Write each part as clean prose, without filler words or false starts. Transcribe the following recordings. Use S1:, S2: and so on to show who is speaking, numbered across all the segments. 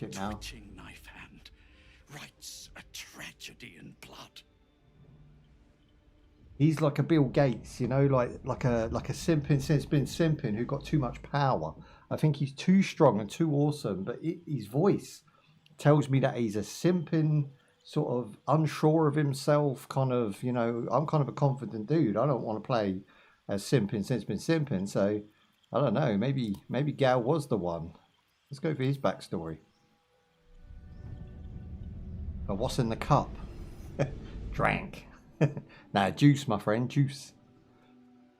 S1: Get now.
S2: twitching knife hand writes a tragedy in blood.
S1: He's like a Bill Gates, you know, like a simping since been simping who got too much power. I think he's too strong and too awesome, but his voice tells me that he's a simping, sort of unsure of himself, kind of, you know, I'm kind of a confident dude. I don't want to play as simping since been simping, so I don't know, maybe Gal was the one. Let's go for his backstory. But what's in the cup? Drank. Nah, juice, my friend, juice.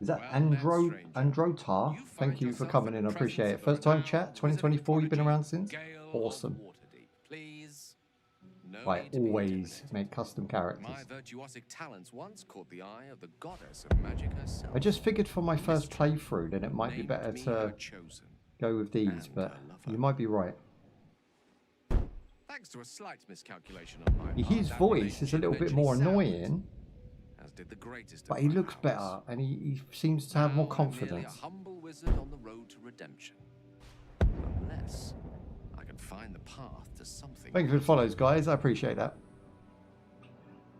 S1: Is that
S2: Well,
S1: Androtar? Thank you for coming in, I appreciate it. First time chat, 2024, you've been around since? Awesome. Right, always make custom characters.
S3: My virtuosic talents once caught the eye of the goddess of magic herself.
S1: I just figured for my first playthrough, then it might be better to go with these, but you might be right.
S3: Thanks to a slight miscalculation on my part,
S1: His
S3: that
S1: voice is a little bit more
S3: relationship
S1: annoying,
S3: as did the greatest
S1: but
S3: of
S1: he
S3: my
S1: looks
S3: house.
S1: better and he seems to have more
S3: Now I'm merely
S1: confidence.
S3: a humble wizard on the road to redemption. Unless I can find the path to something.
S1: Thank you for the follows, guys. I appreciate that.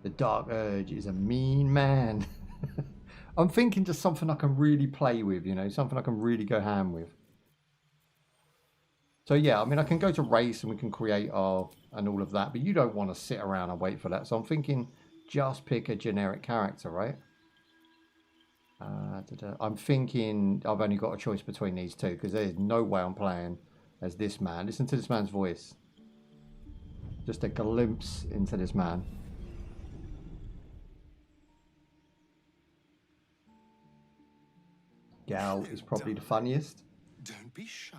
S1: The Dark Urge is a mean man. I'm thinking just something I can really play with, you know, something I can really go ham with. So yeah, I mean, I can go to race and we can create our and all of that, but you don't want to sit around and wait for that. So I'm thinking just pick a generic character, right? I'm thinking I've only got a choice between these two because there's no way I'm playing as this man. Listen to this man's voice. Just a glimpse into this man. Gal is probably the funniest.
S4: Don't be shy.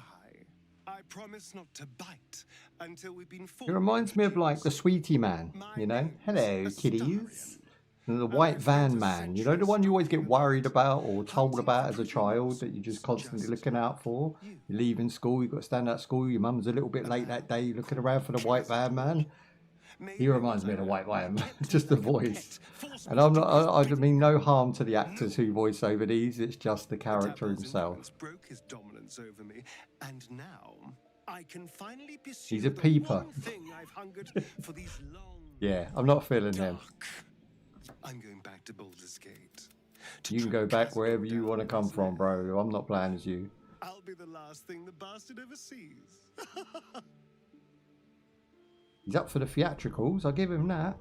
S4: I promise not to bite until we've been
S1: It reminds me of like the Sweetie Man, you know? Hello, kitties. And the White Van Man, you know, the one you always get worried about or told about as a child that you're just constantly looking out for. You're leaving school, you've got to stand at school, your mum's a little bit late that day, you're looking around for the White Van Man. He reminds me of the White Van Man, just the voice. And I mean no harm to the actors who voice over these, it's just the character himself.
S4: Broke his dominance over me, and now I can finally pursue
S1: He's a
S4: the
S1: peeper.
S4: one thing I've hungered for these long.
S1: Yeah, I'm not feeling him.
S4: I'm going back to Baldur's Gate.
S1: You can go back wherever you want to come from, bro. I'm not playing as you.
S4: I'll be the last thing the bastard ever sees.
S1: He's up for the theatricals, I'll give him that.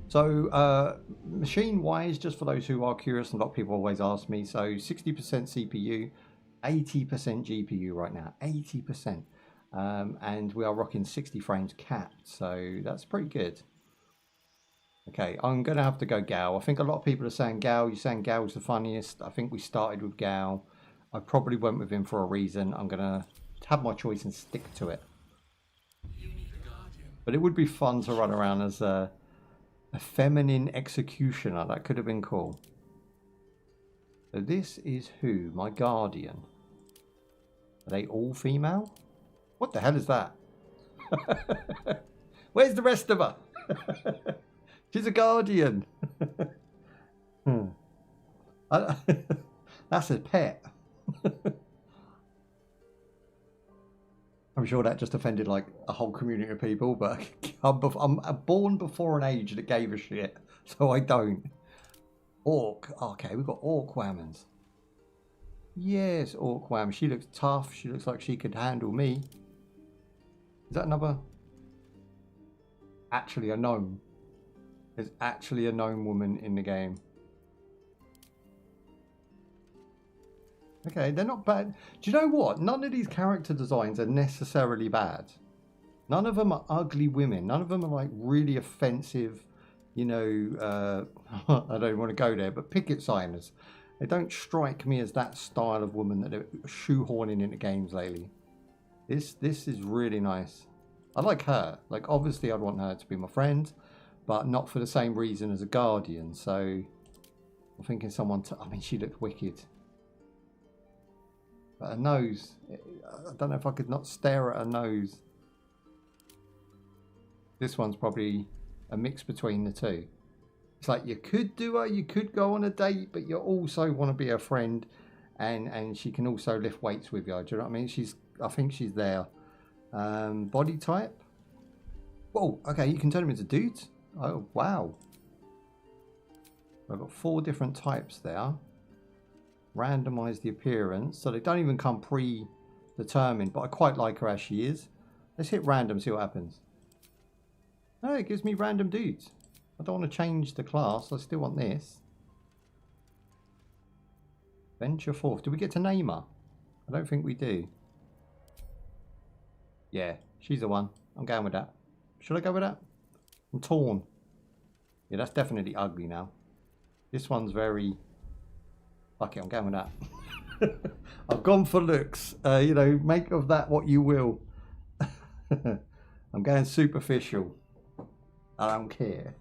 S1: So, machine-wise, just for those who are curious, and a lot of people always ask me, so 60% CPU, 80% GPU right now, 80%. And we are rocking 60 frames capped, so that's pretty good. Okay, I'm going to have to go Gal. I think a lot of people are saying Gal. You're saying Gal's the funniest. I think we started with Gal. I probably went with him for a reason. I'm going to have my choice and stick to it. But it would be fun to run around as a feminine executioner. That could have been cool. So this is who? My guardian. Are they all female? What the hell is that? Where's the rest of her? She's a guardian. That's a pet. I'm sure that just offended like a whole community of people, but I'm born before an age that gave a shit, so I don't. Orc. Okay, we've got Orc Whammons. Yes, Orc Wham. She looks tough. She looks like she could handle me. Is that another? Actually a gnome. There's actually a gnome woman in the game. Okay, they're not bad. Do you know what? None of these character designs are necessarily bad. None of them are ugly women. None of them are like really offensive, you know, I don't want to go there, but picket signers. They don't strike me as that style of woman that they're shoehorning into games lately. This is really nice. I like her. Like, obviously I'd want her to be my friend, but not for the same reason as a guardian. So I'm thinking someone I mean, she looked wicked. But her nose, I don't know if I could not stare at her nose. This one's probably a mix between the two. It's like you could do her, you could go on a date, but you also want to be a friend, and she can also lift weights with you. Do you know what I mean? I think she's there Body type. Whoa, okay, you can turn them into dudes. Oh, wow. I've got 4 different types there. Randomize the appearance. So they don't even come predetermined, but I quite like her as she is. Let's hit random, see what happens. Oh, it gives me random dudes. I don't want to change the class. I still want this. Venture forth. Do we get to name her? I don't think we do. Yeah, she's the one. I'm going with that. Should I go with that? I'm torn. Yeah, that's definitely ugly now. This one's very... Fuck it, I'm going with that. I've gone for looks. You know, make of that what you will. I'm going superficial. I don't care.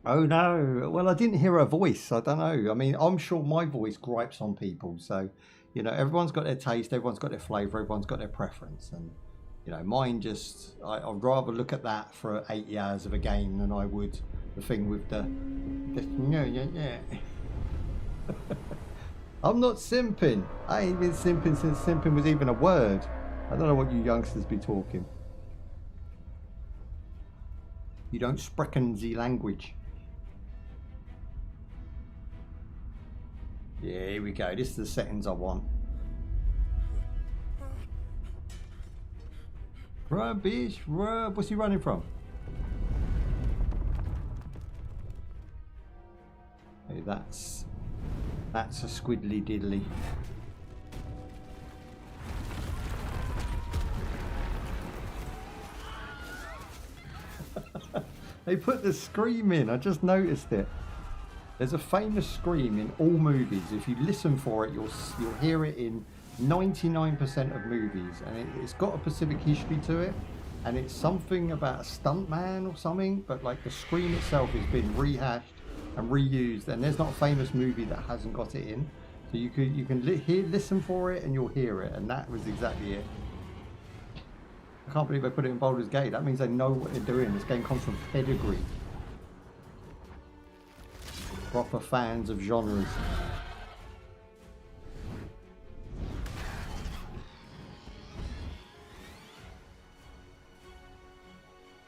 S1: Oh no. Well, I didn't hear her voice. I don't know. I mean, I'm sure my voice gripes on people. So, you know, everyone's got their taste. Everyone's got their flavour. Everyone's got their preference. And, you know, mine just... I'd rather look at that for 80 hours of a game than I would the thing with the yeah. I'm not simping. I ain't been simping since simping was even a word. I don't know what you youngsters be talking. You don't sprechen the language. Yeah, here we go. This is the settings I want. Run, bitch, run. What's he running from? Hey, that's a squiddly diddly. They put the scream in. I just noticed it. There's a famous scream in all movies. If you listen for it, you'll hear it in 99% of movies, and it's got a Pacific history to it, and it's something about a stuntman or something. But like the scream itself has been rehashed and reused, and there's not a famous movie that hasn't got it in. So you can listen for it, and you'll hear it, and that was exactly it. I can't believe they put it in Baldur's Gate. That means they know what they're doing. This game comes from pedigree. Proper fans of genres.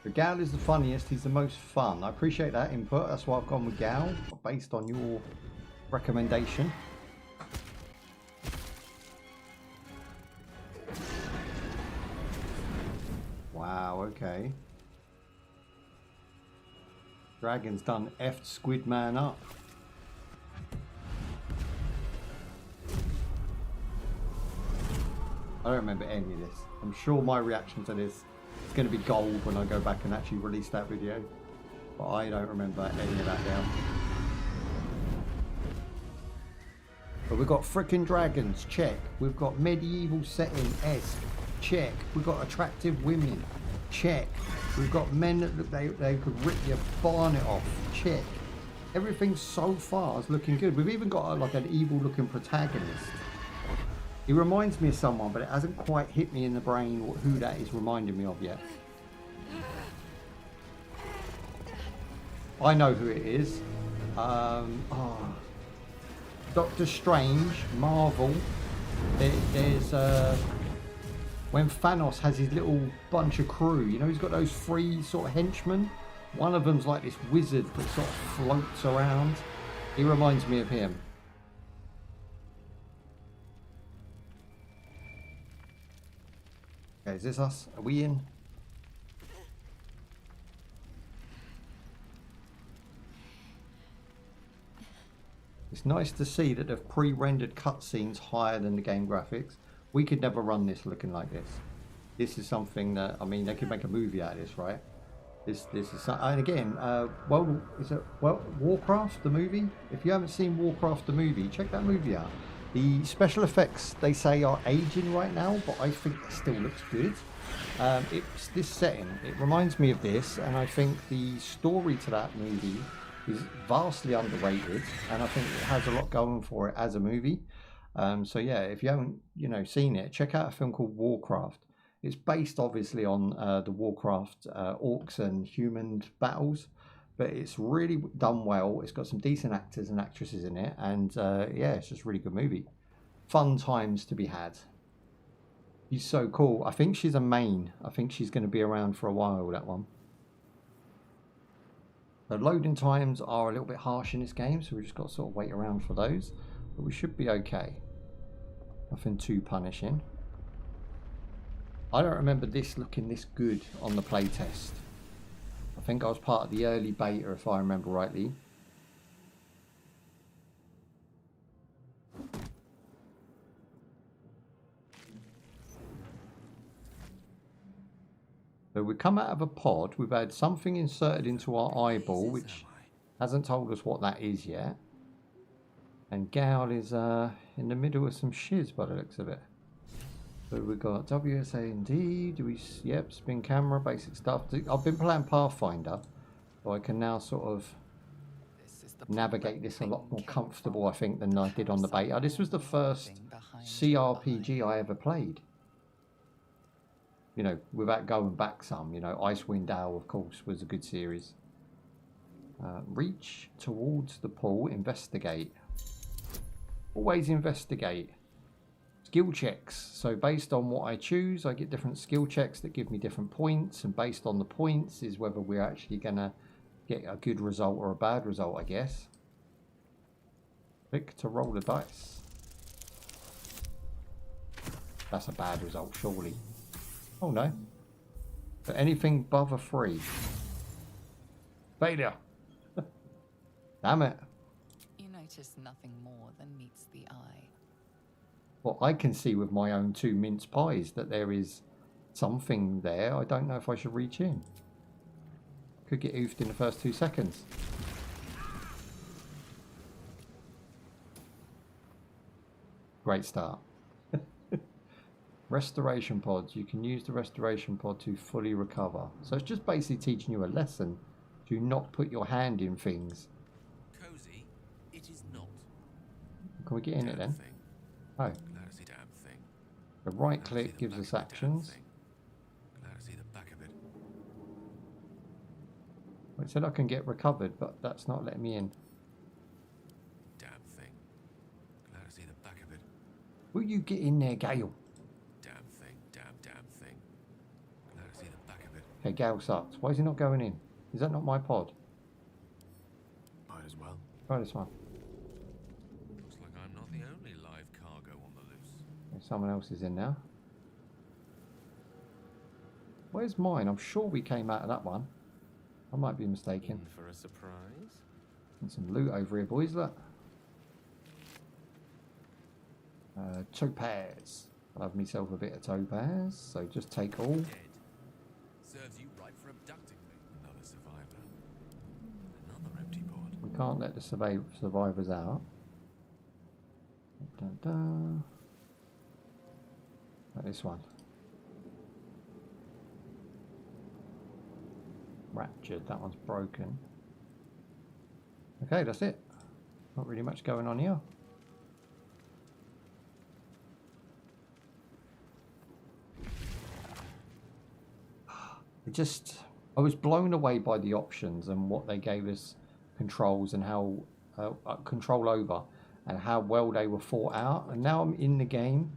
S1: The Gal is the funniest. He's the most fun. I appreciate that input. That's why I've gone with Gal, based on your recommendation. Wow, okay. Dragon's done effed Squid Man up. I don't remember any of this. I'm sure my reaction to this is going to be gold when I go back and actually release that video. But I don't remember any of that down. But we've got frickin' dragons, check. We've got medieval setting-esque, check. We've got attractive women, check. We've got men that look they could rip your barnet off, check. Everything so far is looking good. We've even got like an evil looking protagonist. He reminds me of someone, but it hasn't quite hit me in the brain who that is reminding me of yet. I know who it is. Doctor Strange, Marvel. There's when Thanos has his little bunch of crew, you know, he's got those 3 sort of henchmen. One of them's like this wizard that sort of floats around. He reminds me of him. Okay, is this us? Are we in? It's nice to see that they've pre-rendered cutscenes higher than the game graphics. We could never run this looking like this. This is something that, I mean, they could make a movie out of this, right? This is, and again, Warcraft the movie? If you haven't seen Warcraft the movie, check that movie out. The special effects, they say, are aging right now, but I think it still looks good. It's this setting. It reminds me of this, and I think the story to that movie is vastly underrated, and I think it has a lot going for it as a movie. So yeah, if you haven't, you know, seen it, check out a film called Warcraft. It's based obviously on the Warcraft orcs and human battles, but it's really done well. It's got some decent actors and actresses in it, and yeah, it's just a really good movie. Fun times to be had. She's so cool. I think she's a main. I think she's going to be around for a while, that one. The loading times are a little bit harsh in this game, so we've just got to sort of wait around for those. But we should be okay. Nothing too punishing. I don't remember this looking this good on the playtest. I think I was part of the early beta, if I remember rightly. So we come out of a pod, we've had something inserted into our eyeball, which hasn't told us what that is yet. And Gal is in the middle of some shiz by the looks of it. So we've got WSA&D, do we, yep, spin camera, basic stuff. I've been playing Pathfinder, so I can now sort of navigate this a lot more comfortable, I think, than I did on the beta. This was the first CRPG I ever played. You know, without going back some, you know, Icewind Dale, of course, was a good series. Reach towards the pool, investigate. Always investigate. Skill checks. So based on what I choose, I get different skill checks that give me different points. And based on the points is whether we're actually going to get a good result or a bad result, I guess. Click to roll the dice. That's a bad result, surely. Oh no. But anything above a 3. Failure. Damn it.
S5: You notice nothing more than meets the eye.
S1: Well, I can see with my own 2 mince pies that there is something there. I don't know if I should reach in. Could get oofed in the first 2 seconds. Great start. Restoration pods. You can use the restoration pod to fully recover. So it's just basically teaching you a lesson. Do not put your hand in things.
S3: Cozy, it is not.
S1: Can we get in it then?
S3: Thing.
S1: Oh.
S3: Glad to see damn thing.
S1: The right click gives us actions.
S3: Glad to see the back of it.
S1: It said I can get recovered, but that's not letting me in.
S3: Damn thing. Glad to see the back of it.
S1: Will you get in there, Gale?
S3: Damn thing. Damn thing. Glad to see the back of it.
S1: Okay, Gale sucks. Why is he not going in? Is that not my pod?
S4: Might as well.
S1: Try this one.
S3: Looks like I'm not the only live cargo on the loose.
S1: Okay, someone else is in now. Where's mine? I'm sure we came out of that one. I might be mistaken.
S3: In for a surprise?
S1: And some loot over here, boys. Look. Topaz. I'll have myself a bit of topaz. So just take all.
S3: Dead. Serves you right for abducting me. Another survivor. Another empty pod.
S1: We can't let the survivors out. Dun, dun, dun. Like this one. Raptured, that one's broken. Okay, that's it. Not really much going on here. I was blown away by the options and what they gave us controls and how control over and how well they were thought out. And now I'm in the game,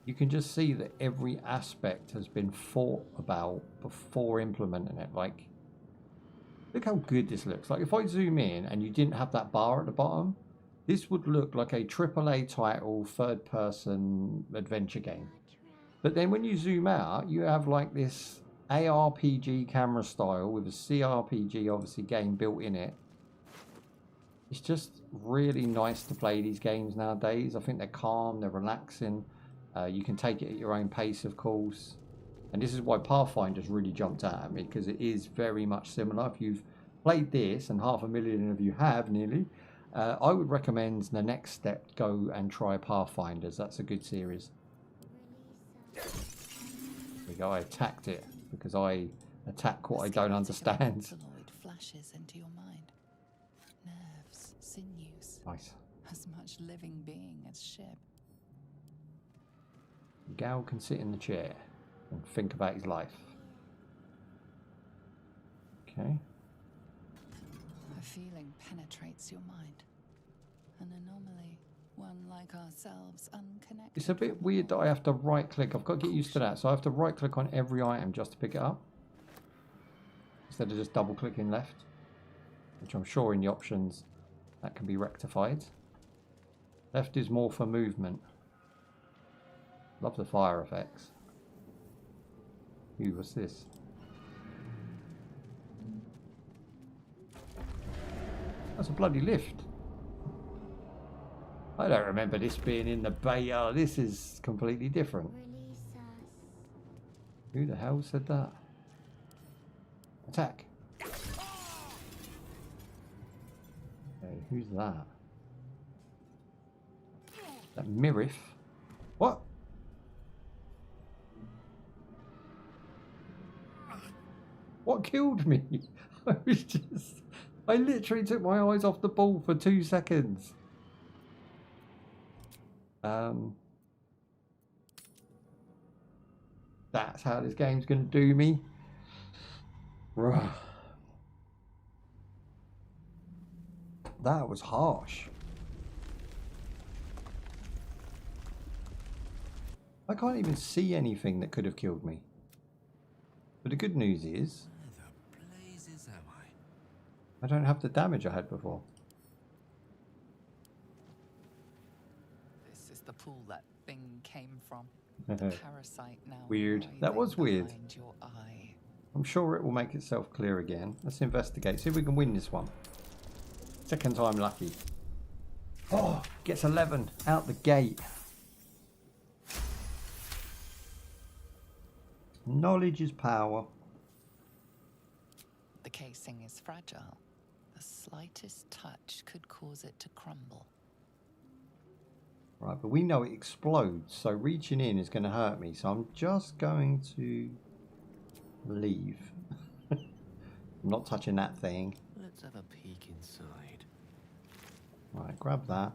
S1: you can just see that every aspect has been thought about before implementing it. Like, look how good this looks. Like, if I zoom in and you didn't have that bar at the bottom, this would look like a AAA title third-person adventure game. But then when you zoom out, you have like this ARPG camera style with a CRPG obviously game built in it. It's just really nice to play these games nowadays. I think they're calm, they're relaxing. You can take it at your own pace, of course. And this is why Pathfinder's really jumped out at me, because it is very much similar. If you've played this, and 500,000 of you have nearly, I would recommend the next step, go and try Pathfinders. That's a good series. There we go, I attacked it, because I attack what I don't understand.
S5: Absolute flashes into your mind. Nerves, sinews.
S1: Nice.
S5: As much living being as ship.
S1: Gal can sit in the chair and think about his life. Okay.
S5: A feeling penetrates your mind. An anomaly One like ourselves, unconnected.
S1: It's a bit weird that I have to right click. I've got to get used to that. So I have to right click on every item just to pick it up. Instead of just double clicking left. Which I'm sure in the options that can be rectified. Left is more for movement. Love the fire effects. Ooh, what's this? That's a bloody lift. I don't remember this being in the beta. This is completely different.
S6: Release us.
S1: Who the hell said that? Attack. Okay, who's that? That Mirif? What? What killed me? I was just... I literally took my eyes off the ball for 2 seconds. That's how this game's going to do me. That was harsh. I can't even see anything that could have killed me. But the good news is...
S3: Where the blazes am I?
S1: I don't have the damage I had before.
S5: This is the pool that thing came from. The parasite now.
S1: Weird. That was weird.
S5: behind your eye.
S1: I'm sure it will make itself clear again. Let's investigate. See if we can win this one. Second time lucky. Oh, gets 11 out the gate. Knowledge is power.
S5: The casing is fragile. The slightest touch could cause it to crumble.
S1: Right, but we know it explodes, so reaching in is going to hurt me. So I'm just going to leave. I'm not touching that thing.
S3: Let's have a peek inside.
S1: Right, grab that.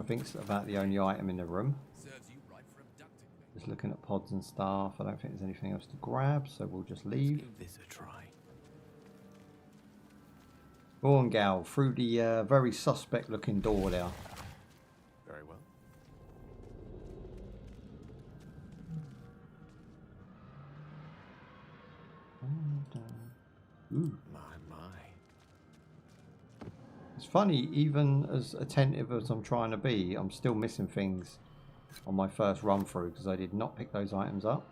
S1: I think it's about the only item in the room.
S3: Serves you right for abducting me.
S1: Just looking at pods and stuff. I don't think there's anything else to grab, so we'll just leave.
S3: Give this a try.
S1: Go on, gal, through the very suspect looking door there.
S3: Very well.
S1: Ooh.
S3: My.
S1: It's funny, even as attentive as I'm trying to be, I'm still missing things on my first run through because I did not pick those items up.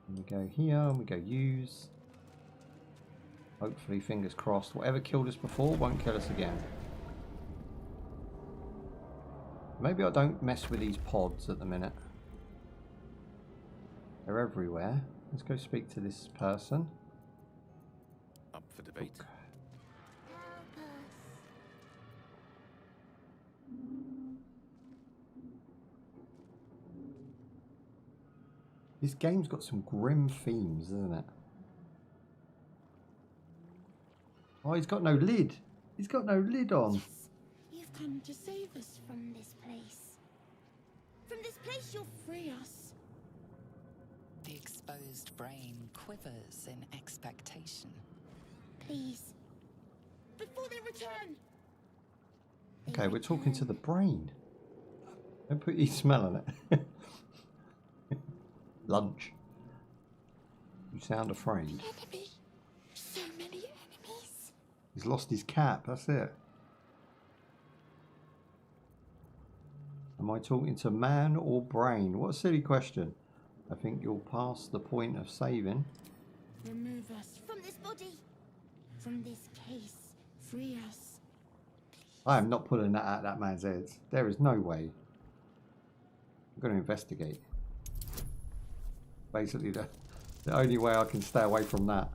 S1: And we go here and we go use. Hopefully, fingers crossed, whatever killed us before won't kill us again. Maybe I don't mess with these pods at the minute. They're everywhere. Let's go speak to this person.
S3: Up for debate.
S6: Help us.
S1: This game's got some grim themes, isn't it? Oh, he's got no lid. He's got no lid on.
S6: Yes, you've come to save us from this place. From this place, you'll free us.
S5: The exposed brain quivers in expectation.
S6: Please. Before they return.
S1: Okay, we're talking to the brain. Don't put your smell on it. Lunch. You sound afraid.
S6: Enemy. So many enemies.
S1: He's lost his cap, that's it. Am I talking to man or brain? What a silly question. I think you'll pass the point of saving.
S6: Remove us from this body. From this case. Free us.
S1: I am not pulling that out of that man's head. There is no way. I'm going to investigate. Basically, the only way I can stay away from that.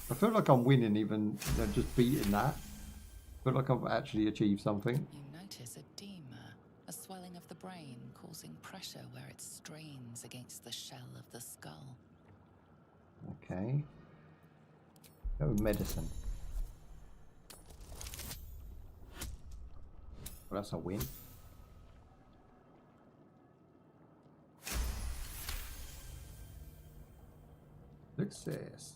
S1: I feel like I'm winning even just beating that. I feel like I've actually achieved something.
S5: You notice edema, a swelling of the brain causing pressure where it strains against the shell of the skull.
S1: Okay. Go with medicine. Well, that's a win. Success.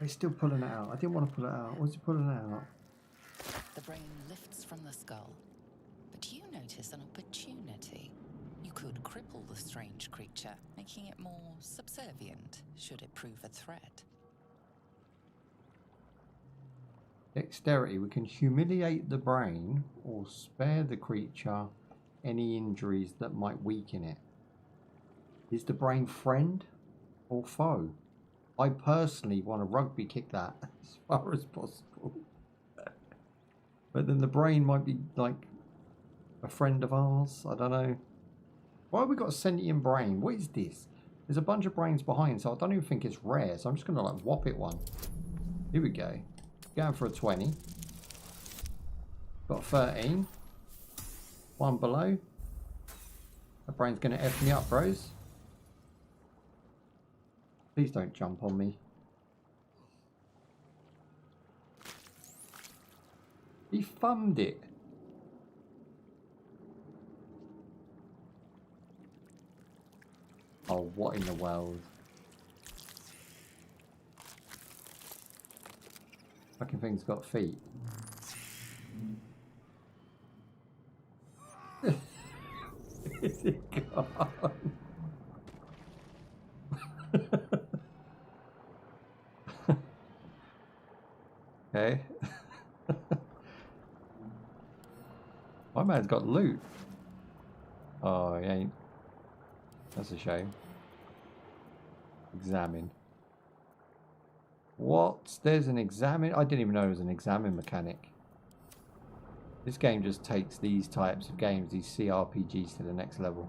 S1: It's still pulling it out. I didn't want to pull it out. What's it pulling it out?
S5: The brain lifts from the skull, but you notice an opportunity. You could cripple the strange creature, making it more subservient should it prove a threat.
S1: Dexterity. We can humiliate the brain or spare the creature any injuries that might weaken it. Is the brain friend or foe? I personally want to rugby kick that as far as possible. But then the brain might be like a friend of ours. I don't know. Why have we got a sentient brain? What is this? There's a bunch of brains behind, so I don't even think it's rare. So I'm just going to like whop it one. Here we go. Going for a 20. Got a 13. One below. That brain's going to F me up, bros. Please don't jump on me. He thumbed it. Oh, what in the world? Fucking thing's got feet. Is it gone? Okay. My man's got loot. Oh, he ain't. That's a shame. Examine. What? There's an examine? I didn't even know there was an examine mechanic. This game just takes these types of games, these CRPGs, to the next level.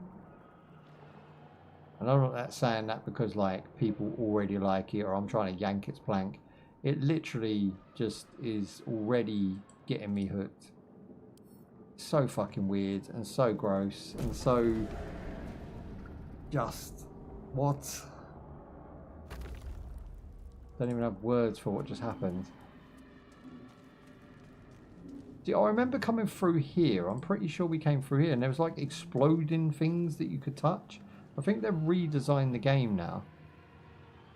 S1: And I'm not saying that because like people already like it or I'm trying to yank its plank. It literally just is already getting me hooked. So fucking weird and so gross and so just what? Don't even have words for what just happened. See, I remember coming through here. I'm pretty sure we came through here and there was like exploding things that you could touch. I think they've redesigned the game now.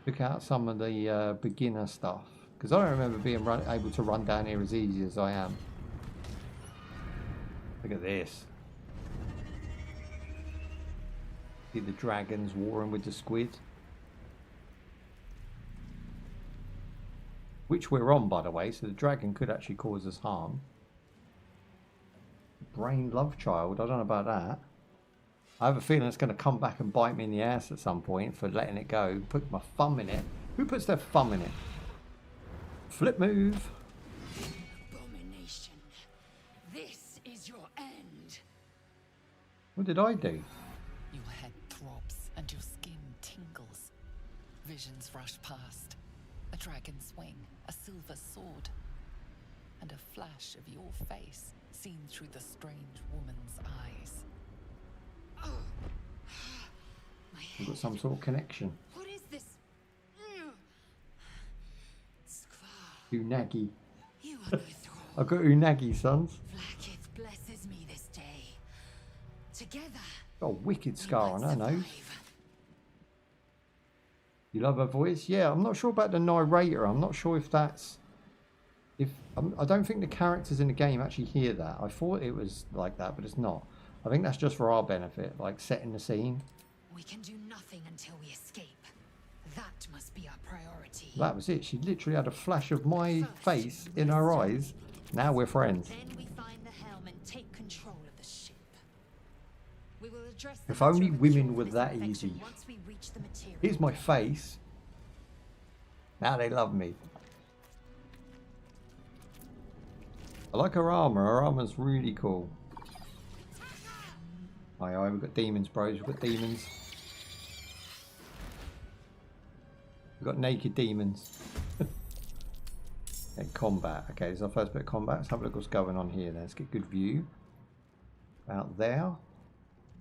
S1: Took out some of the beginner stuff. Because I don't remember being able to run down here as easy as I am. Look at this. See the dragons warring with the squid. Which we're on, by the way, so the dragon could actually cause us harm. Brain love child, I don't know about that. I have a feeling it's going to come back and bite me in the ass at some point for letting it go. Put my thumb in it. Who puts their thumb in it? Flip move.
S6: Abomination. This is your end.
S1: What did I do?
S5: Your head throbs and your skin tingles. Visions rush past. A dragon's wing, a silver sword, and a flash of your face seen through the strange woman's eyes.
S1: We've got some sort of connection.
S6: What is this?
S1: Unagi.
S6: You are no thrall.
S1: I've got Unagi, sons.
S6: Blackith blesses me this day. Together.
S1: Got a wicked scar on her nose.
S6: survive.
S1: You love her voice? Yeah, I'm not sure about the narrator. I'm not sure if that's... I don't think the characters in the game actually hear that. I thought it was like that, but it's not. I think that's just for our benefit, like setting the scene.
S6: We can do nothing until we escape. That must be our priority.
S1: That was it. She literally had a flash of my face in her eyes. Now we're friends.
S6: Then we find the helm and take control of the ship. We will address the
S1: If only
S6: nature of the
S1: women
S6: cure
S1: were
S6: for this
S1: that
S6: infection
S1: easy.
S6: once we reach the material.
S1: Here's my face. Now they love me. I like her armor. Her armor's really cool. Aye, aye, we've got demons, bros. We've got demons. We've got naked demons. Okay, combat. Okay, this is our first bit of combat. Let's have a look what's going on here. Let's get a good view. Out there. Oh,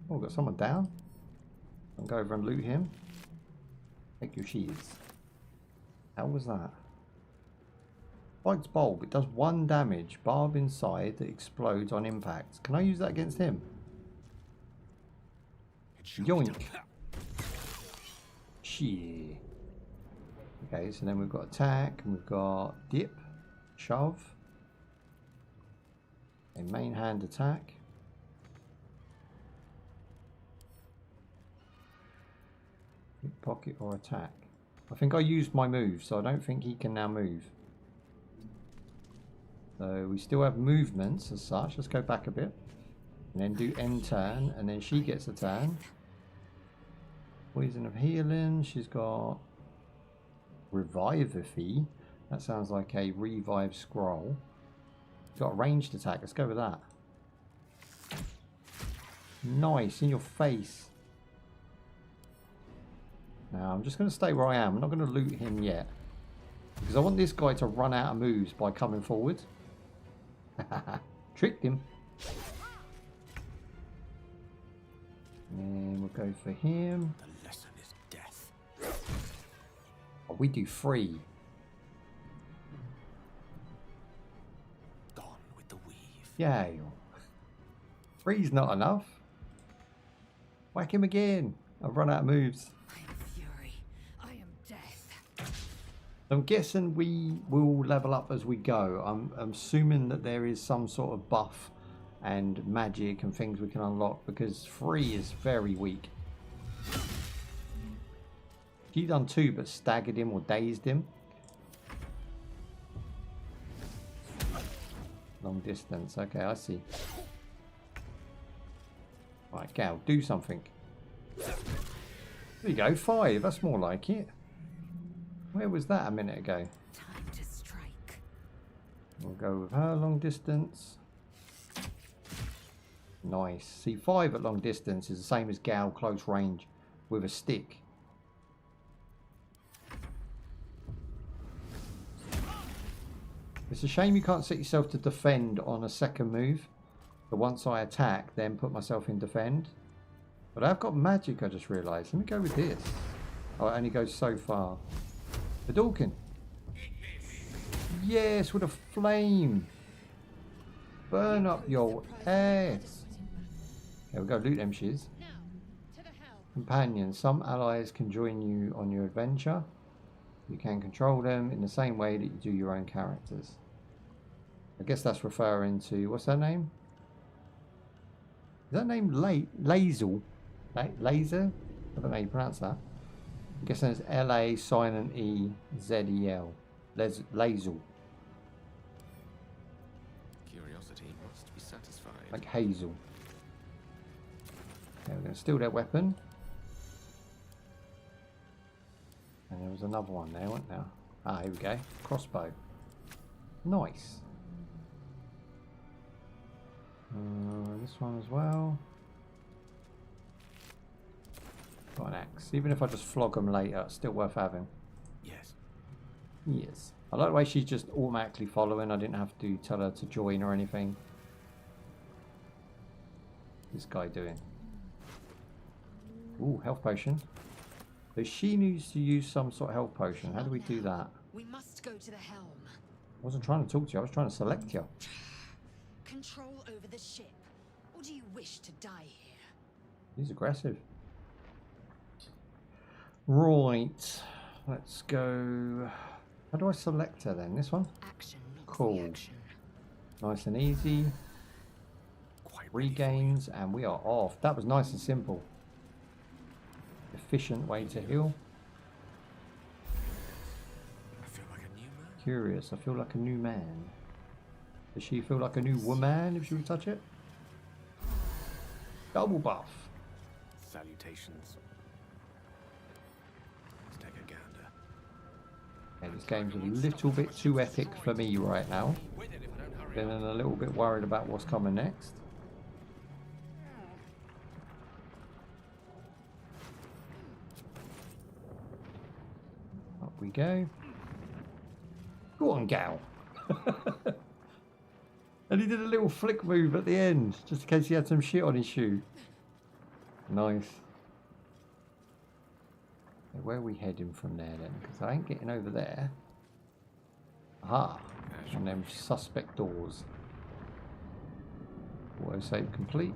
S1: we've got someone down. I'll go over and loot him. Take your shields. How was that? Spike's bulb. It does 1 damage. Barb inside that explodes on impact. Can I use that against him? Yoink. Shit. Okay, so then we've got attack, and we've got dip, shove, a main hand attack. Pocket or attack. I think I used my move, so I don't think he can now move. So we still have movements as such. Let's go back a bit. And then do end turn, and then she gets a turn. Poison of healing. She's got Revivify. That sounds like a revive scroll. Got a ranged attack. Let's go with that. Nice, in your face. Now I'm just going to stay where I am. I'm not going to loot him yet, because I want this guy to run out of moves by coming forward. Tricked him. And we'll go for him.
S2: The lesson is death.
S1: Oh, we do 3.
S2: Gone with the weave.
S1: Yay. 3's not enough. Whack him again. I've run out of moves.
S6: I am fury. I am death.
S1: I'm guessing we will level up as we go. I'm assuming that there is some sort of buff and magic and things we can unlock, because 3 is very weak. She done 2 but staggered him or dazed him. Long distance. Okay, I see. Right, Gal, do something. There you go, 5. That's more like it. Where was that a minute ago?
S6: Time to strike.
S1: We'll go with her long distance. Nice. See, 5 at long distance is the same as Gal close range with a stick. It's a shame you can't set yourself to defend on a second move. But once I attack, then put myself in defend. But I've got magic, I just realised. Let me go with this. Oh, it only goes so far. The Dawkin. Yes, with a flame. Burn up your ass. Okay, we'll go loot them shiz. Companions. Some allies can join you on your adventure. You can control them in the same way that you do your own characters. I guess that's referring to, what's her name? Is that name Lazel? Laser? I don't know how you pronounce that. I'm guessing it's L-A silent E-Z-E-L. Lazel.
S3: Curiosity must be satisfied.
S1: Like Hazel. Okay, we're going to steal their weapon. And there was another one there, wasn't there? Ah, here we go. Crossbow. Nice. This one as well. Got an axe. Even if I just flog them later, it's still worth having.
S2: Yes.
S1: Yes. I like the way she's just automatically following. I didn't have to tell her to join or anything. What's this guy doing? Ooh, health potion. So she needs to use some sort of health potion. How do we do that?
S6: We must go to the helm.
S1: I wasn't trying to talk to you. I was trying to select you.
S6: Control over the ship. Or do you wish to die here?
S1: He's aggressive. Right. Let's go. How do I select her then? This one?
S6: Action, not
S1: Cool.
S6: reaction.
S1: Nice and easy. Regains, and we are off. That was nice and simple. Efficient way to heal.
S3: I feel like a new man.
S1: Curious. I feel like a new man. Does she feel like a new woman if she would touch it? Double buff.
S2: Salutations. Let's take a gander.
S1: Okay, this game's a little bit too epic for me right now. Feeling a little bit worried about what's coming next. Up we go. Go on, Gal. And he did a little flick move at the end, just in case he had some shit on his shoe. Nice. Okay, where are we heading from there then? Because I ain't getting over there. Aha. From them suspect doors. Auto save complete.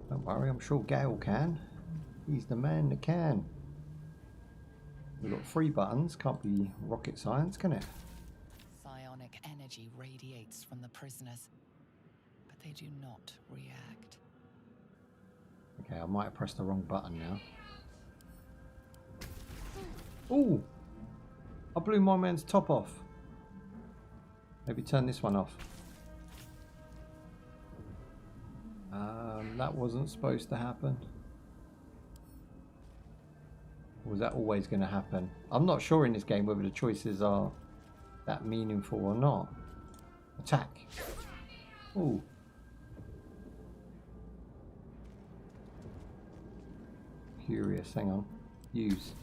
S1: Don't worry, I'm sure Gale can. He's the man that can. We've got 3 buttons. Can't be rocket science, can it?
S5: Psionic energy radiates from the prisoners, but they do not react.
S1: Okay, I might have pressed the wrong button now. Ooh! I blew my man's top off. Maybe turn this one off. That wasn't supposed to happen. Or was that always going to happen? I'm not sure in this game whether the choices are that meaningful or not. Attack. Ooh. Curious, hang on. Use.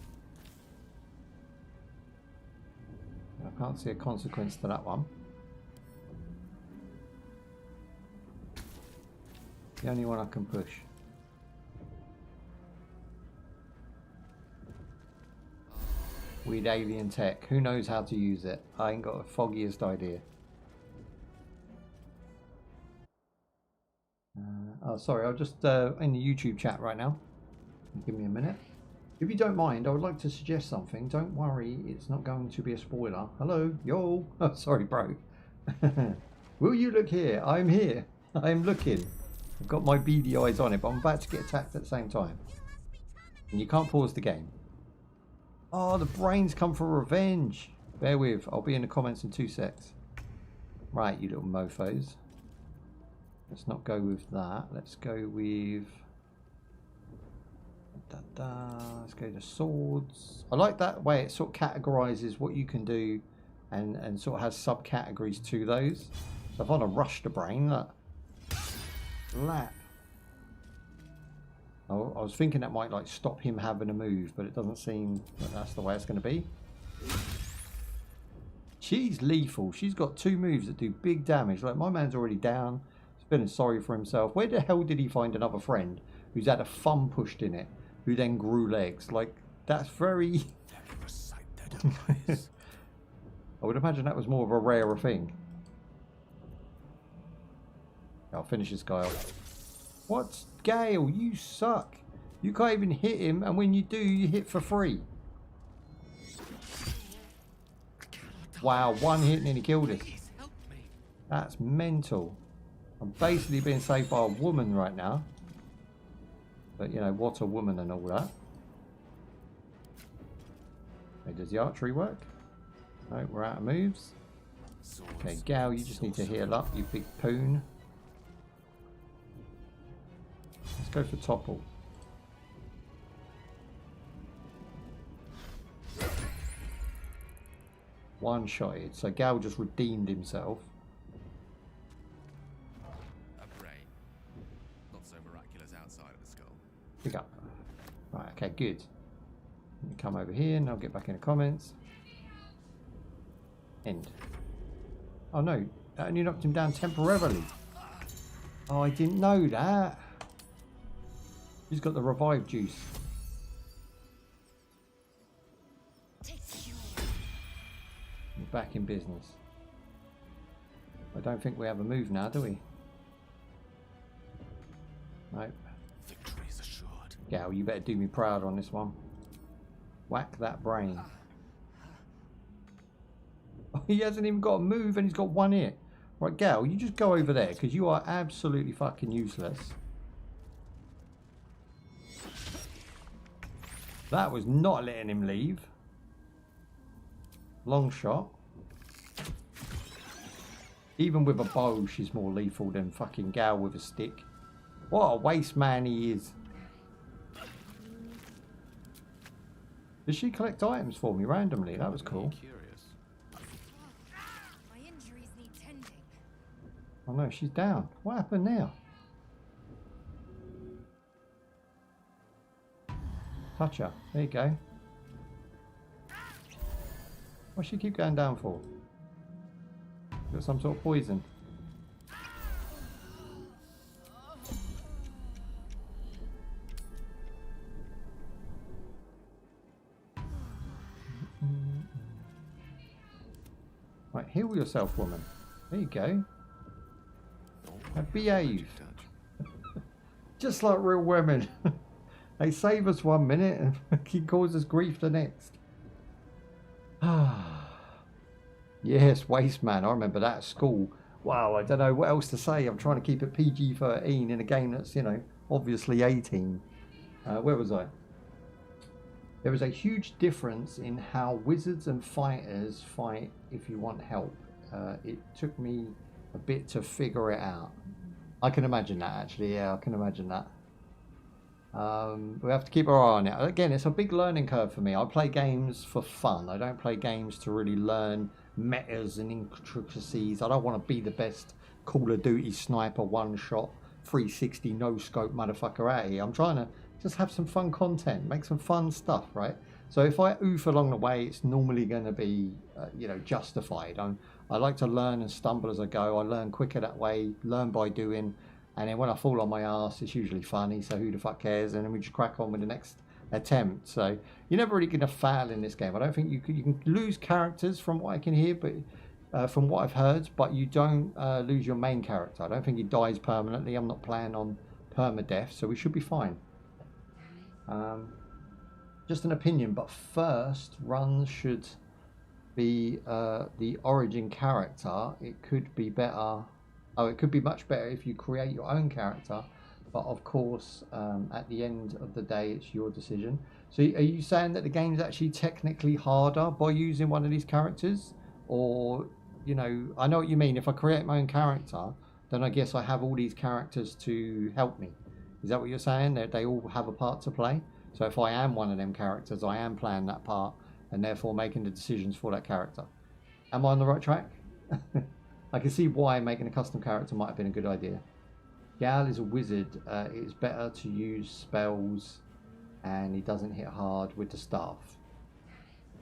S1: I can't see a consequence to that one. The only one I can push. Weird alien tech. Who knows how to use it? I ain't got the foggiest idea. Oh, sorry. I'm just in the YouTube chat right now. Give me a minute. If you don't mind, I would like to suggest something. Don't worry, it's not going to be a spoiler. Hello, yo. Oh, sorry, bro. Will you look here? I'm here. I'm looking. I've got my beady eyes on it, but I'm about to get attacked at the same time. And you can't pause the game. Oh, the brains come for revenge. Bear with. I'll be in the comments in 2 secs. Right, you little mofos. Let's not go with that. Let's go with... Let's go to swords. I like that way it sort of categorizes what you can do and sort of has subcategories to those. So if I want to rush the brain, look. Lap. Oh, I was thinking that might like stop him having a move, but it doesn't seem that that's the way it's going to be. She's lethal. She's got 2 moves that do big damage. Like, my man's already down. He's feeling sorry for himself. Where the hell did he find another friend who's had a thumb pushed in it, who then grew legs? Like, that's very... I would imagine that was more of a rarer thing. I'll finish this guy off. What? Gale, you suck. You can't even hit him, and when you do, you hit for free. Wow, 1 hit and then he killed us. That's mental. I'm basically being saved by a woman right now. But, you know, what a woman and all that. Okay, does the archery work? No, we're out of moves. Okay, Gal, you just need to heal up, you big poon. Let's go for topple. One-shotted, so Gal just redeemed himself.
S3: A brain. Not so miraculous outside of the skull.
S1: Pick up. Right, okay, good. Let me come over here and I'll get back in the comments. End. Oh no, that only knocked him down temporarily. Oh, I didn't know that. He's got the revive juice. We're back in business. I don't think we have a move now, do we? Nope.
S2: Victory is assured.
S1: Gal, you better do me proud on this one. Whack that brain. Oh, he hasn't even got a move and he's got 1 hit. Right, Gal, you just go over there because you are absolutely fucking useless. That was not letting him leave. Long shot. Even with a bow, she's more lethal than fucking Gal with a stick. What a waste man he is. Did she collect items for me randomly? That was cool.
S3: Curious.
S6: My injuries need tending.
S1: Oh no, she's down. What happened now? Touch her. There you go. What's she keep going down for? Got some sort of poison. Right, heal yourself, woman. There you go. Now behave. Just like real women. They save us 1 minute and fucking cause us grief the next. Yes, Waste Man. I remember that at school. Wow, I don't know what else to say. I'm trying to keep it PG-13 in a game that's, you know, obviously 18. Where was I? There is a huge difference in how wizards and fighters fight if you want help. It took me a bit to figure it out. I can imagine that, actually. Yeah, I can imagine that. We have to keep our eye on it. Again, it's a big learning curve for me. I play games for fun. I don't play games to really learn metas and intricacies. I don't want to be the best Call of Duty sniper, one-shot, 360 no-scope motherfucker out here. I'm trying to just have some fun content, make some fun stuff, right? So if I oof along the way, it's normally going to be, you know, justified. I like to learn and stumble as I go. I learn quicker that way, learn by doing. And then when I fall on my ass, it's usually funny, so who the fuck cares? And then we just crack on with the next attempt. So you're never really going to fail in this game. I don't think you can lose characters from what I can hear, but from what I've heard, but you don't lose your main character. I don't think he dies permanently. I'm not planning on permadeath, so we should be fine. Just an opinion, but first runs should be the origin character. It could be better. Oh, it could be much better if you create your own character, but of course, at the end of the day, it's your decision. So are you saying that the game is actually technically harder by using one of these characters? Or, you know, I know what you mean. If I create my own character, then I guess I have all these characters to help me. Is that what you're saying? That they all have a part to play? So if I am one of them characters, I am playing that part and therefore making the decisions for that character. Am I on the right track? I can see why making a custom character might have been a good idea. Gal is a wizard. It's better to use spells and he doesn't hit hard with the staff.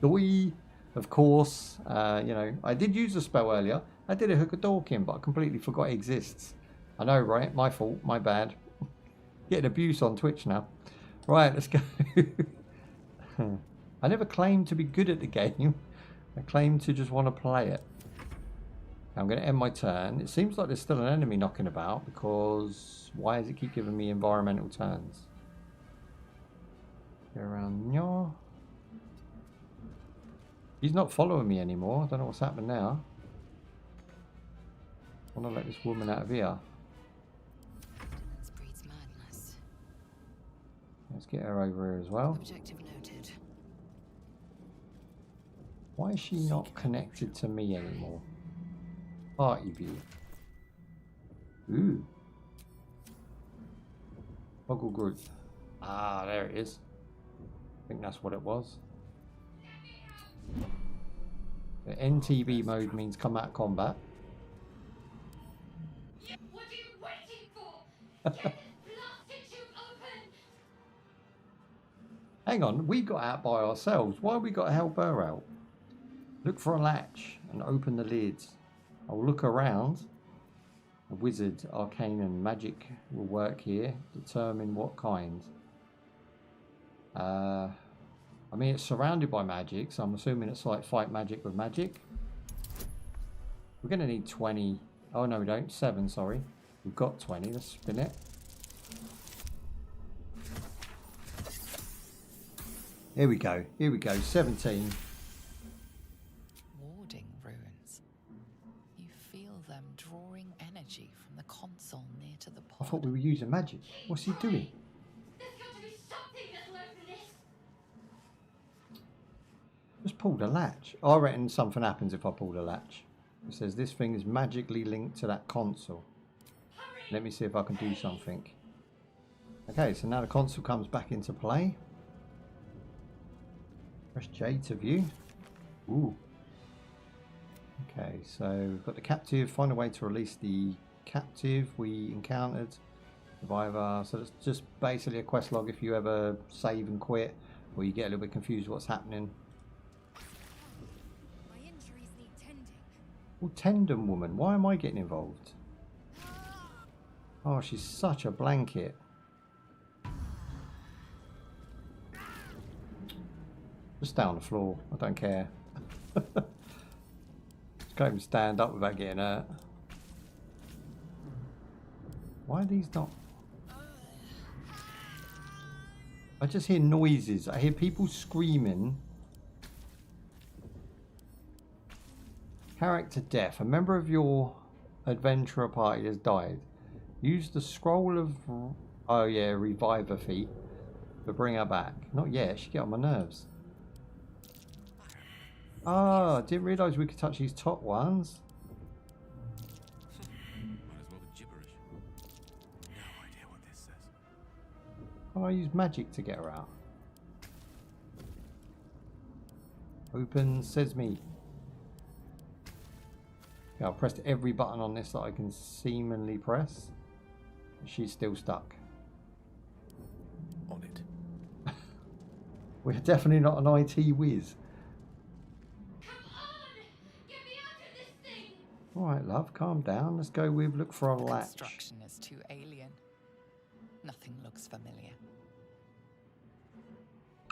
S1: Doi, of course, you know, I did use a spell earlier. I did a hook a Dorkin, but I completely forgot it exists. I know, right? My fault, my bad. Getting abuse on Twitch now. Right, let's go. I never claimed to be good at the game. I claimed to just want to play it. I'm going to end my turn. It seems like there's still an enemy knocking about because why does it keep giving me environmental turns? Go around. No. He's not following me anymore. I don't know what's happened now. I want to let this woman out of here. Let's get her over here as well.
S5: Objective noted.
S1: Why is she not connected to me anymore? Party view. Ooh. Toggle group. Ah, there it is. I think that's what it was. The NTB mode means come out of combat.
S6: What are you waiting for? Get this blasted tube open!
S1: Hang on, we got out by ourselves. Why have we got to help her out? Look for a latch and open the lids. I'll look around. A wizard, arcane and magic will work here. Determine what kind. I mean, it's surrounded by magic, so I'm assuming it's like fight magic with magic. We're going to need 20. Oh, no, we don't. 7, sorry. We've got 20. Let's spin it. Here we go. Here we go. 17.
S5: Warding runes. You feel them drawing energy from the console near to the pod.
S1: I thought we were using magic. What's he doing?
S6: There's got to be something that'll open this.
S1: Just pull the latch. I reckon something happens if I pull the latch. It says this thing is magically linked to that console. Let me see if I can do something. Okay, so now the console comes back into play. Press J to view. Ooh. Okay, so we've got the captive. Find a way to release the captive we encountered. Survivor. So that's just basically a quest log if you ever save and quit, or you get a little bit confused what's happening.
S6: My injuries need tending.
S1: Oh, tendon woman. Why am I getting involved? Oh, she's such a blanket. Just stay on the floor. I don't care. Can't even stand up without getting hurt. Why are these not? I just hear noises. I hear people screaming. Character death. A member of your adventurer party has died. Use the scroll of... Oh yeah, reviver feat to bring her back. Not yet. She get on my nerves. Ah, didn't realise we could touch these top ones.
S3: Might as well be gibberish. No idea what this says.
S1: Can I use magic to get her out? Open sesame. Yeah, I've pressed every button on this that I can seemingly press. She's still stuck.
S3: On it.
S1: We're definitely not an IT whiz.
S6: Come on! Get me out of this thing!
S1: Alright, love, calm down. Let's go with look for a
S5: The
S1: latch.
S5: construction is too alien. Nothing looks familiar.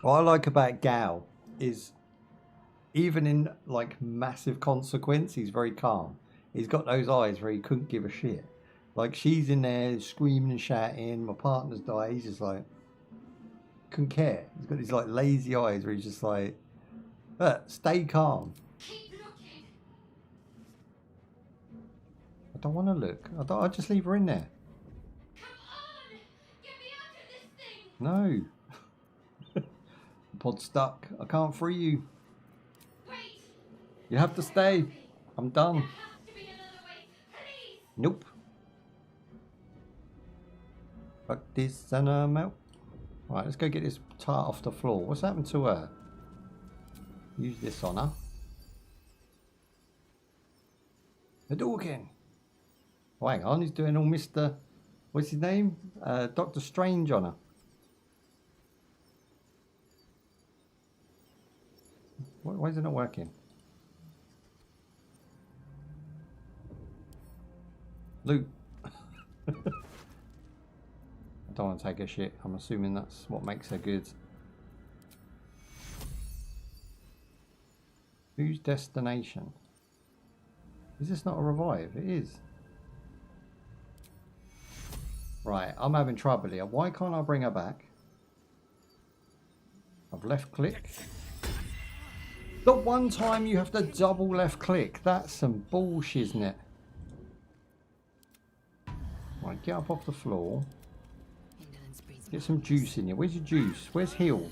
S1: What I like about Gal is even in like massive consequence, he's very calm. He's got those eyes where he couldn't give a shit. Like she's in there screaming and shouting, my partner's died, he's just like couldn't care. He's got these like lazy eyes where he's just like, stay calm.
S6: Keep looking!
S1: I don't want to look. I'll just leave her in there.
S6: Come on! Get me out of this thing!
S1: No. Pod's stuck. I can't free you.
S6: Wait!
S1: You have to stay. I'm done.
S6: There has to be another way. Please!
S1: Nope. Fuck this and I'm out. Right, let's go get this tart off the floor. What's happened to her? Use this on her. The Dorkin. Oh, hang on, he's doing all Mr. What's his name? Doctor Strange on her. Why is it not working? Loot. I don't want to take her shit. I'm assuming that's what makes her good. Whose destination? Is this not a revive? It is. Right, I'm having trouble here. Why can't I bring her back? I've left click. The one time you have to double left click. That's some bullshit, isn't it? Right, get up off the floor. Get some juice in you. Where's your juice? Where's heal?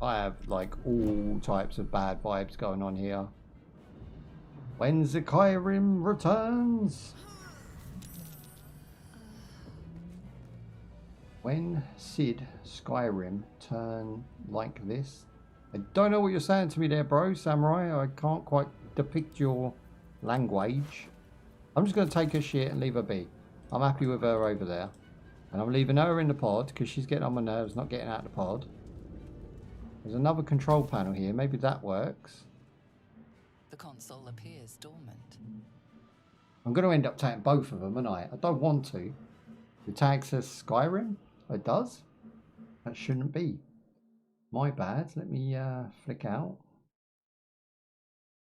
S1: I have like all types of bad vibes going on here. When Skyrim returns. When Sid Skyrim turn like this. I don't know what you're saying to me there, bro, Samurai. I can't quite depict your language. I'm just going to take her shit and leave her be. I'm happy with her over there. And I'm leaving her in the pod because she's getting on my nerves, not getting out of the pod. There's another control panel here. Maybe that works.
S5: The console appears dormant.
S1: I'm going to end up taking both of them, aren't I? I don't want to. The tag says Skyrim. It does. That shouldn't be. My bad. Let me flick out.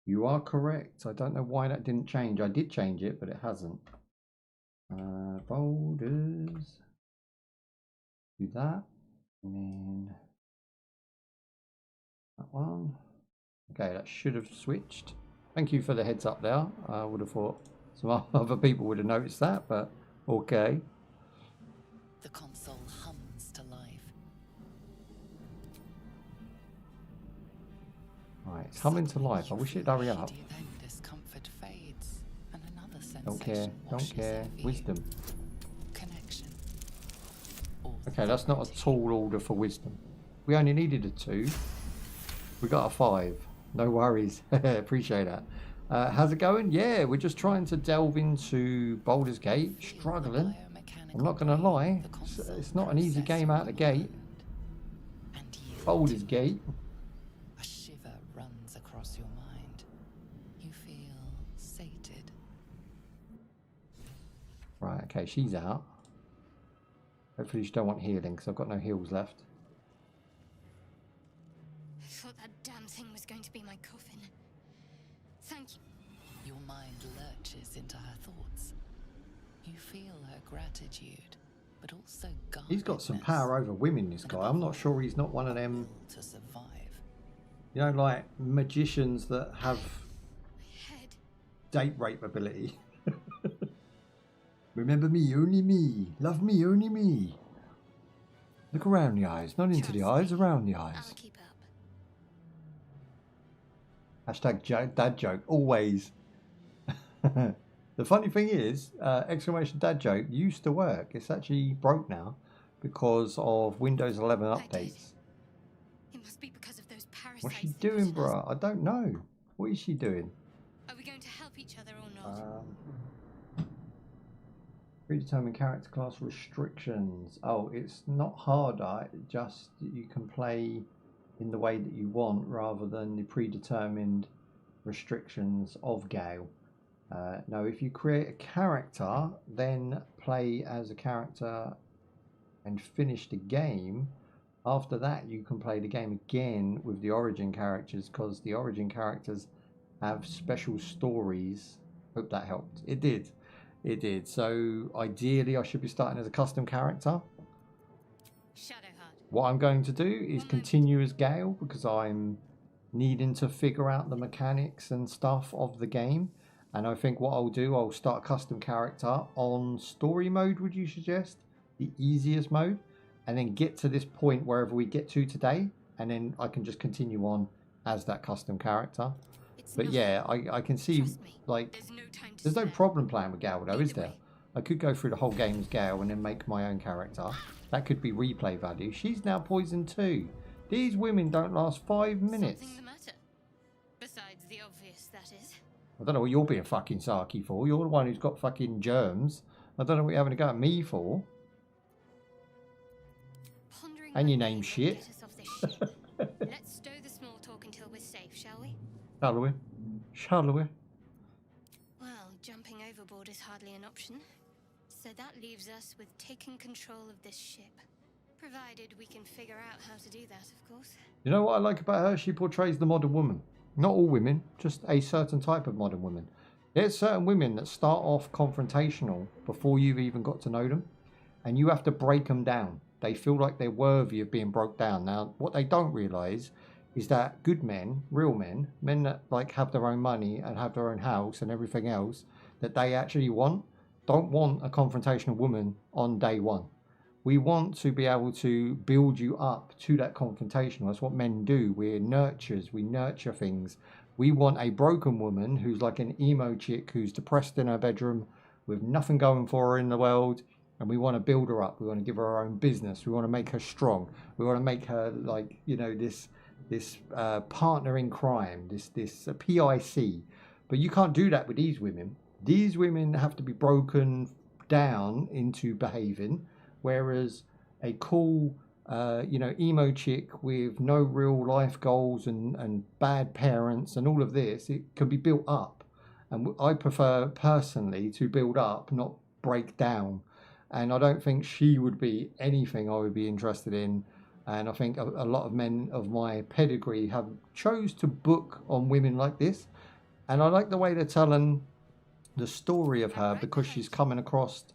S1: You are correct. I don't know why that didn't change. I did change it, but it hasn't. Baldurs. Do that. And then that one. Okay, that should have switched. Thank you for the heads up there. I would have thought some other people would have noticed that, but okay.
S5: The console hums to life.
S1: Right, it's humming to life. I wish it'd hurry up.
S5: Then discomfort fades, and another sensation
S1: Don't care. Don't
S5: washes
S1: care.
S5: over you.
S1: Wisdom.
S5: Connection.
S1: Okay, that's not a tall order for wisdom. We only needed a 2. We got a 5. No worries. Appreciate that. How's it going? Yeah, we're just trying to delve into Baldur's Gate. Struggling. I'm not going to lie. It's not an easy game out the gate. Baldur's Gate.
S5: A shiver runs across your mind. You feel sated.
S1: Right, okay, she's out. Hopefully she don't want healing because I've got no heals left.
S6: I thought that damn thing was going to be my coffin. Thank you.
S5: Your mind lurches into her thoughts. You feel her gratitude, but also
S1: He's got some
S5: guardedness,
S1: power over women, this
S5: and
S1: guy.
S5: above
S1: I'm not
S5: all,
S1: sure he's not one of
S5: a
S1: them,
S5: will to survive.
S1: you know, like magicians that have
S6: My head.
S1: date rape ability. Remember me, only me. Love me, only me. Look around the eyes, not into the eyes, around the eyes.
S6: I'll keep up.
S1: Hashtag dad joke, always. The funny thing is, exclamation dad joke used to work. It's actually broke now because of Windows 11 updates.
S6: It must be because of those parasites.
S1: What's she
S6: that
S1: doing,
S6: vision us.
S1: bruh? I don't know. What is she doing?
S6: Are we going to help each other or not?
S1: Predetermined character class restrictions. Oh, it's not harder. It just you can play in the way that you want rather than the predetermined restrictions of Gale. Now, if you create a character, then play as a character and finish the game. After that, you can play the game again with the origin characters because the origin characters have special stories. Hope that helped. It did. It did. So ideally, I should be starting as a custom character.
S6: Shadowheart.
S1: What I'm going to do is continue as Gale because I'm needing to figure out the mechanics and stuff of the game. And I think what I'll do, I'll start a custom character on story mode, would you suggest? The easiest mode. And then get to this point wherever we get to today. And then I can just continue on as that custom character. But yeah, I can see, like, there's no problem playing with Gale though, is there? I could go through the whole game as Gale and then make my own character. That could be replay value. She's now poisoned too. These women don't last 5 minutes.
S6: Something the matter? Besides the obvious, that is.
S1: I don't know what you're being fucking sarky for. You're the one who's got fucking germs. I don't know what you're having to go at me for.
S6: Pondering
S1: And your
S6: my
S1: name's
S6: way will
S1: shit.
S6: get us off this ship. Let's stow the small talk until we're safe, shall we?
S1: Shall we? Shall we?
S6: Well, jumping overboard is hardly an option. So that leaves us with taking control of this ship. Provided we can figure out how to do that, of course.
S1: You know what I like about her? She portrays the modern woman. Not all women, just a certain type of modern woman. There's certain women that start off confrontational before you've even got to know them. And you have to break them down. They feel like they're worthy of being broke down. Now, what they don't realise is that good men, real men, men that like have their own money and have their own house and everything else that they actually want, don't want a confrontational woman on day one. We want to be able to build you up to that confrontation. That's what men do. We're nurturers. We nurture things. We want a broken woman who's like an emo chick who's depressed in her bedroom with nothing going for her in the world. And we want to build her up. We want to give her her own business. We want to make her strong. We want to make her like, you know, this partner in crime, this PIC. But you can't do that with these women. These women have to be broken down into behaving. Whereas a cool, you know, emo chick with no real life goals and bad parents and all of this, it can be built up. And I prefer personally to build up, not break down. And I don't think she would be anything I would be interested in. And I think a lot of men of my pedigree have chose to book on women like this. And I like the way they're telling the story of her because she's coming across,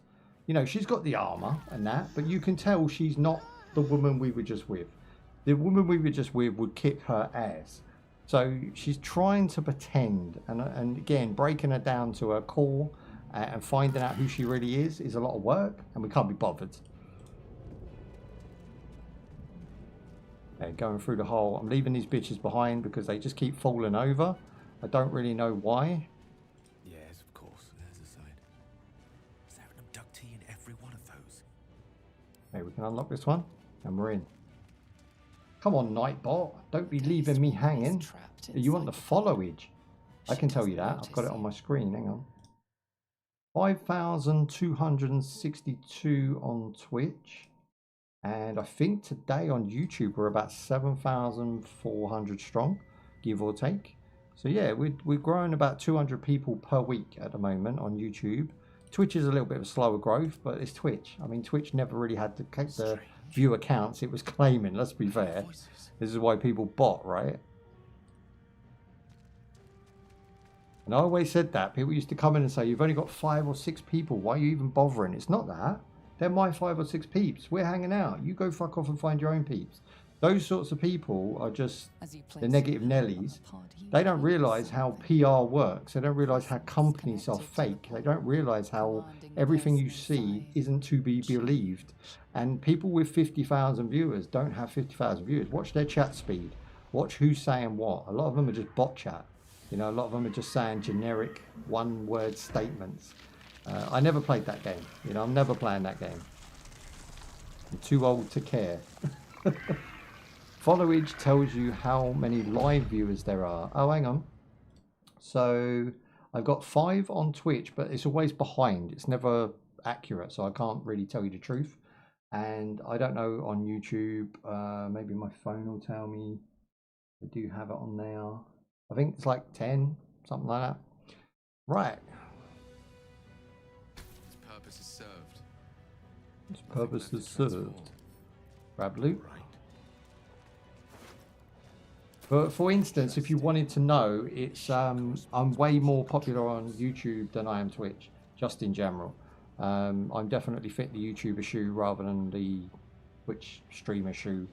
S1: you know, she's got the armor and that, but you can tell she's not the woman we were just with. The woman we were just with would kick her ass. So she's trying to pretend, and again, breaking her down to her core and finding out who she really is a lot of work, and we can't be bothered. Okay, going through the hole. I'm leaving these bitches behind because they just keep falling over. I don't really know why.
S3: Yes, of course. There's a side. Is there an abductee in every one of those?
S1: Okay, we can unlock this one, and we're in. Come on, Nightbot. Don't be leaving me hanging. You want the followage? I can tell you that. I've got it on my screen. Hang on. 5,262 on Twitch. And I think today on YouTube we're about 7,400 strong, give or take. So yeah, we're growing about 200 people per week at the moment on YouTube. Twitch is a little bit of a slower growth, but it's Twitch. I mean, Twitch never really had the viewer counts it was claiming, let's be fair. This is why people bot, right? And I always said that. People used to come in and say, you've only got 5 or 6 people. Why are you even bothering? It's not that. They're my 5 or 6 peeps. We're hanging out. You go fuck off and find your own peeps. Those sorts of people are just the negative Nellies. They don't realise how PR works. They don't realise how companies are fake. They don't realise how everything you see isn't to be believed. And people with 50,000 viewers don't have 50,000 viewers. Watch their chat speed. Watch who's saying what. A lot of them are just bot chat. You know, a lot of them are just saying generic one-word statements. I never played that game. You know, I'm never playing that game. I'm too old to care. Followage tells you how many live viewers there are. Oh, hang on. So I've got 5 on Twitch, but it's always behind. It's never accurate, so I can't really tell you the truth. And I don't know on YouTube. Maybe my phone will tell me. I do have it on there. I think it's like 10, something like that. Right.
S3: Its purpose is served.
S1: Its purpose is served. Grab loot.
S3: Right.
S1: But for instance, if you wanted to know, it's I'm way more popular on YouTube than I am Twitch, just in general. I'm definitely fit the YouTuber shoe rather than the Twitch streamer shoe.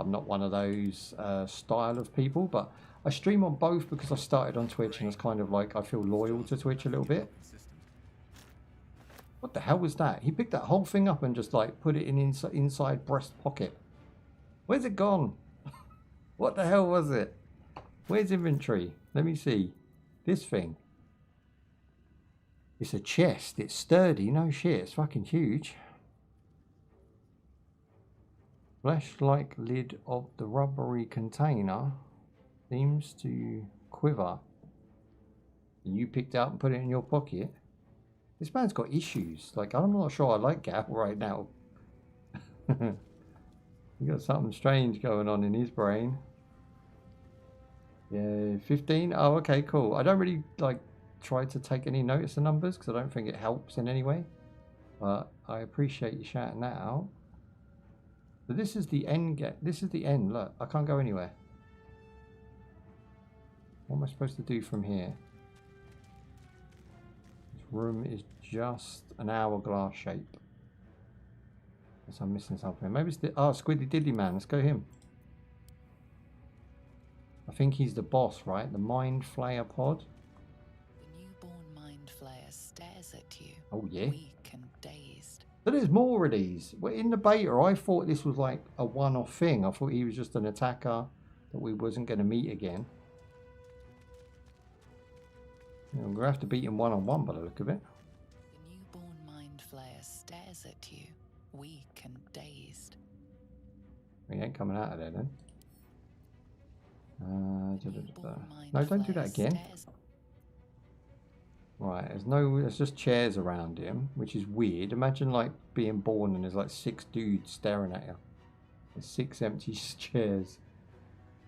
S1: I'm not one of those style of people, but I stream on both because I started on Twitch and it's kind of like I feel loyal to Twitch a little bit. What the hell was that? He picked that whole thing up and just like put it in inside breast pocket. Where's it gone? What the hell was it? Where's inventory? Let me see. This thing. It's a chest. It's sturdy. No shit. It's fucking huge. Flesh-like lid of the rubbery container seems to quiver. You picked it up and put it in your pocket. This man's got issues. Like, I'm not sure I like Gap right now. You got something strange going on in his brain. Yeah, 15. Oh, okay, cool. I don't really like try to take any notice of numbers because I don't think it helps in any way. But I appreciate you shouting that out. So this is the end. This is the end. Look, I can't go anywhere. What am I supposed to do from here? This room is just an hourglass shape. Guess I'm missing something. Maybe it's the Squiddy Diddly Man. Let's go him. I think he's the boss, right? The Mind Flayer pod.
S5: The newborn Mind Flayer stares at you.
S1: Oh yeah.
S5: Weak and dazed.
S1: But there's more of these. Well, in the beta, I thought this was like a one-off thing. I thought he was just an attacker that we wasn't going to meet again. You know, we're going to have to beat him one-on-one by the look of it.
S5: The newborn Mind Flayer stares at you, weak and dazed.
S1: He ain't coming out of there then. No, don't do that again. Right, there's just chairs around him, which is weird. Imagine like being born and there's like 6 dudes staring at you. There's 6 empty chairs.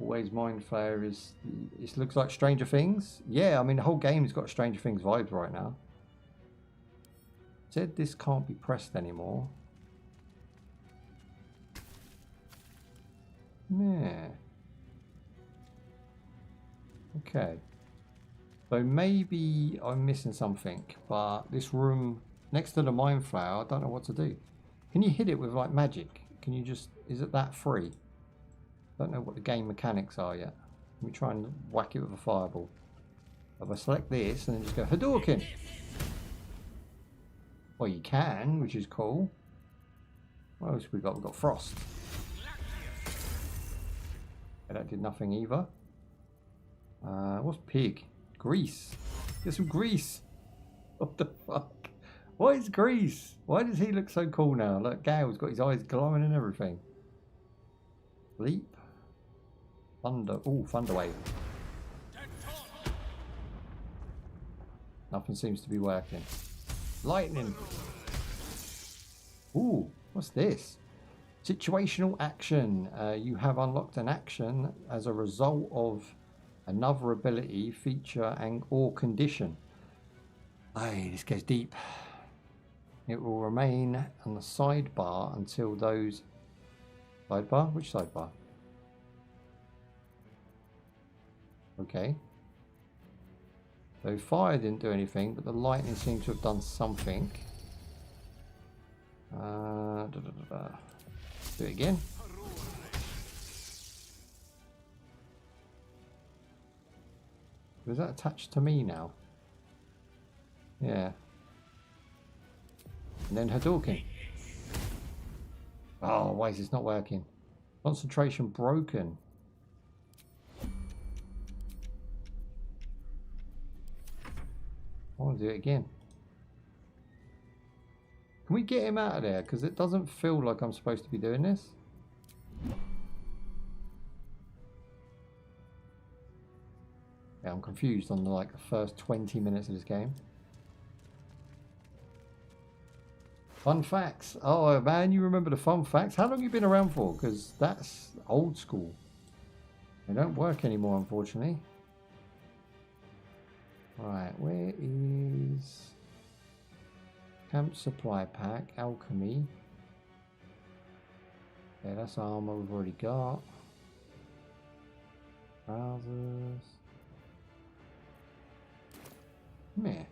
S1: Always Mind Flayer is. It looks like Stranger Things. Yeah, I mean the whole game's got Stranger Things vibes right now. Said this can't be pressed anymore. Yeah. Okay. So maybe I'm missing something, but this room next to the Mind Flayer, I don't know what to do. Can you hit it with like magic? Can you just, is it that free? Don't know what the game mechanics are yet. Let me try and whack it with a fireball. If I select this and then just go Hadouken. Well, you can, which is cool. What else we got? We've got Frost. Okay, that did nothing either. What's pig? Grease. Get some grease. What the fuck? What is grease? Why does he look so cool now? Look, Guy's got his eyes glowing and everything. Leap. Thunder. Ooh, Thunder Wave. Nothing seems to be working. Lightning. Ooh, what's this? Situational action. You have unlocked an action as a result of another ability, feature, and or condition. Hey, this goes deep. It will remain on the sidebar until those... Sidebar? Which sidebar? Okay. So fire didn't do anything, but the lightning seemed to have done something. Do it again. Was that attached to me now? Yeah. And then Hadouken. Oh, why is this not working? Concentration broken. I want to do it again. Can we get him out of there? Because it doesn't feel like I'm supposed to be doing this. Yeah, I'm confused on the first 20 minutes of this game. Fun facts. Oh man, you remember the fun facts? How long have you been around for? Because that's old school. They don't work anymore, unfortunately. Right, where is camp supply pack, alchemy? Yeah, that's armor we've already got. Trousers. Meh.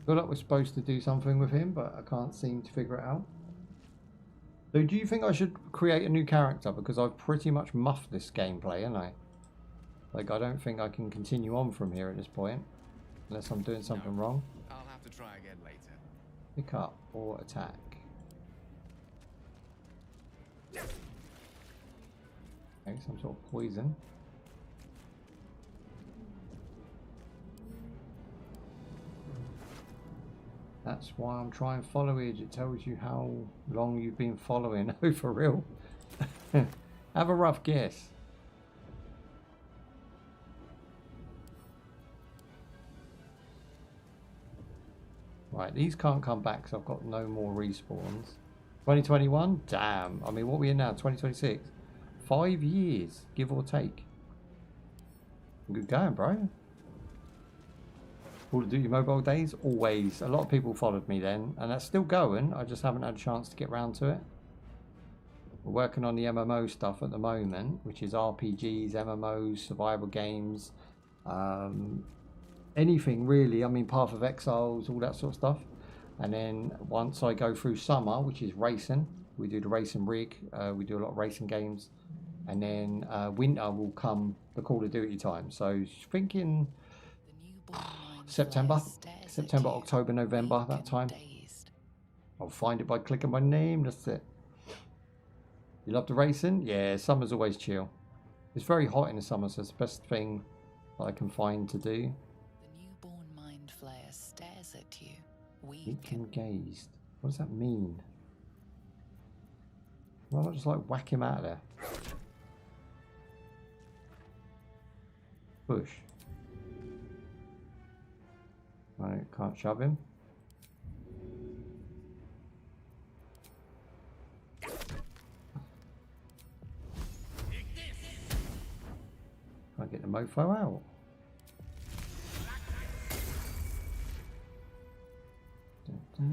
S1: Feel like we're supposed to do something with him, but I can't seem to figure it out. So do you think I should create a new character? Because I've pretty much muffed this gameplay, haven't I? Like, I don't think I can continue on from here at this point. Unless I'm doing something wrong.
S3: I'll have to try again later.
S1: Pick up or attack. Okay, some sort of poison. That's why I'm trying followage. It tells you how long you've been following. Oh, for real? Have a rough guess. Right, these can't come back because I've got no more respawns. 2021? Damn. I mean, what are we in now? 2026? 5 years, give or take. Good going, bro. Call of Duty mobile days? Always. A lot of people followed me then, and that's still going. I just haven't had a chance to get round to it. We're working on the MMO stuff at the moment, which is RPGs, MMOs, survival games, anything really. I mean, Path of Exiles, all that sort of stuff. And then once I go through summer, which is racing, we do the racing rig, we do a lot of racing games. And then winter will come the Call of Duty time. So thinking September, October, November, that time. I'll find it by clicking my name, that's it. You love the racing? Yeah, summer's always chill. It's very hot in the summer, so it's the best thing that I can find to do.
S5: The newborn mind flayer stares at you,
S1: weak and gazed. What does that mean? Why not just like whack him out of there? Push. Right, can't shove him. Can't get the mofo out.
S5: The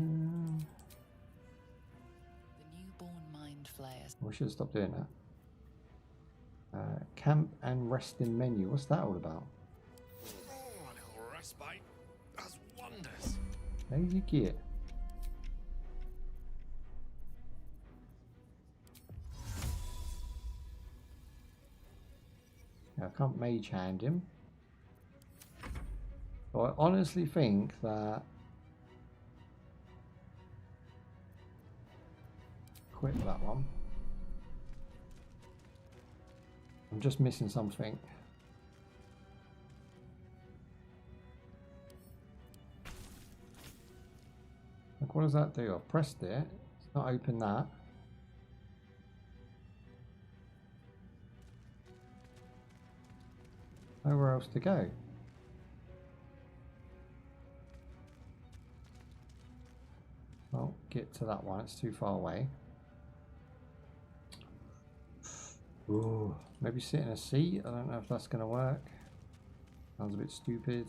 S5: newborn mind flayers.
S1: We should have stopped doing that. Camp and resting menu. What's that all about?
S3: Oh, a little respite does wonders.
S1: How do you get? I can't mage hand him. So I honestly think that quit that one. I'm just missing something. Like, what does that do? I've pressed it. It's not open that. Nowhere else to go. Well, get to that one. It's too far away. Ooh, maybe sit in a seat. I don't know if that's going to work. Sounds a bit stupid.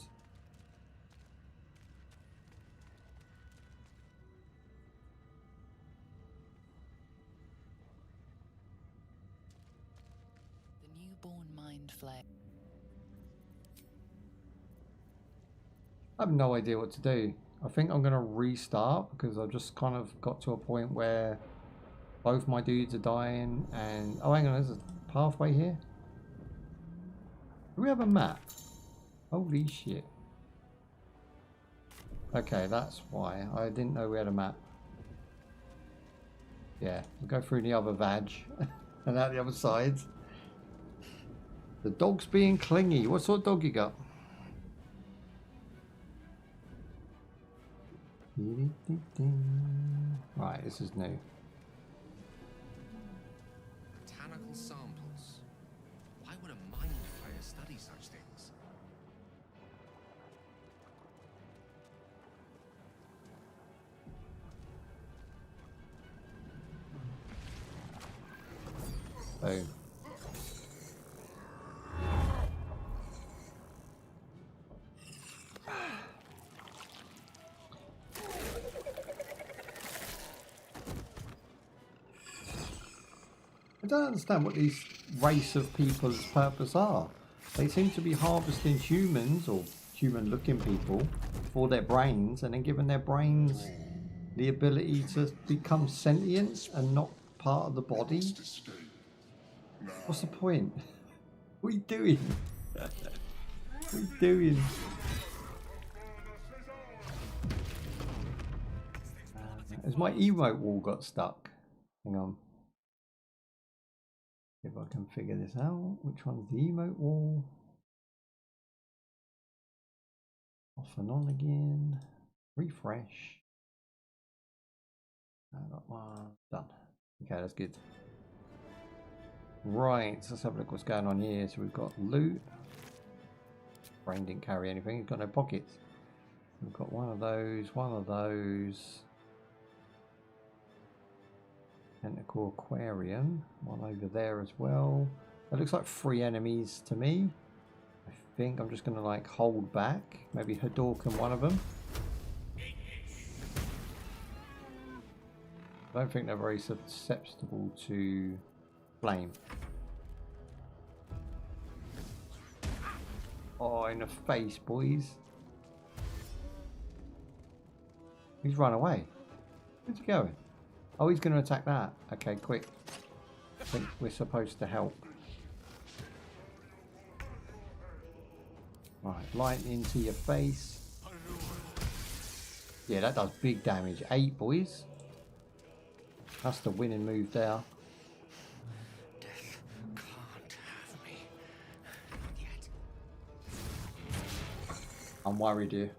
S5: Overborn mind flare.
S1: I have no idea what to do. I think I'm going to restart because I've just kind of got to a point where both my dudes are dying and... Oh, hang on, there's a pathway here. Do we have a map? Holy shit. Okay, that's why. I didn't know we had a map. Yeah, we'll go through the other vag and out the other side. The dog's being clingy. What sort of dog you got? Right, this is new.
S3: Botanical samples. Why would a mind flayer study such things?
S1: Boom. I don't understand what these race of people's purpose are. They seem to be harvesting humans or human-looking people for their brains and then giving their brains the ability to become sentient and not part of the body. What's the point? What are you doing? What are you doing? Has my emote wall got stuck? Hang on. If I can figure this out. Which one's the emote wall? Off and on again. Refresh. I got one. Done. Okay, that's good. Right, so let's have a look what's going on here. So we've got loot. Brain didn't carry anything, he's got no pockets. We've got one of those, Tentacle aquarium, one over there as well. It looks like 3 enemies to me. I think I'm just gonna like hold back. Maybe Hadouken one of them. I don't think they're very susceptible to flame. Oh, in the face, boys. He's run away. Where's he going? Oh, he's going to attack that. Okay, quick. I think we're supposed to help. Right, lightning to your face. Yeah, that does big damage. 8, boys. That's the winning move there.
S3: Death can't have me. Not yet.
S1: I'm worried here.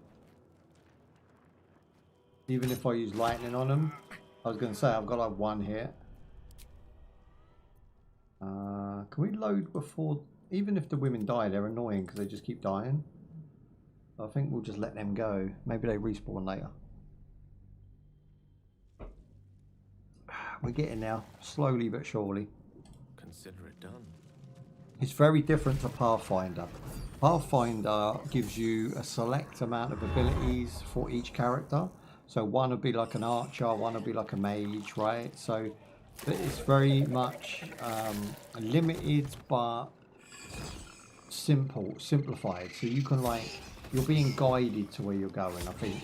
S1: Even if I use lightning on them, I was going to say I've got like 1 hit. Can we load before? Even if the women die, they're annoying because they just keep dying. I think we'll just let them go. Maybe they respawn later. We're getting there, slowly but surely.
S3: Consider it done.
S1: It's very different to Pathfinder. Pathfinder gives you a select amount of abilities for each character. So one would be like an archer, one would be like a mage, right? So it's very much limited but simplified. So you can you're being guided to where you're going. I think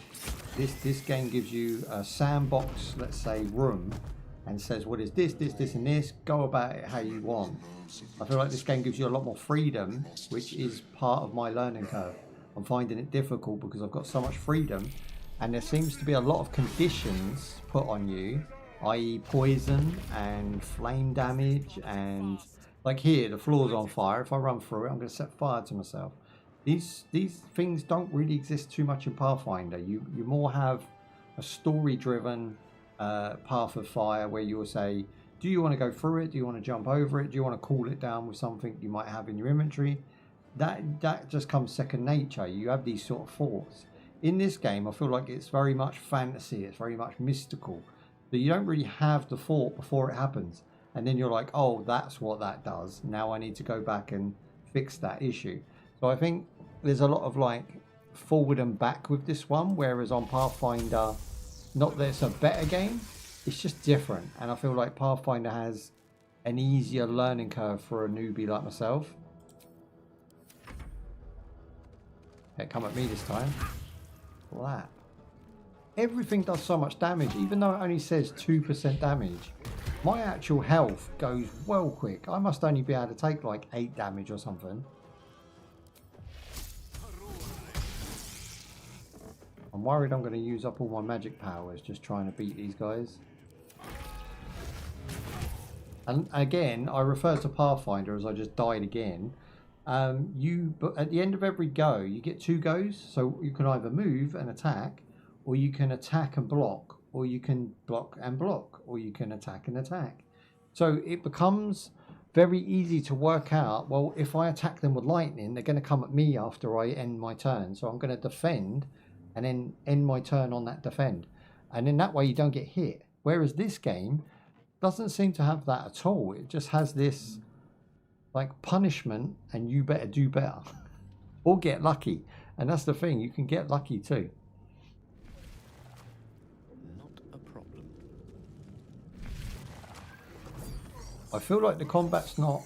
S1: this game gives you a sandbox, let's say, room, and says what is this, and this. Go about it how you want. I feel like this game gives you a lot more freedom, which is part of my learning curve. I'm finding it difficult because I've got so much freedom, and there seems to be a lot of conditions put on you, i.e. poison and flame damage, and like here, the floor's on fire. If I run through it, I'm going to set fire to myself. These things don't really exist too much in Pathfinder. You more have a story-driven path of fire where you will say, do you want to go through it? Do you want to jump over it? Do you want to cool it down with something you might have in your inventory? That just comes second nature. You have these sort of thoughts. In this game, I feel like it's very much fantasy. It's very much mystical. So you don't really have the thought before it happens. And then you're like, oh, that's what that does. Now I need to go back and fix that issue. So I think there's a lot of forward and back with this one. Whereas on Pathfinder, not that it's a better game, it's just different. And I feel like Pathfinder has an easier learning curve for a newbie like myself. Okay, come at me this time. Slap. Everything does so much damage, even though it only says 2% damage. My actual health goes well quick. I must only be able to take like 8 damage or something. I'm worried I'm going to use up all my magic powers just trying to beat these guys. And again, I refer to Pathfinder as I just died again. But at the end of every go, you get 2 goes. So you can either move and attack, or you can attack and block, or you can block and block, or you can attack and attack. So it becomes very easy to work out, well, if I attack them with lightning, they're going to come at me after I end my turn. So I'm going to defend and then end my turn on that defend. And in that way, you don't get hit. Whereas this game doesn't seem to have that at all. It just has this like punishment and you better do better or get lucky. And that's the thing, you can get lucky too.
S3: Not a problem.
S1: I feel like the combat's not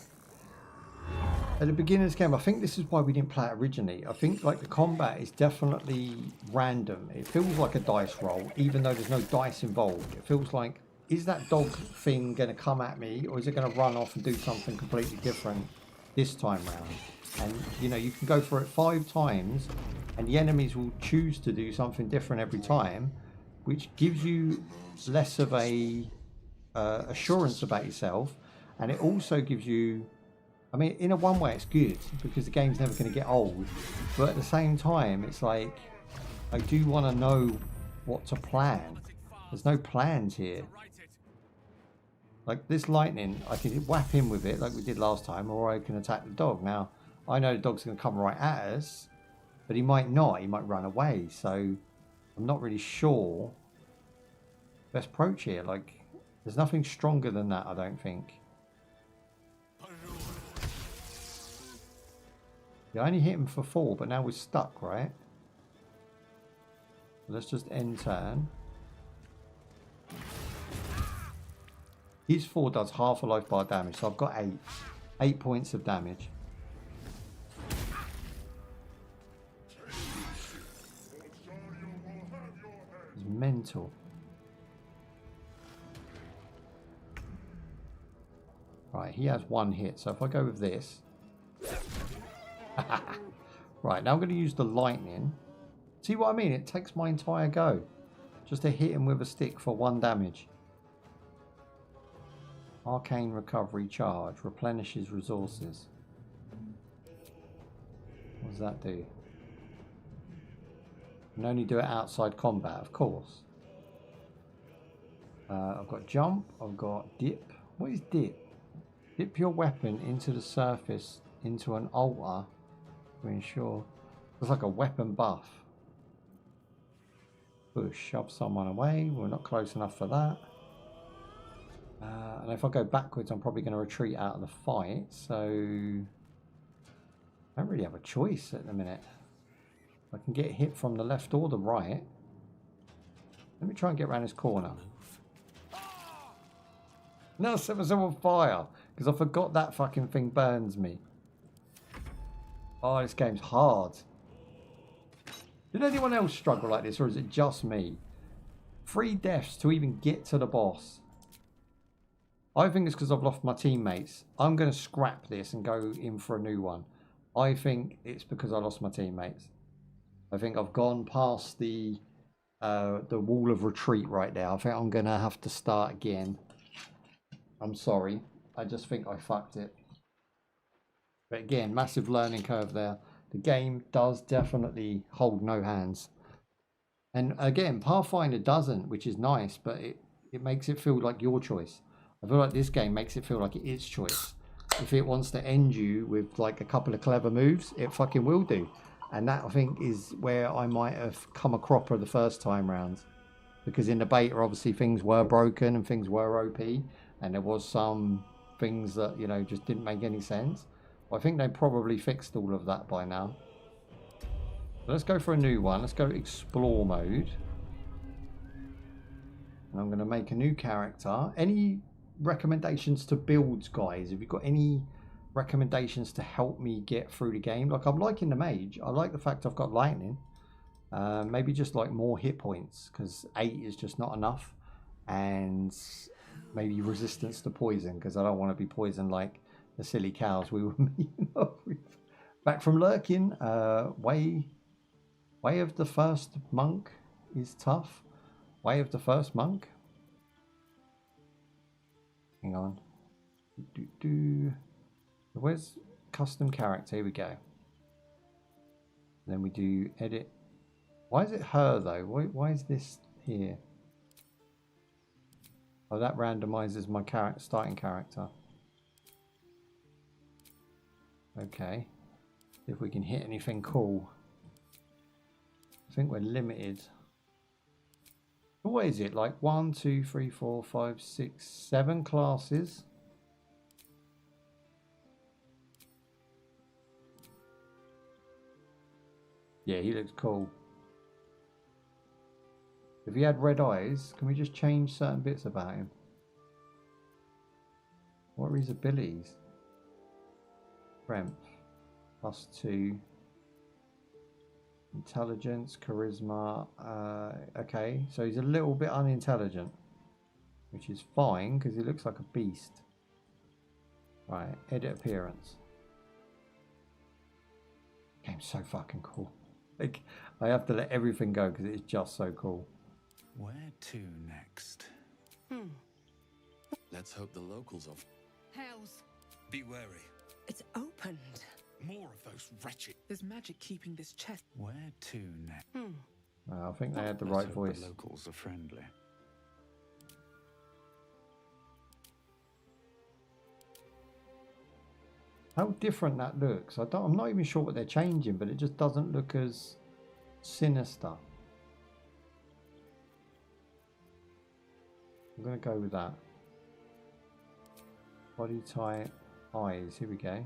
S1: at the beginning of this game. I think this is why we didn't play it originally. I think like the combat is definitely random. It feels like a dice roll, even though there's no dice involved. It feels like, is that dog thing going to come at me, or is it going to run off and do something completely different this time round? And you know, you can go for it 5 times and the enemies will choose to do something different every time, which gives you less of a assurance about yourself. And it also gives you, I mean, in a one way it's good because the game's never going to get old, but at the same time it's like, I do want to know what to plan. There's no plans here. Like this lightning, I can whap him with it like we did last time, or I can attack the dog. Now, I know the dog's going to come right at us, but he might not. He might run away. So I'm not really sure best approach here. Like, there's nothing stronger than that, I don't think. Yeah, I only hit him for 4, but now we're stuck, right? Let's just end turn. His 4 does half a life bar damage, so I've got 8. 8 points of damage. It's mental. Right, he has 1 hit, so if I go with this... Right, now I'm going to use the lightning. See what I mean? It takes my entire go just to hit him with a stick for 1 damage. Arcane recovery charge replenishes resources. What does that do? You can only do it outside combat, of course. I've got jump, I've got dip. What is dip? Dip your weapon into the surface into an altar to ensure. It's like a weapon buff. Push, shove someone away. We're not close enough for that. And if I go backwards, I'm probably going to retreat out of the fight. So I don't really have a choice at the minute. I can get hit from the left or the right. Let me try and get around this corner. No, set myself on fire because I forgot that fucking thing burns me. Oh, this game's hard. Did anyone else struggle like this, or is it just me? 3 deaths to even get to the boss. I think it's because I've lost my teammates. I'm going to scrap this and go in for a new one. I think it's because I lost my teammates. I think I've gone past the wall of retreat right now. I think I'm going to have to start again. I'm sorry. I just think I fucked it. But again, massive learning curve there. The game does definitely hold no hands. And again, Pathfinder doesn't, which is nice, but it makes it feel like your choice. I feel like this game makes it feel like it's choice. If it wants to end you with like a couple of clever moves, it fucking will do. And that, I think, is where I might have come a cropper the first time round. Because in the beta, obviously, things were broken and things were OP. And there was some things that, you know, just didn't make any sense. I think they probably fixed all of that by now. So let's go for a new one. Let's go explore mode. And I'm going to make a new character. Any recommendations to builds, guys? Have you got any recommendations to help me get through the game? Like, I'm liking the mage. I like the fact I've got lightning. Maybe just like more hit points, because 8 is just not enough. And maybe resistance to poison, because I don't want to be poisoned like the silly cows we were meeting up with. Back from lurking. Way of the First Monk is tough. Way of the First Monk. Hang on. Where's custom character? Here we go. Then we do edit. Why is it her though? Why is this here? Oh, that randomizes my starting character. Okay. See if we can hit anything cool. I think we're limited. What is it? Like 1, 2, 3, 4, 5, 6, 7 classes. Yeah, he looks cool. If he had red eyes, can we just change certain bits about him? What are his abilities? Strength. +2. Intelligence, charisma. Okay, so he's a little bit unintelligent, which is fine because he looks like a beast. Right, edit appearance. Game's so fucking cool. Like, I have to let everything go because it's just so cool.
S2: Where to next? Let's hope the locals of
S7: Hells.
S2: be wary.
S7: It's opened.
S2: More of those wretched.
S7: There's magic keeping this chest.
S2: Where to next?
S1: I think they had the
S2: Let's
S1: right
S2: hope
S1: voice.
S2: The locals are friendly.
S1: How different that looks. I'm not even sure what they're changing, but it just doesn't look as sinister. I'm going to go with that. Body type, eyes. Here we go.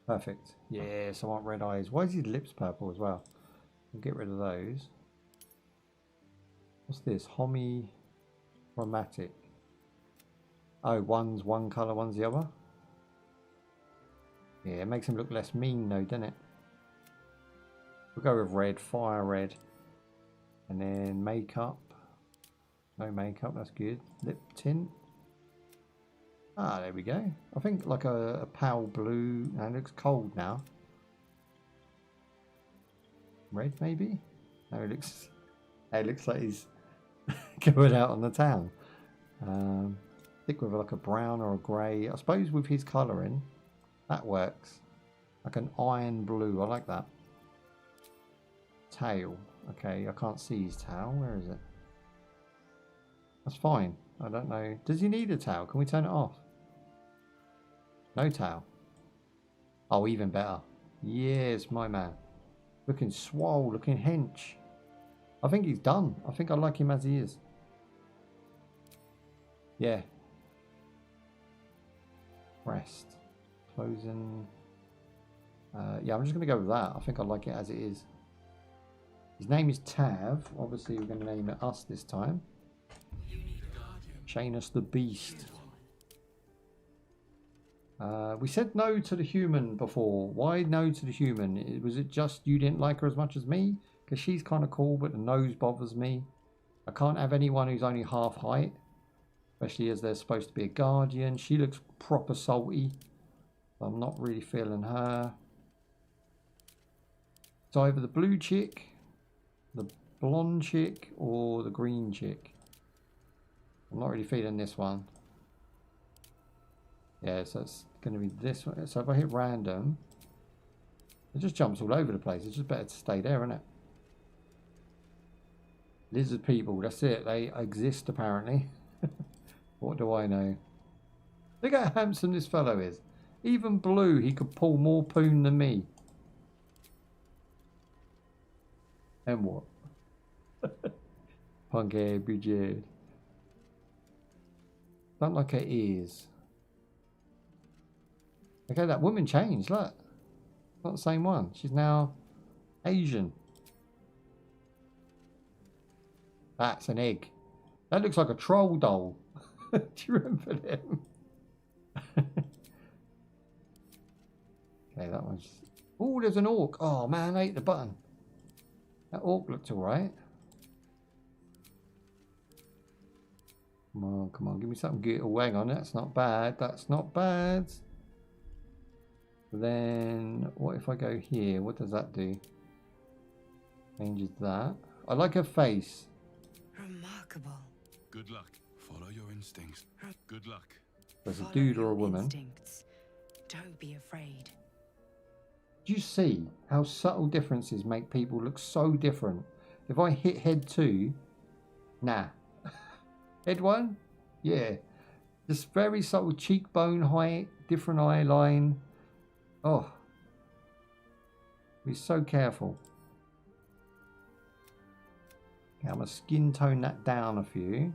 S1: Perfect. Yes, I want red eyes. Why is his lips purple as well? We'll get rid of those. What's this? Homochromatic. Oh, one's one colour, one's the other. Yeah, it makes him look less mean though, doesn't it? We'll go with red, fire red. And then makeup. No makeup, that's good. Lip tint. Ah, there we go. I think like a pale blue. And it looks cold now. Red maybe? No, it looks like he's going out on the town. Stick with like a brown or a grey. I suppose with his colouring, that works. Like an iron blue. I like that. Tail. Okay, I can't see his tail. Where is it? That's fine. I don't know. Does he need a tail? Can we turn it off? No tail. Oh, even better. Yes, my man. Looking swole, looking hench. I think he's done. I think I like him as he is. Yeah. Rest. Closing. Yeah, I'm just going to go with that. I think I like it as it is. His name is Tav. Obviously, we're going to name it us this time. Shanus the Beast. We said no to the human before. Why no to the human? Was it just you didn't like her as much as me? Because she's kind of cool, but the nose bothers me. I can't have anyone who's only half height. Especially as they're supposed to be a guardian. She looks proper salty. I'm not really feeling her. It's either the blue chick, the blonde chick, or the green chick. I'm not really feeling this one. Yeah, so it's going to be this one. So if I hit random, it just jumps all over the place. It's just better to stay there, isn't it? Lizard people, that's it. They exist apparently. What do I know? Look how handsome this fellow is. Even blue, he could pull more poon than me. And what? Punk hair, Bridget. Don't like her ears. Okay, that woman changed, look. Not the same one. She's now Asian. That's an egg. That looks like a troll doll. Do you remember them? Okay, that one's... Oh, there's an orc. Oh, man, I ate the button. That orc looked alright. Come on, give me something good. Oh, hang on, that's not bad. That's not bad. Then, what if I go here? What does that do? Changes that. I like her face.
S7: Remarkable.
S4: Good luck. Follow your instincts. Good luck.
S1: There's a
S7: Follow
S1: dude or
S7: your
S1: a woman.
S7: instincts. Don't be afraid.
S1: Do you see how subtle differences make people look so different? If I hit head 2, nah. Head 1, yeah. Just very subtle cheekbone height, different eye line. Oh. Be so careful. Okay, I'm going to skin tone that down a few.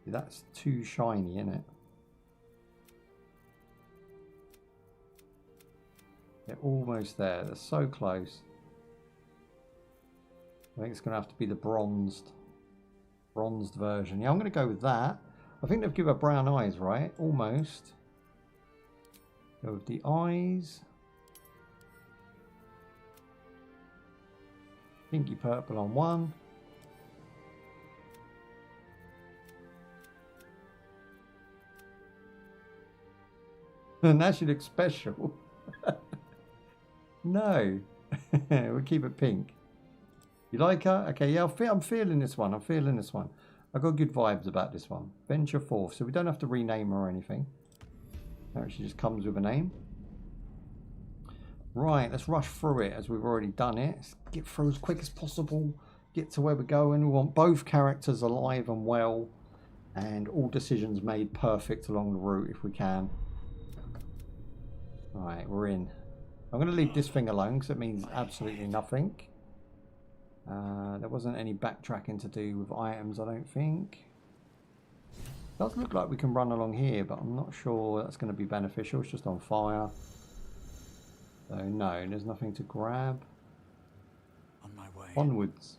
S1: That's too shiny, isn't it? They're almost there. They're so close. I think it's going to have to be the bronzed version. Yeah, I'm going to go with that. I think they've given her brown eyes, right? Almost. Go with the eyes. Pinky purple on one. And now she looks special. No. We'll keep it pink. You like her? Okay, yeah, I'm feeling this one. I'm feeling this one. I've got good vibes about this one. Venture forth. So we don't have to rename her or anything. No, she just comes with a name. Right, let's rush through it as we've already done it. Let's get through as quick as possible. Get to where we're going. We want both characters alive and well. And all decisions made perfect along the route if we can. Right, we're in. I'm going to leave this thing alone because it means absolutely nothing. There wasn't any backtracking to do with items, I don't think. Does look like we can run along here, but I'm not sure that's going to be beneficial. It's just on fire. So no, there's nothing to grab.
S2: On my way.
S1: Onwards.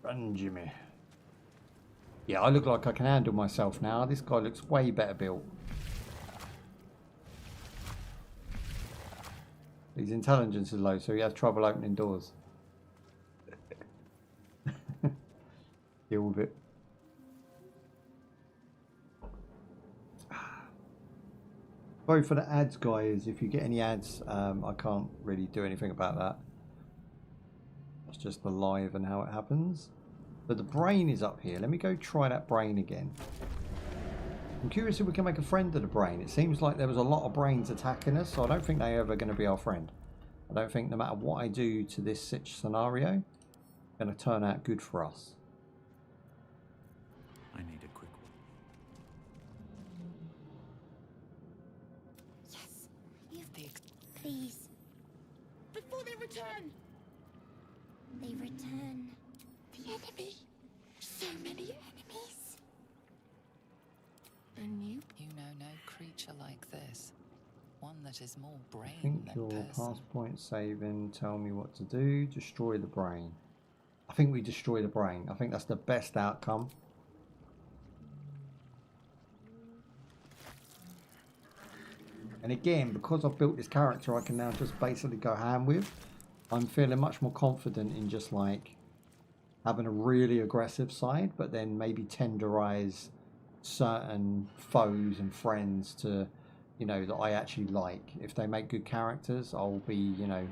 S1: Run, Jimmy. Yeah, I look like I can handle myself now. This guy looks way better built. His intelligence is low, so he has trouble opening doors. Deal with it. Sorry for the ads, guys. If you get any ads, I can't really do anything about that. It's just the live and how it happens. But the brain is up here. Let me go try that brain again. I'm curious if we can make a friend of the brain. It seems like there was a lot of brains attacking us, so I don't think they're ever going to be our friend. I don't think no matter what I do to this scenario, it's going to turn out good for us.
S2: I need a quick one.
S8: Yes, please.
S7: Before they return!
S8: They return. The enemy. So many enemies.
S5: And you know no creature like this. One that is more
S1: I
S5: brain
S1: think
S5: than
S1: your
S5: person.
S1: pass point saving, tell me what to do. Destroy the brain. I think we destroy the brain. I think that's the best outcome. And again, because I've built this character I can now just basically go ham with, I'm feeling much more confident in just like having a really aggressive side, but then maybe tenderize certain foes and friends to, you know, that I actually like. If they make good characters, I'll be, you know,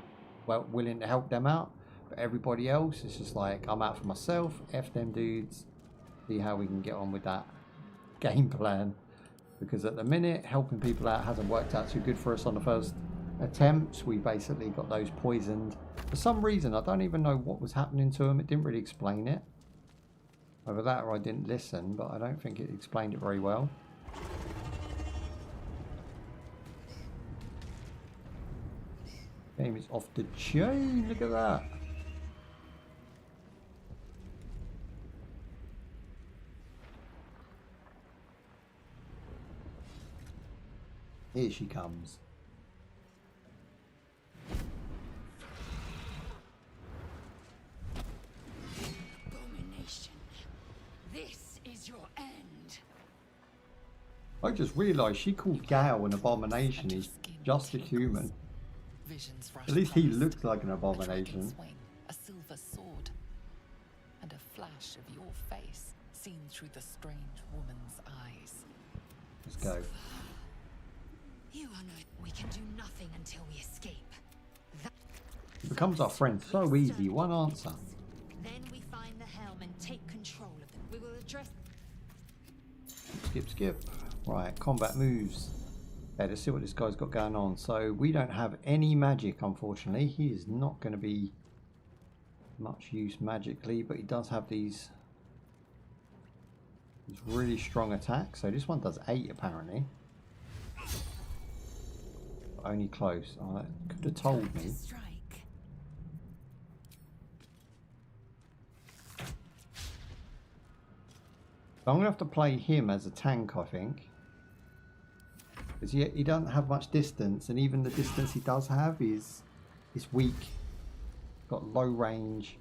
S1: well, willing to help them out. But everybody else, it's just like, I'm out for myself, F them dudes, see how we can get on with that game plan. Because at the minute, helping people out hasn't worked out too good for us on the first attempts. We basically got those poisoned. For some reason, I don't even know what was happening to them. It didn't really explain it. Either that or I didn't listen, but I don't think it explained it very well. Game is off the chain, look at that. Here she comes. I just realised she called Gale an abomination.
S5: And your
S1: He's
S5: skin
S1: just a
S5: tingles.
S1: human.
S5: Visions rush
S1: At least he
S5: past.
S1: looks like an
S5: A
S1: abomination.
S5: dragon's wing, a silver sword, and a flash of your face seen through the strange woman's eyes.
S1: Let's go.
S7: You are no. We can do nothing until we escape.
S1: He becomes our friend so easy. One answer.
S7: Then we find the helm and take control of them. We will address.
S1: Skip, skip. Right, combat moves. Okay, let's see what this guy's got going on. So we don't have any magic, unfortunately. He is not going to be much use magically, but he does have these really strong attacks. So this one does 8 apparently. But only close. Oh, that could have told me.
S7: Strike.
S1: I'm going to have to play him as a tank, I think. Because he doesn't have much distance, and even the distance he does have is weak. Got low range.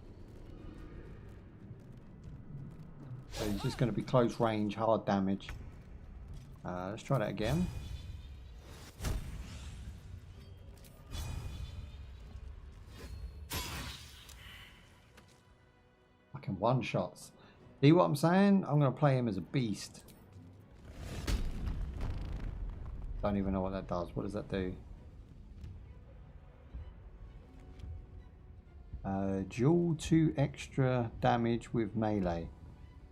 S1: So he's just going to be close range, hard damage. Let's try that again. Fucking one-shots. See what I'm saying? I'm going to play him as a beast. Don't even know what that does. What does that do? Dual 2 extra damage with melee.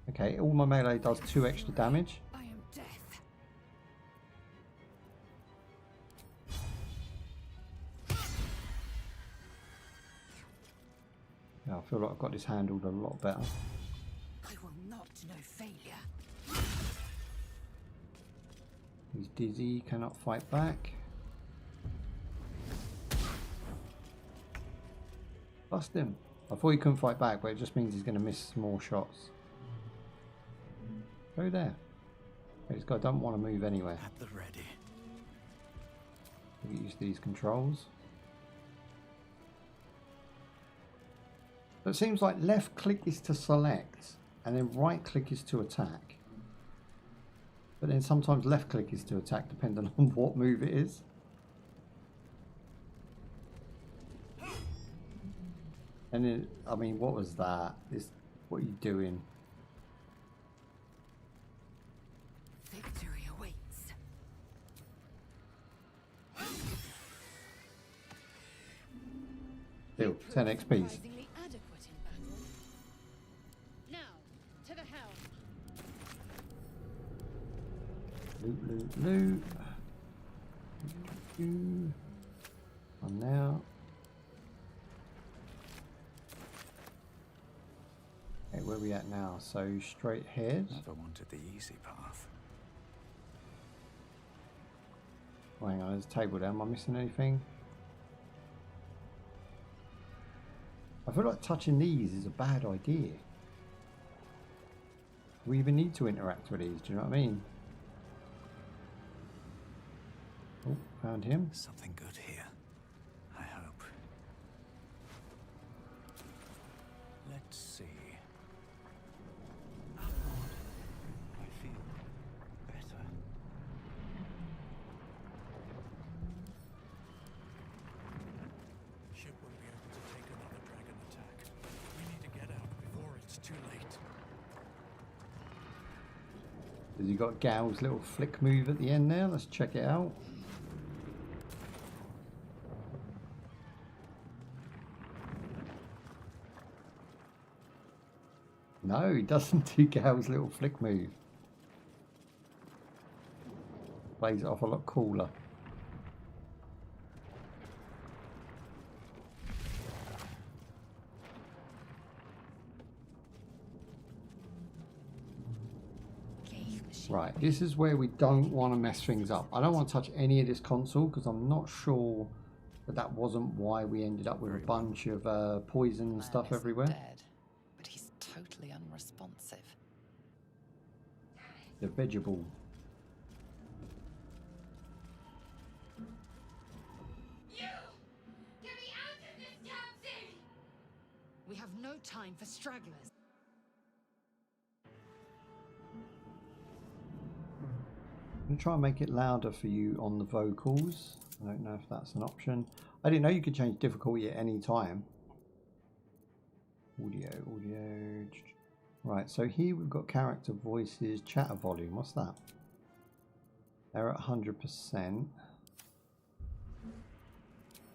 S1: Okay, all my melee does 2 extra damage.
S7: I am death.
S1: Yeah, I feel like I've got this handled a lot better.
S7: I will not know failure.
S1: He's dizzy, cannot fight back. Bust him. I thought he couldn't fight back, but it just means he's going to miss more shots. Go there. Okay, this guy doesn't want to move anywhere.
S2: At the ready.
S1: Get used to these controls. So it seems like left click is to select, and then right click is to attack. But then sometimes left click is to attack, depending on what move it is. And then, I mean, what was that? What are you doing?
S7: Victory awaits.
S1: Still, 10 XPs.
S7: Surprisingly adequate in battle. Now, to the helm.
S1: Loot, loot, loot. On now. Okay, where are we at now? So straight ahead.
S2: Never wanted the easy path.
S1: Oh, hang on, there's a table there. Am I missing anything? I feel like touching these is a bad idea. We even need to interact with these, do you know what I mean? Oh, found him.
S2: Something good here. I hope. Let's see. I feel better. Ship won't be able to take another dragon attack. We need to get out before it's too late.
S1: Has he got Gal's little flick move at the end there? Let's check it out. No, he doesn't do Gal's little flick move. Plays it off a lot cooler. Right, this is where we don't want to mess things up. I don't want to touch any of this console because I'm not sure that that wasn't why we ended up with a bunch of poison and stuff everywhere.
S5: Dead, but he's totally unresponsive.
S1: The vegetable.
S7: You! Get me out of this damn thing! We have no time for stragglers.
S1: going to try and make it louder for you on the vocals. I don't know if that's an option. I didn't know you could change difficulty at any time. Audio. Right, so here we've got character voices, chatter volume. What's that? They're at 100%.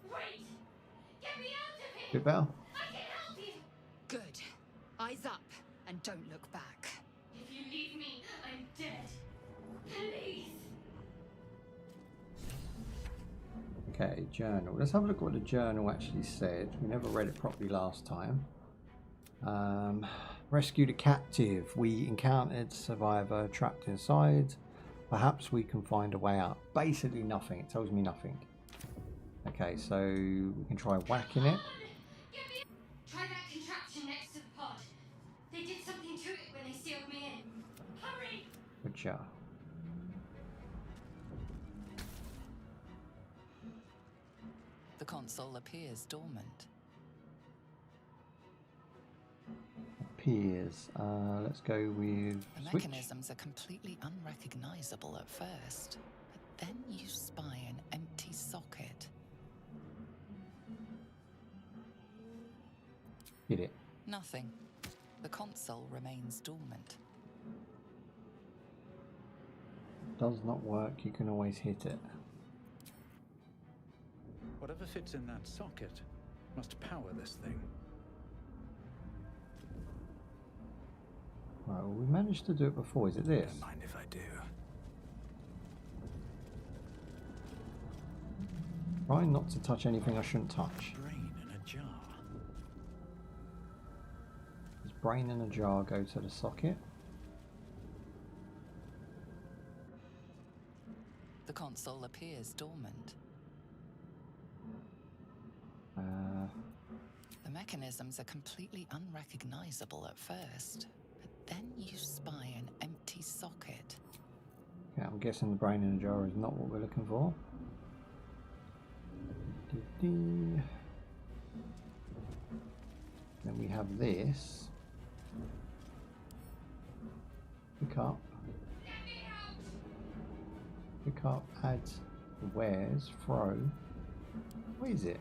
S6: Wait! Get me out of here!
S1: Bit better?
S6: I can help you!
S7: Good. Eyes up and don't look back.
S6: If you leave me, I'm dead. Please!
S1: Okay, journal. Let's have a look at what the journal actually said. We never read it properly last time. Rescued a captive. We encountered survivor trapped inside. Perhaps we can find a way out. Basically nothing. It tells me nothing. Okay, so we can try whacking it.
S6: Try that contraption next to the pod. They did something to it when they sealed me in. Hurry!
S1: Gotcha.
S5: The console appears dormant.
S1: Appears. Let's go with
S5: The
S1: switch.
S5: mechanisms are completely unrecognizable at first, but then you spy an empty socket.
S1: Hit it.
S5: Nothing. The console remains dormant.
S1: Does not work. You can always hit it.
S9: Whatever fits in that socket must power this thing.
S1: Right, well, we managed to do it before. Is it this?
S9: Don't mind if I do.
S1: Try not to touch anything I shouldn't touch.
S9: Brain in a jar.
S1: Does brain in a jar go to the socket?
S5: The console appears dormant. The mechanisms are completely unrecognizable at first, but then you spy an empty socket.
S1: Okay, I'm guessing the brain in a jar is not what we're looking for. Then we have this. Pick up. Pick up, add wares, throw. Where is it?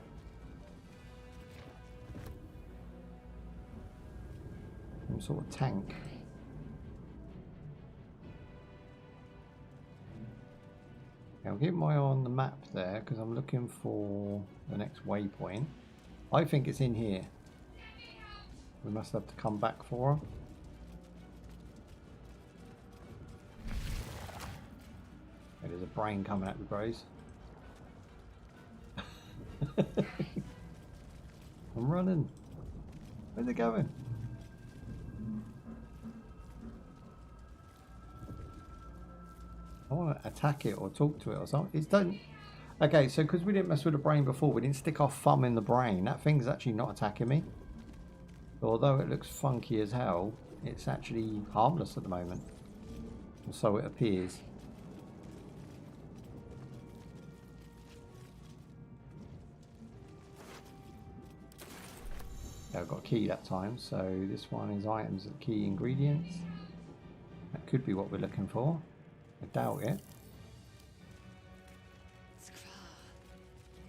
S1: Some sort of tank. I'll keep my eye on the map there because I'm looking for the next waypoint. I think it's in here. We must have to come back for her. There's a brain coming at me, bros. I'm running. Where's it going? I want to attack it or talk to it or something. It's done. Okay, so because we didn't mess with the brain before, we didn't stick our thumb in the brain. That thing's actually not attacking me. Although it looks funky as hell, it's actually harmless at the moment. Or so it appears. Yeah, I've got a key that time, so this one is items and key ingredients. That could be what we're looking for. I doubt it.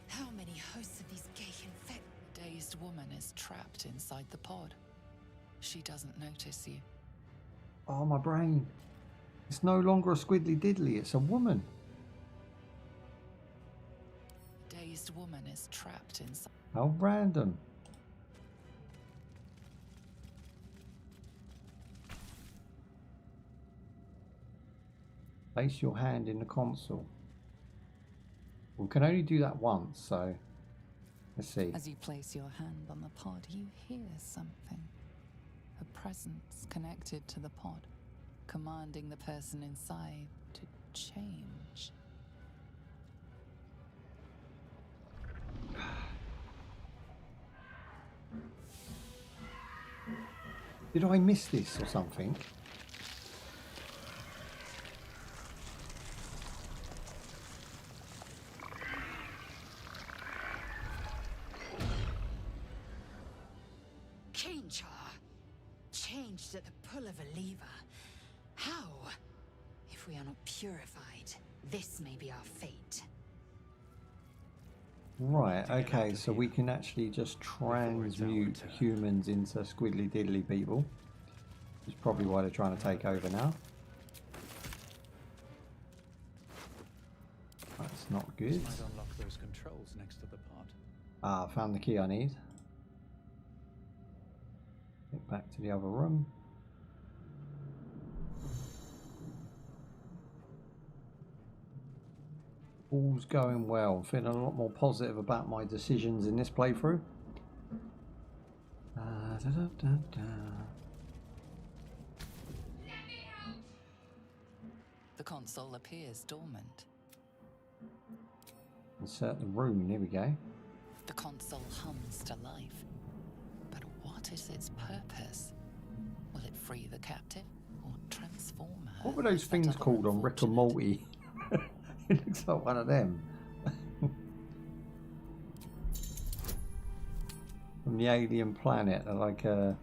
S7: How many hosts of these gay infect?
S5: Dazed woman is trapped inside the pod. She doesn't notice you.
S1: Oh, my brain. It's no longer a squiddly diddly, it's a woman.
S5: Dazed woman is trapped inside.
S1: How random. Place your hand in the console. We can only do that once, so let's see.
S5: As you place your hand on the pod, you hear something. A presence connected to the pod, commanding the person inside to change.
S1: Did I miss this or something?
S7: Changed at the pull of a lever. How? If If we are not purified, this may be our fate.
S1: Right, okay, so we can actually just transmute humans into squiddly diddly people. Which is probably why they're trying to take over now. That's not good.
S9: Might unlock those controls next to the pod.
S1: Ah, found the key I need. Get back to the other room. All's going well. I'm feeling a lot more positive about my decisions in this playthrough.
S5: The console appears dormant.
S1: Insert the room. Here we go.
S5: The console hums to life. But what is its purpose? Will it free the captive or transform her?
S1: What were those things called on Rick and Morty? It looks like one of them. From the alien planet. They're like I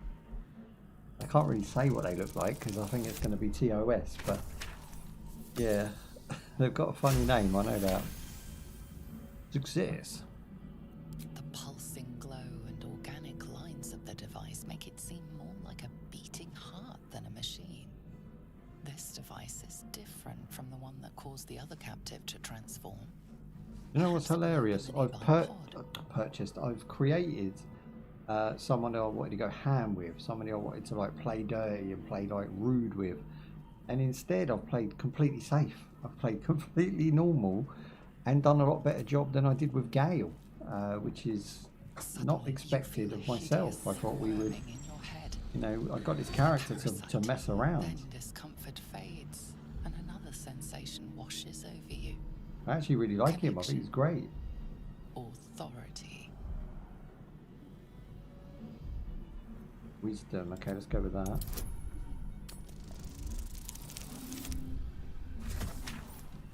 S1: can't really say what they look like because I think it's going to be TOS, but yeah, they've got a funny name, I know that. Success.
S5: The pulsing glow and organic lines of the device make it seem more like a beating heart than a machine. This device is different from the one that caused the other captive to transform.
S1: You know what's hilarious? I've I've created someone who I wanted to go ham with, somebody I wanted to like play dirty and play like rude with, and instead I've played completely safe. I've played completely normal and done a lot better job than I did with Gale, which is not expected of myself. I thought we would, you know, I got this character to mess around.
S5: Then discomfort fades and another sensation washes over you.
S1: I actually really like him. I think he's great.
S5: Authority.
S1: Wisdom. Okay, let's go with that.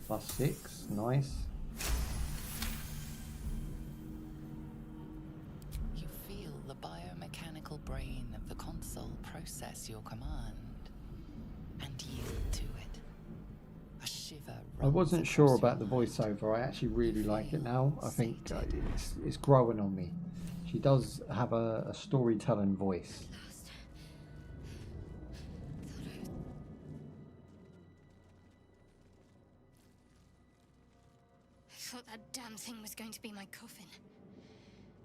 S1: +6. Nice.
S5: You feel the biomechanical brain of the console process your command and yield to it. A shiver.
S1: I wasn't sure about the voiceover. I actually really like it now. I think it's growing on me. She does have a storytelling voice.
S6: I thought that damn thing was going to be my coffin.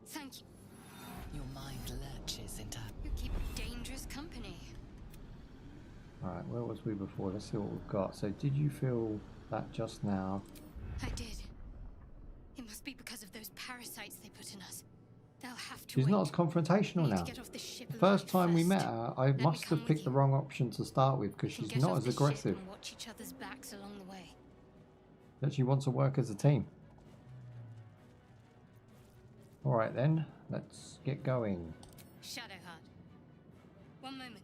S6: Thank you.
S5: Your mind lurches into.
S6: You keep dangerous company.
S1: Alright, where was we before? Let's see what we've got. So did you feel that just now?
S6: I did. It must be because of those parasites they put in us. They'll have to
S1: She's
S6: wait.
S1: not as confrontational
S6: We need
S1: now.
S6: to get off this ship
S1: The first
S6: alive
S1: time we
S6: first.
S1: met her, I
S6: Let me
S1: must
S6: come
S1: have
S6: with
S1: picked the
S6: you.
S1: wrong option to start with because
S6: We can
S1: she's
S6: get
S1: not
S6: off
S1: as
S6: this ship
S1: aggressive.
S6: and watch each other's backs along the way.
S1: That she wants to work as a team. Alright then, let's get going.
S6: Shadowheart. One moment.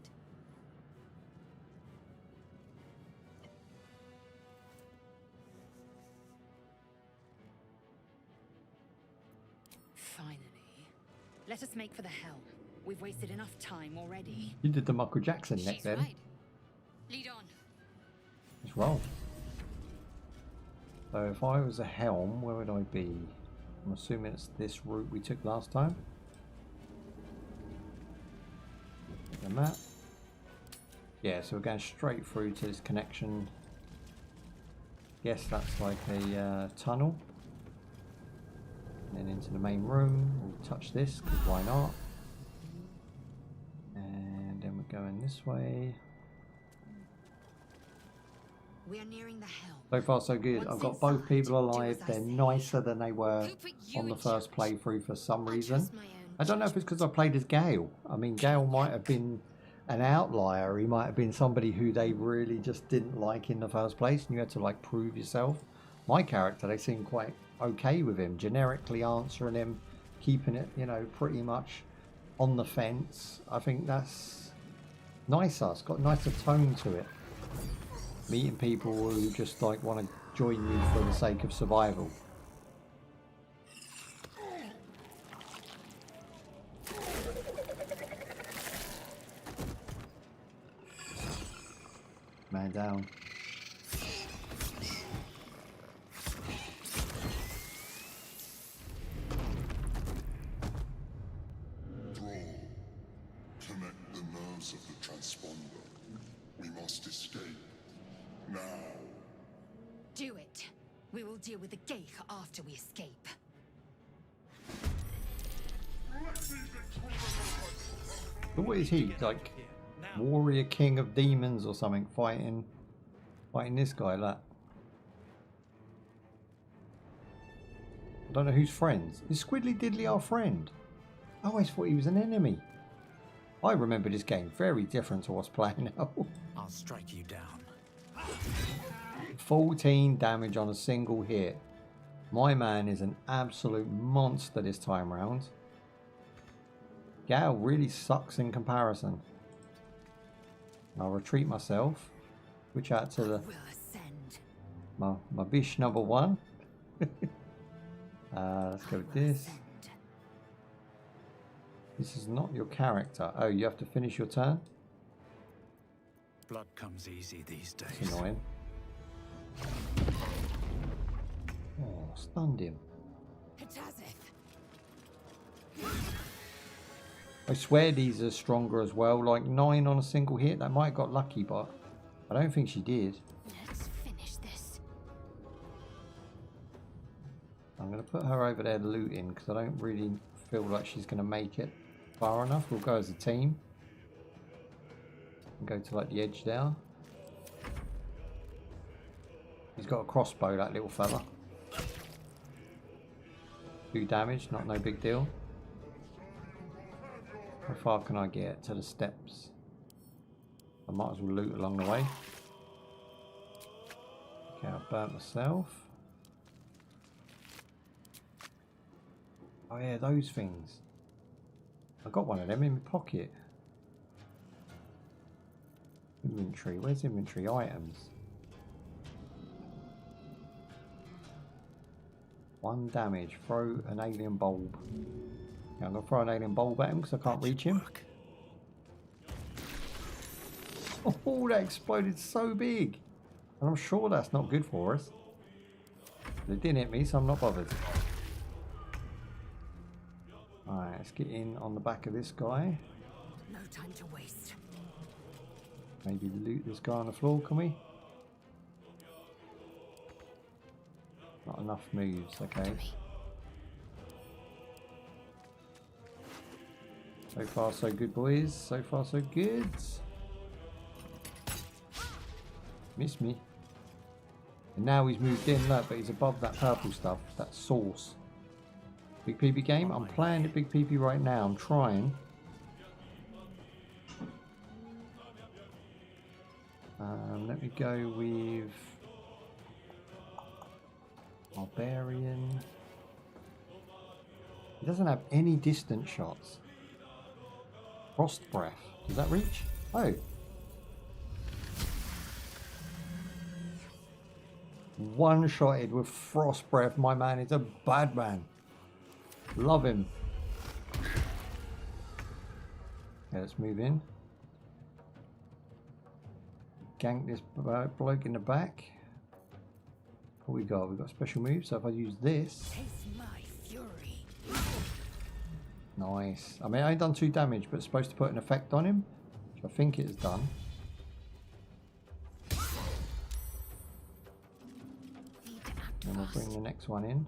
S7: Finally. Let us make for the helm. We've wasted enough time already.
S1: You did the Michael Jackson neck
S6: She's
S1: then.
S6: right. Lead on.
S1: Let's roll. So if I was a helm, where would I be? I'm assuming it's this route we took last time. The map. Yeah, so we're going straight through to this connection. Guess that's like a tunnel. And then into the main room. We'll touch this, because why not? And then we're going this way.
S7: We are nearing the helm.
S1: So far so good.
S7: Once
S1: I've got
S7: inside,
S1: both people
S7: do
S1: alive.
S7: as I
S1: They're
S7: say.
S1: nicer than they were
S6: Who put you
S1: on the
S6: in
S1: first
S6: charge?
S1: playthrough for some
S6: I
S1: reason.
S6: trust my own
S1: I don't know if it's because I played as Gale. I mean, Gale might have been an outlier. He might have been somebody who they really just didn't like in the first place and you had to like prove yourself. My character, they seem quite okay with him, generically answering him, keeping it, you know, pretty much on the fence. I think that's nicer. It's got a nicer tone to it. Meeting people who just like want to join you for the sake of survival. Man down.
S10: codes of the transponder. We must escape. Now.
S7: Do it. We will deal with the Guyz after we escape.
S1: But what is he? Like warrior king of demons or something, fighting this guy, that. I don't know who's friends. Is Squiddly Diddly our friend? I always thought he was an enemy. I remember this game very different to what's playing now.
S2: I'll strike you down.
S1: 14 damage on a single hit. My man is an absolute monster this time round. Gal really sucks in comparison. I'll retreat myself. Switch out to the my bish number 1. Let's go with this. This is not your character. Oh, you have to finish your turn?
S2: Blood comes easy these days.
S1: That's annoying. Oh, stunned him. I swear these are stronger as well. Like 9 on a single hit. That might have got lucky, but I don't think she did.
S6: Let's finish this.
S1: I'm going to put her over there looting because I don't really feel like she's going to make it far enough. We'll go as a team. And go to like the edge there. He's got a crossbow, that little fella. 2 damage, not no big deal. How far can I get to the steps? I might as well loot along the way. Okay, I've burnt myself. Oh yeah, those things. I got one of them in my pocket. Inventory, where's inventory? Items. 1 damage, throw an alien bulb. Yeah, I'm going to throw an alien bulb at him because I can't reach him. Oh, that exploded so big. And I'm sure that's not good for us. It didn't hit me, so I'm not bothered. Alright, let's get in on the back of this guy.
S7: No time to waste.
S1: Maybe loot this guy on the floor, can we? Not enough moves, okay. So far so good, boys. So far so good. Missed me. And now he's moved in, look, but he's above that purple stuff, that sauce. Big PB game? I'm playing the Big PB right now. I'm trying. Let me go with Barbarian. He doesn't have any distant shots. Frost Breath. Does that reach? Oh. One-shotted with Frost Breath. My man is a bad man. Love him. Okay, let's move in. Gank this bloke in the back. What we got? We've got special moves. So if I use this.
S7: Taste my fury.
S1: Nice. I mean, I ain't done 2 damage, but it's supposed to put an effect on him, which I think it has done. And we'll bring the next one in.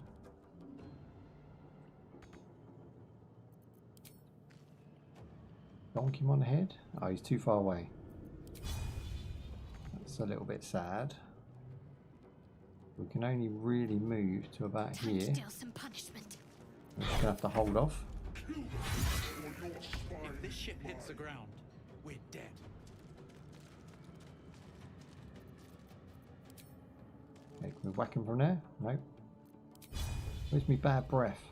S1: Donk him on the head. Oh, he's too far away. That's a little bit sad. We can only really move to about here. I'm just gonna have to hold off.
S9: If this ship hits the ground, we're dead.
S1: Okay, can we whack him from there? Nope. Where's me bad breath?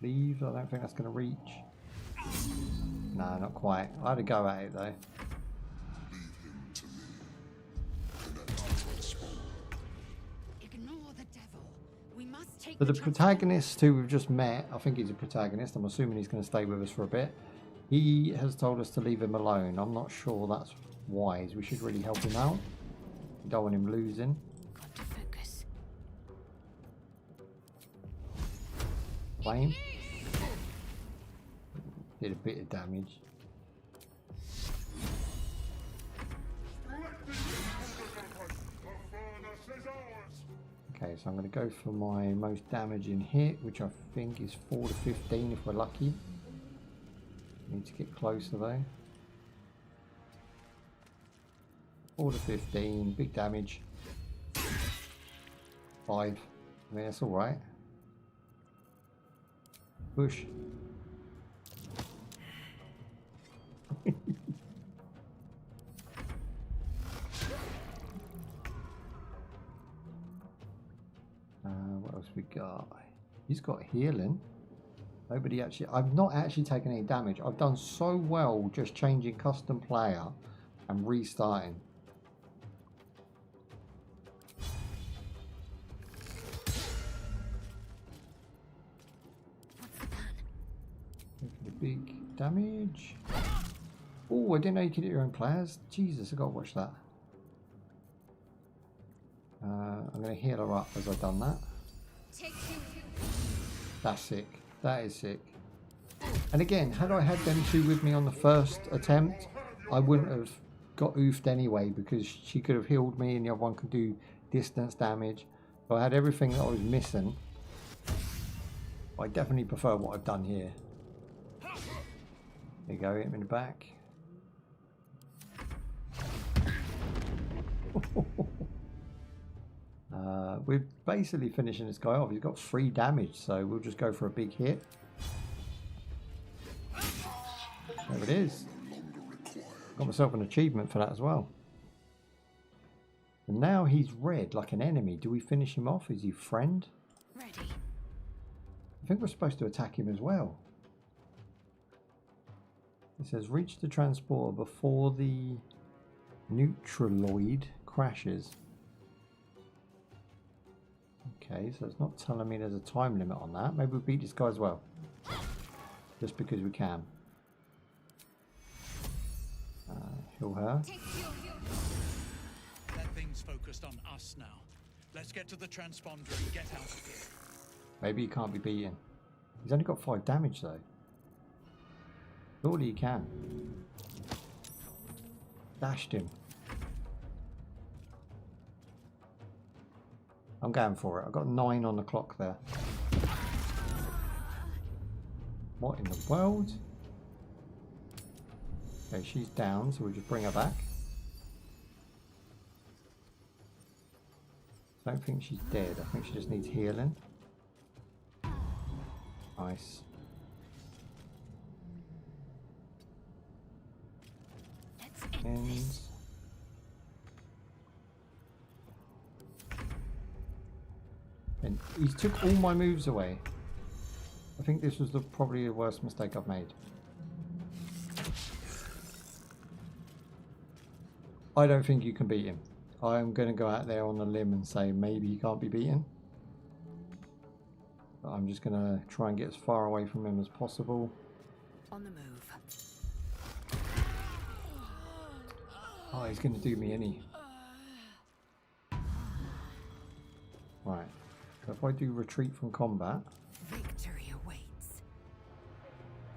S1: Leave. I don't think that's gonna reach. No, not quite. I had to go at it though. So the protagonist who we've just met, I think he's a protagonist, I'm assuming he's going to stay with us for a bit. He has told us to leave him alone. I'm not sure that's wise. We should really help him out. We don't want him losing.
S6: Got to focus.
S1: Flame. Did a bit of damage. Okay, so I'm going to go for my most damaging hit, which I think is 4 to 15 if we're lucky. Need to get closer though. 4 to 15, big damage. 5. I mean, that's alright. Push. What else we got? He's got healing. Nobody actually... I've not actually taken any damage. I've done so well just changing custom player and restarting. The big damage. Oh, I didn't know you could hit your own players. Jesus, I gotta watch that. I'm gonna heal her up as I've done that. That's sick. That is sick. And again, had I had them two with me on the first attempt, I wouldn't have got oofed anyway because she could have healed me and the other one could do distance damage. So I had everything that I was missing. I definitely prefer what I've done here. There you go, hit him in the back. We're basically finishing this guy off. He's got 3 damage, so we'll just go for a big hit. There it is. Got myself an achievement for that as well. And now he's red, like an enemy. Do we finish him off? Is he friend?
S8: Ready.
S1: I think we're supposed to attack him as well. It says reach the transporter before the neutraloid crashes. Okay, so it's not telling me there's a time limit on that. Maybe we'll beat this guy as well. Just because we can. Heal her.
S2: That thing's focused on us now. Let's get to the transponder and get out of here.
S1: Maybe he can't be beaten. He's only got 5 damage though. Surely he can. Dashed him. I'm going for it. I've got 9 on the clock there. What in the world? Okay, she's down, so we'll just bring her back. I don't think she's dead. I think she just needs healing. Nice. And he took all my moves away. I think this was probably the worst mistake I've made. I don't think you can beat him. I'm going to go out there on a limb and say maybe he can't be beaten. But I'm just going to try and get as far away from him as possible.
S8: On the move.
S1: Oh, he's going to do me any. Right. So if I do retreat from combat,
S8: Victory awaits.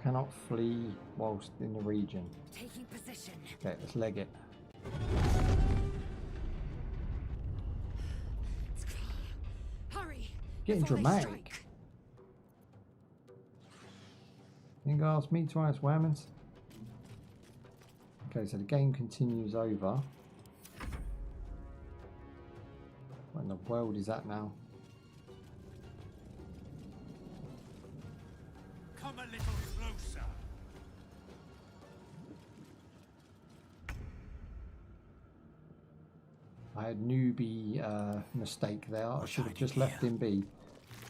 S1: cannot flee whilst in the region.
S8: Taking position.
S1: Okay, let's leg it.
S8: Hurry.
S1: Getting dramatic. You can ask me twice, Whammons. Okay, so the game continues over. What in the world is that now?
S2: Come a little closer.
S1: I had newbie mistake there. I should have just left him be.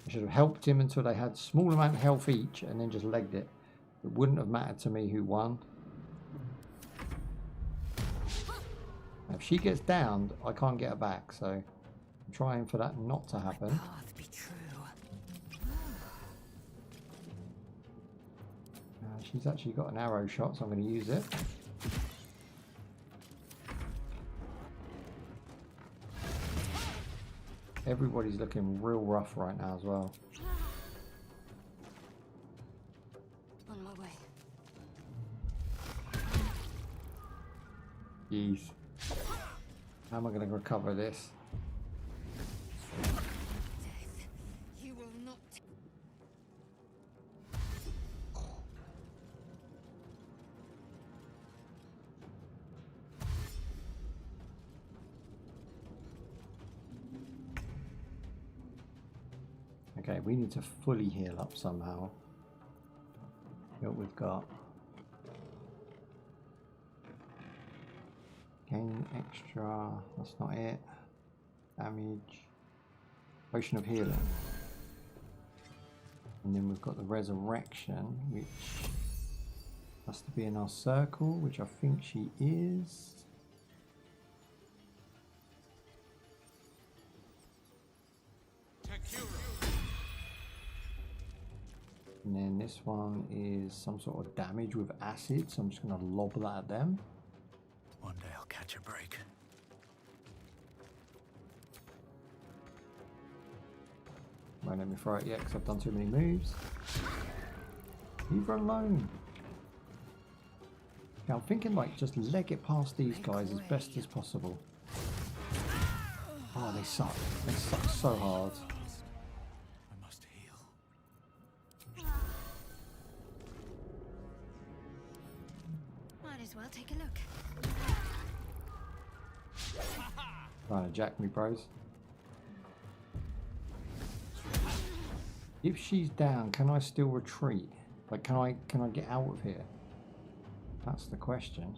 S1: I should have helped him until they had small amount of health each and then just legged it. It wouldn't have mattered to me who won. Now, if she gets downed, I can't get her back, so I'm trying for that not to happen.
S8: Path be true.
S1: She's actually got an arrow shot, so I'm going to use it. Everybody's looking real rough right now as well.
S8: On my way.
S1: Jeez. How am I going to recover this?
S7: You will not.
S1: Okay, we need to fully heal up somehow. What we've got. Gain extra, that's not it. Damage. Potion of healing. And then we've got the resurrection, which has to be in our circle, which I think she is. And then this one is some sort of damage with acid, so I'm just going to lob that at them.
S2: One day I'll catch a break.
S1: Won't let me throw it yet because I've done too many moves. Leave her alone. Okay, I'm thinking like just leg it past these guys as best as possible. Oh, they suck. They suck so hard.
S2: I must heal.
S6: Might as well take a look.
S1: Trying to jack me, bros. If she's down, can I still retreat? Like, can I get out of here? That's the question.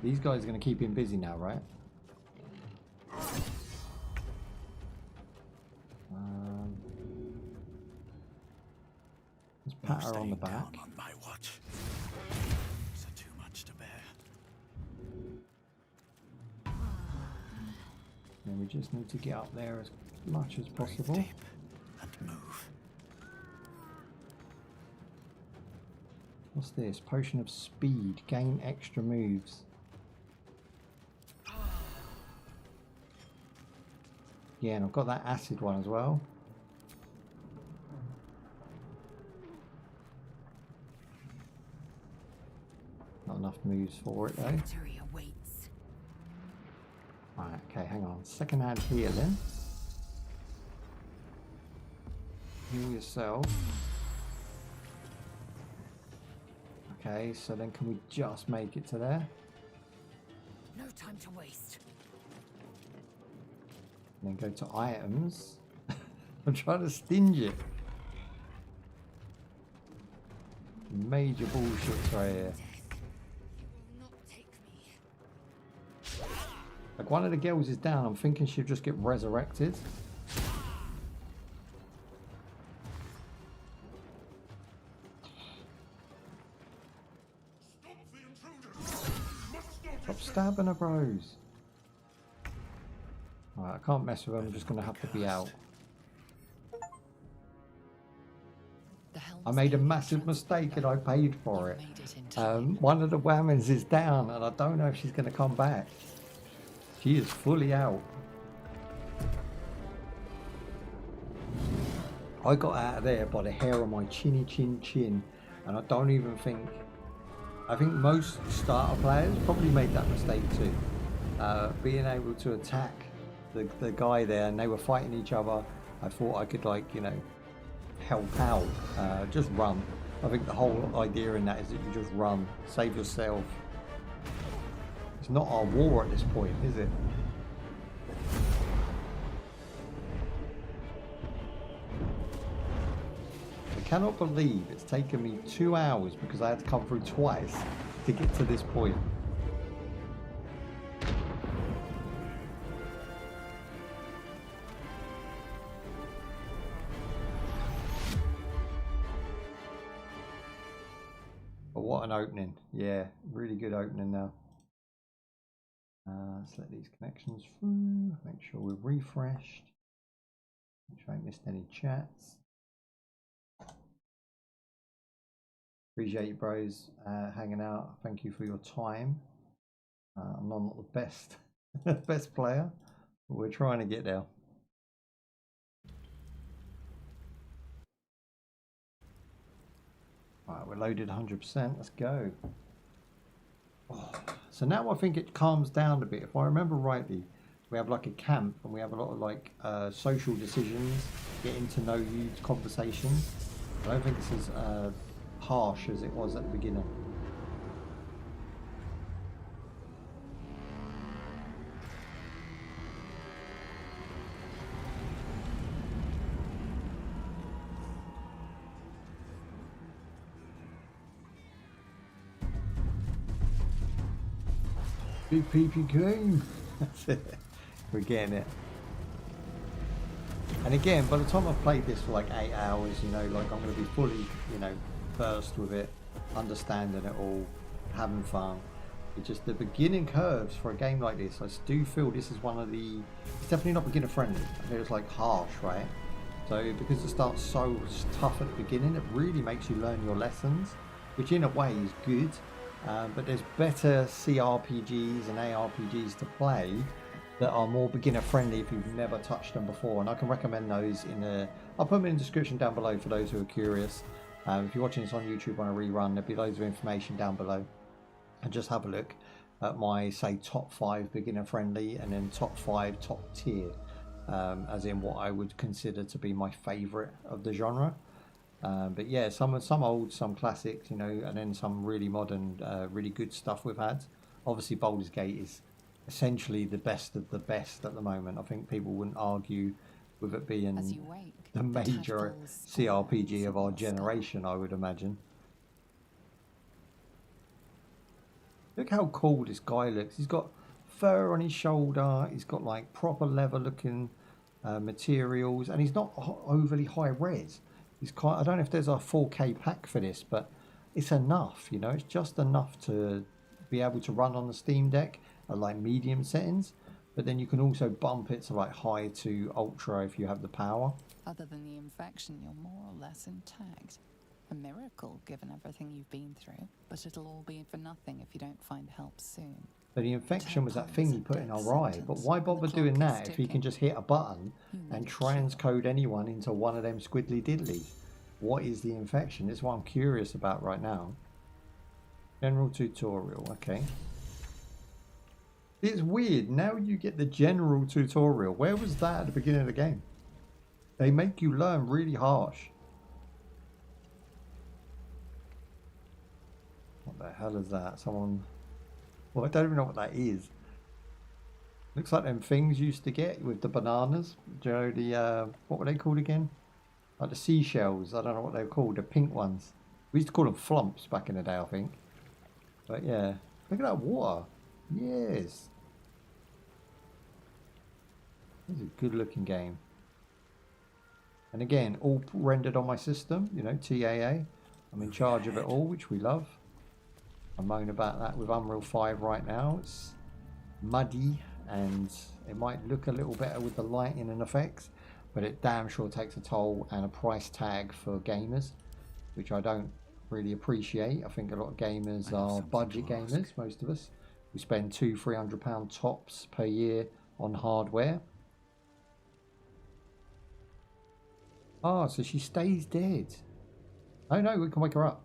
S1: These guys are going to keep him busy now, right? Let's pat her on the back.
S2: On my watch. Is it too much to bear?
S1: And we just need to get up there as much as possible.
S2: Breathe deep and move.
S1: What's this? Potion of speed. Gain extra moves. Yeah, and I've got that acid one as well. Not enough moves for it though.
S8: Victory awaits.
S1: Right, okay, hang on. Second hand healing. Heal yourself. Okay, so then can we just make it to there?
S8: No time to waste.
S1: And then go to items. I'm trying to stinge it. Major bullshit right here.
S7: Not take me.
S1: Like one of the girls is down. I'm thinking she'll just get resurrected. Stop stabbing her, bros. Alright, I can't mess with her. I'm just going to have to be out. I made a massive mistake and I paid for it. One of the women's is down and I don't know if she's going to come back. She is fully out. I got out of there by the hair on my chinny chin and I don't even think... I think most starter players probably made that mistake too. Being able to attack the guy there and they were fighting each other, I thought I could, like, you know, help out. Just run. I think the whole idea in that is that you just run, save yourself. It's not our war at this point, is it? I cannot believe it's taken me 2 hours because I had to come through twice to get to this point. But what an opening. Yeah, really good opening now. Let's let these connections through. Make sure we're refreshed. Make sure I ain't missed any chats. Appreciate you, bros, hanging out. Thank you for your time. I'm not the best, best player, but we're trying to get there. Right, we're loaded 100%. Let's go. Oh, so now I think it calms down a bit. If I remember rightly, we have like a camp and we have a lot of like social decisions, getting to know you conversations. I don't think it's as harsh as it was at the beginning. Big PP game. That's it. We're getting it. And again, by the time I've played this for like 8 hours, you know, like I'm going to be fully, you know, versed with it, understanding it all, having fun. It's just the beginning curves for a game like this. I do feel this is one of the. It's definitely not beginner friendly. I think it's like harsh, right? So because it starts so tough at the beginning, it really makes you learn your lessons, which in a way is good. But there's better CRPGs and ARPGs to play that are more beginner friendly if you've never touched them before, and I can recommend those I'll put them in the description down below for those who are curious. If you're watching this on YouTube on a rerun, there'll be loads of information down below, and just have a look at my say top 5 beginner friendly and then top 5 top tier, as in what I would consider to be my favorite of the genre. But yeah, some old, some classics, you know, and then some really modern, really good stuff we've had. Obviously, Baldur's Gate is essentially the best of the best at the moment. I think people wouldn't argue with it being the major CRPG of our generation, I would imagine. Look how cool this guy looks. He's got fur on his shoulder. He's got like proper leather looking materials, and he's not overly high res. It's quite. I don't know if there's a 4K pack for this, but it's enough. You know, it's just enough to be able to run on the Steam Deck at like medium settings. But then you can also bump it to like high to ultra if you have the power.
S5: Other than the infection, you're more or less intact. A miracle, given everything you've been through. But it'll all be for nothing if you don't find help soon.
S1: So the infection was that thing he put in our eye. But why bother doing that if he can just hit a button and transcode anyone into one of them squiddly diddlies? What is the infection? This is what I'm curious about right now. General tutorial, okay. It's weird. Now you get the general tutorial. Where was that at the beginning of the game? They make you learn really harsh. What the hell is that? Someone... Well, I don't even know what that is. Looks like them things you used to get with the bananas. Do you know the, what were they called again? Like the seashells. I don't know what they were called. The pink ones. We used to call them flumps back in the day, I think. But yeah. Look at that water. Yes. This is a good looking game. And again, all rendered on my system. You know, TAA. I'm in charge of it all, which we love. I moan about that with Unreal 5 right now. It's muddy and it might look a little better with the lighting and effects, but it damn sure takes a toll and a price tag for gamers, which I don't really appreciate. I think a lot of gamers are budget gamers, most of us. We spend £200-300 tops per year on hardware. Ah, so she stays dead. Oh no, we can wake her up.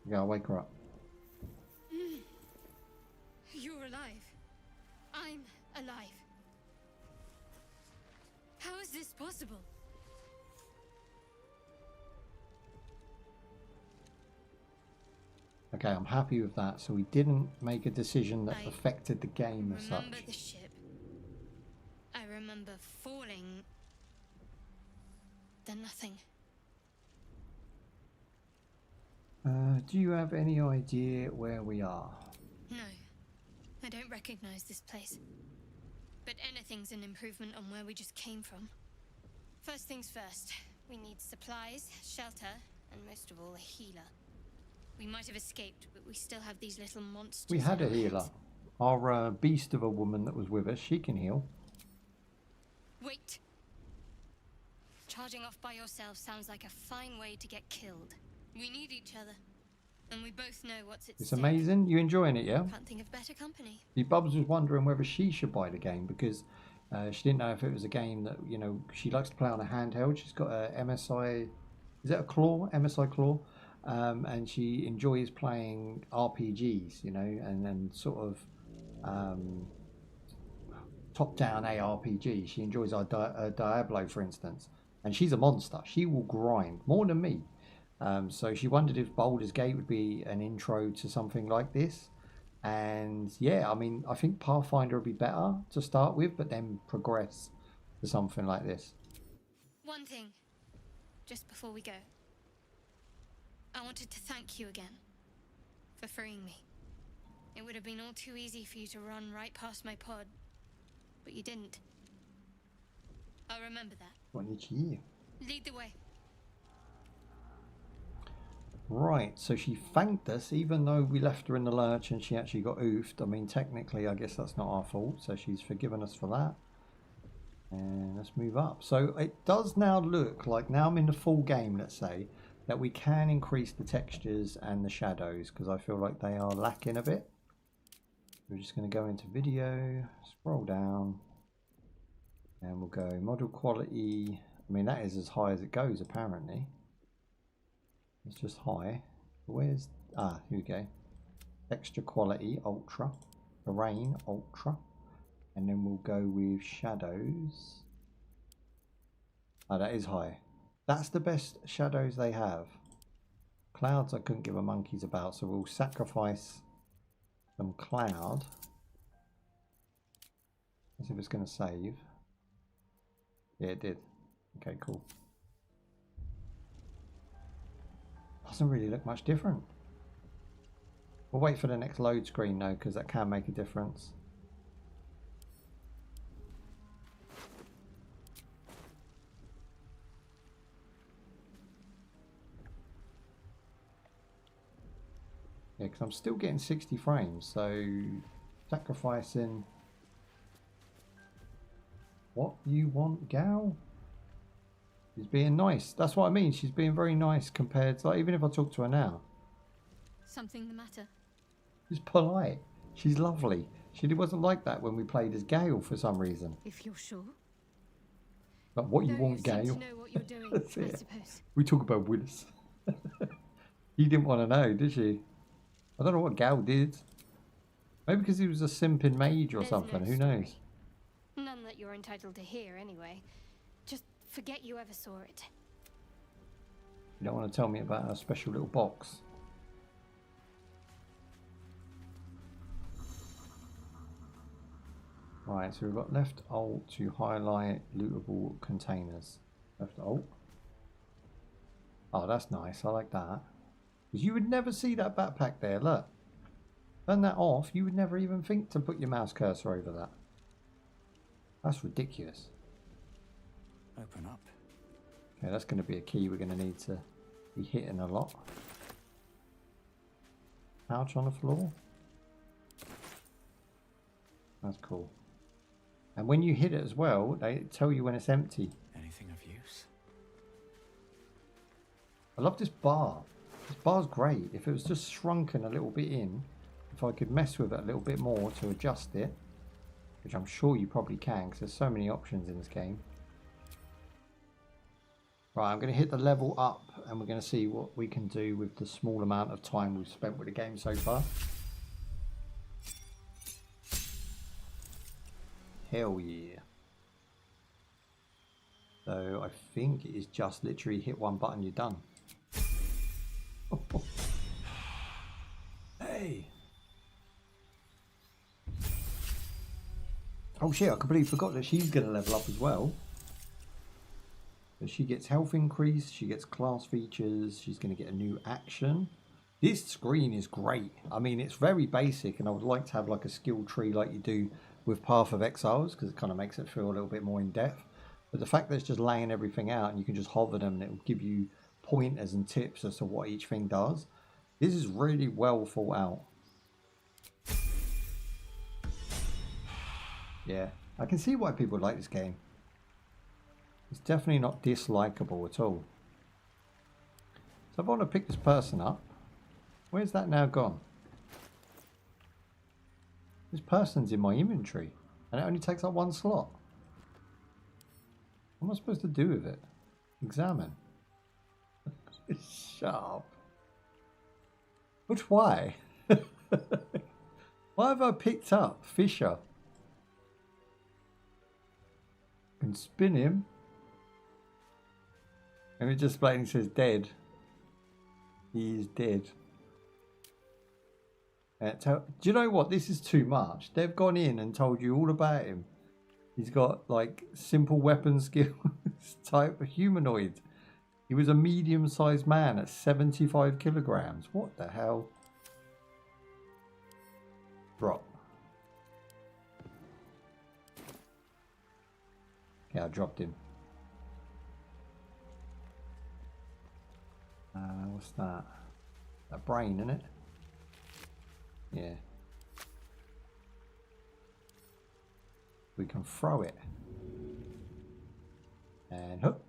S1: Yeah, I'll wake her up.
S6: You're alive. I'm alive. How is this possible?
S1: Okay, I'm happy with that. So we didn't make a decision that affected the game as such.
S6: I remember the ship. I remember falling. Then nothing.
S1: Do you have any idea where we are?
S6: No, I don't recognize this place. But anything's an improvement on where we just came from. First things first, we need supplies, shelter, and most of all, a healer. We might have escaped, but we still have these little monsters.
S1: We had a healer. Our beast of a woman that was with us, she can heal.
S6: Wait. Charging off by yourself sounds like a fine way to get killed. We need each other, and we both know what's at stake.
S1: It's amazing. You enjoying it, yeah?
S6: Can't think of better company.
S1: See, Bubs was wondering whether she should buy the game because she didn't know if it was a game that, you know, she likes to play on a handheld. She's got a MSI, is it a Claw? MSI Claw. And she enjoys playing RPGs, you know, and sort of top-down ARPG. She enjoys our Diablo, for instance. And she's a monster. She will grind more than me. So she wondered if Baldur's Gate would be an intro to something like this. And yeah, I mean, I think Pathfinder would be better to start with, but then progress to something like this.
S6: One thing, just before we go. I wanted to thank you again for freeing me. It would have been all too easy for you to run right past my pod, but you didn't. I'll remember that. Lead the way.
S1: Right, so she thanked us even though we left her in the lurch and she actually got oofed. I mean, technically, I guess that's not our fault, so she's forgiven us for that. And let's move up. So it does now look like, now I'm in the full game, let's say, that we can increase the textures and the shadows because I feel like they are lacking a bit. We're just going to go into video, scroll down, and we'll go model quality. I mean, that is as high as it goes, apparently. It's just high. Where's... Ah, here we go. Texture quality, ultra. Terrain, ultra. And then we'll go with shadows. Oh, that is high. That's the best shadows they have. Clouds I couldn't give a monkey's about, so we'll sacrifice some cloud. Let's see if it's going to save. Yeah, it did. Okay, cool. Doesn't really look much different. We'll wait for the next load screen though, because that can make a difference. Yeah, because I'm still getting 60 frames, so sacrificing... What you want, gal? She's being nice. That's what I mean. She's being very nice compared to, like, even if I talk to her now.
S6: Something the matter?
S1: She's polite. She's lovely. She wasn't like that when we played as Gale for some reason.
S6: If you're sure.
S1: But what you want, Gale?
S6: You know what you're doing, I suppose.
S1: We talk about Willis. You didn't want to know, did you? I don't know what Gale did. Maybe because he was a simping mage or something. Who knows?
S6: None that you're entitled to hear, anyway. Just forget you ever saw it.
S1: You don't want to tell me about a special little box. Right, so we've got left alt to highlight lootable containers. Left alt. Oh, that's nice. I like that. Because you would never see that backpack there. Look. Turn that off. You would never even think to put your mouse cursor over that. That's ridiculous.
S9: Open up.
S1: Okay, that's going to be a key we're going to need to be hitting a lot. Pouch on the floor. That's cool. And when you hit it as well, they tell you when it's empty.
S9: Anything of use?
S1: I love this bar. This bar's great. If it was just shrunken a little bit in, if I could mess with it a little bit more to adjust it, which I'm sure you probably can because there's so many options in this game. Right, I'm going to hit the level up and we're going to see what we can do with the small amount of time we've spent with the game so far. Hell yeah. So I think it is just literally hit one button, you're done. Hey. Oh shit, I completely forgot that she's going to level up as well. So she gets health increase, she gets class features, she's going to get a new action. This screen is great. I mean, it's very basic and I would like to have like a skill tree like you do with Path of Exiles because it kind of makes it feel a little bit more in depth. But the fact that it's just laying everything out and you can just hover them and it will give you pointers and tips as to what each thing does. This is really well thought out. Yeah, I can see why people like this game. It's definitely not dislikable at all. So if I want to pick this person up, where's that now gone? This person's in my inventory and it only takes up one slot. What am I supposed to do with it? Examine. Shut up. But why? Why have I picked up Fisher? Can spin him. Let me just plainly says dead. He is dead. Do you know what? This is too much. They've gone in and told you all about him. He's got like simple weapon skills type of humanoid. He was a medium-sized man at 75 kilograms. What the hell? Drop. Yeah, I dropped him. What's that? That brain, isn't it? Yeah. We can throw it. And hook.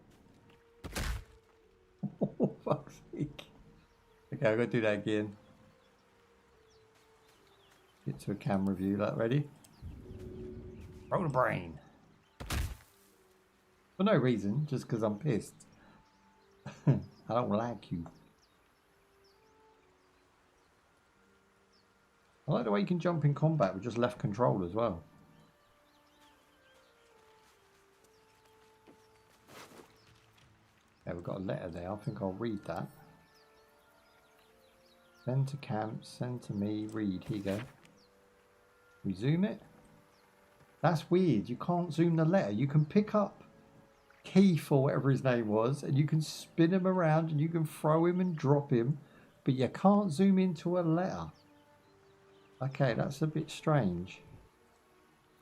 S1: Oh, fuck's sake. Okay, I've got to do that again. Get to a camera view. That ready? Throw the brain. For no reason, just because I'm pissed. I don't like you. I like the way you can jump in combat with just left control as well. Yeah, we've got a letter there. I think I'll read that. Send to camp, send to me, read. Here you go. We zoom it. That's weird. You can't zoom the letter. You can pick up Keith or whatever his name was, and you can spin him around and you can throw him and drop him, but you can't zoom into a letter. Okay, that's a bit strange.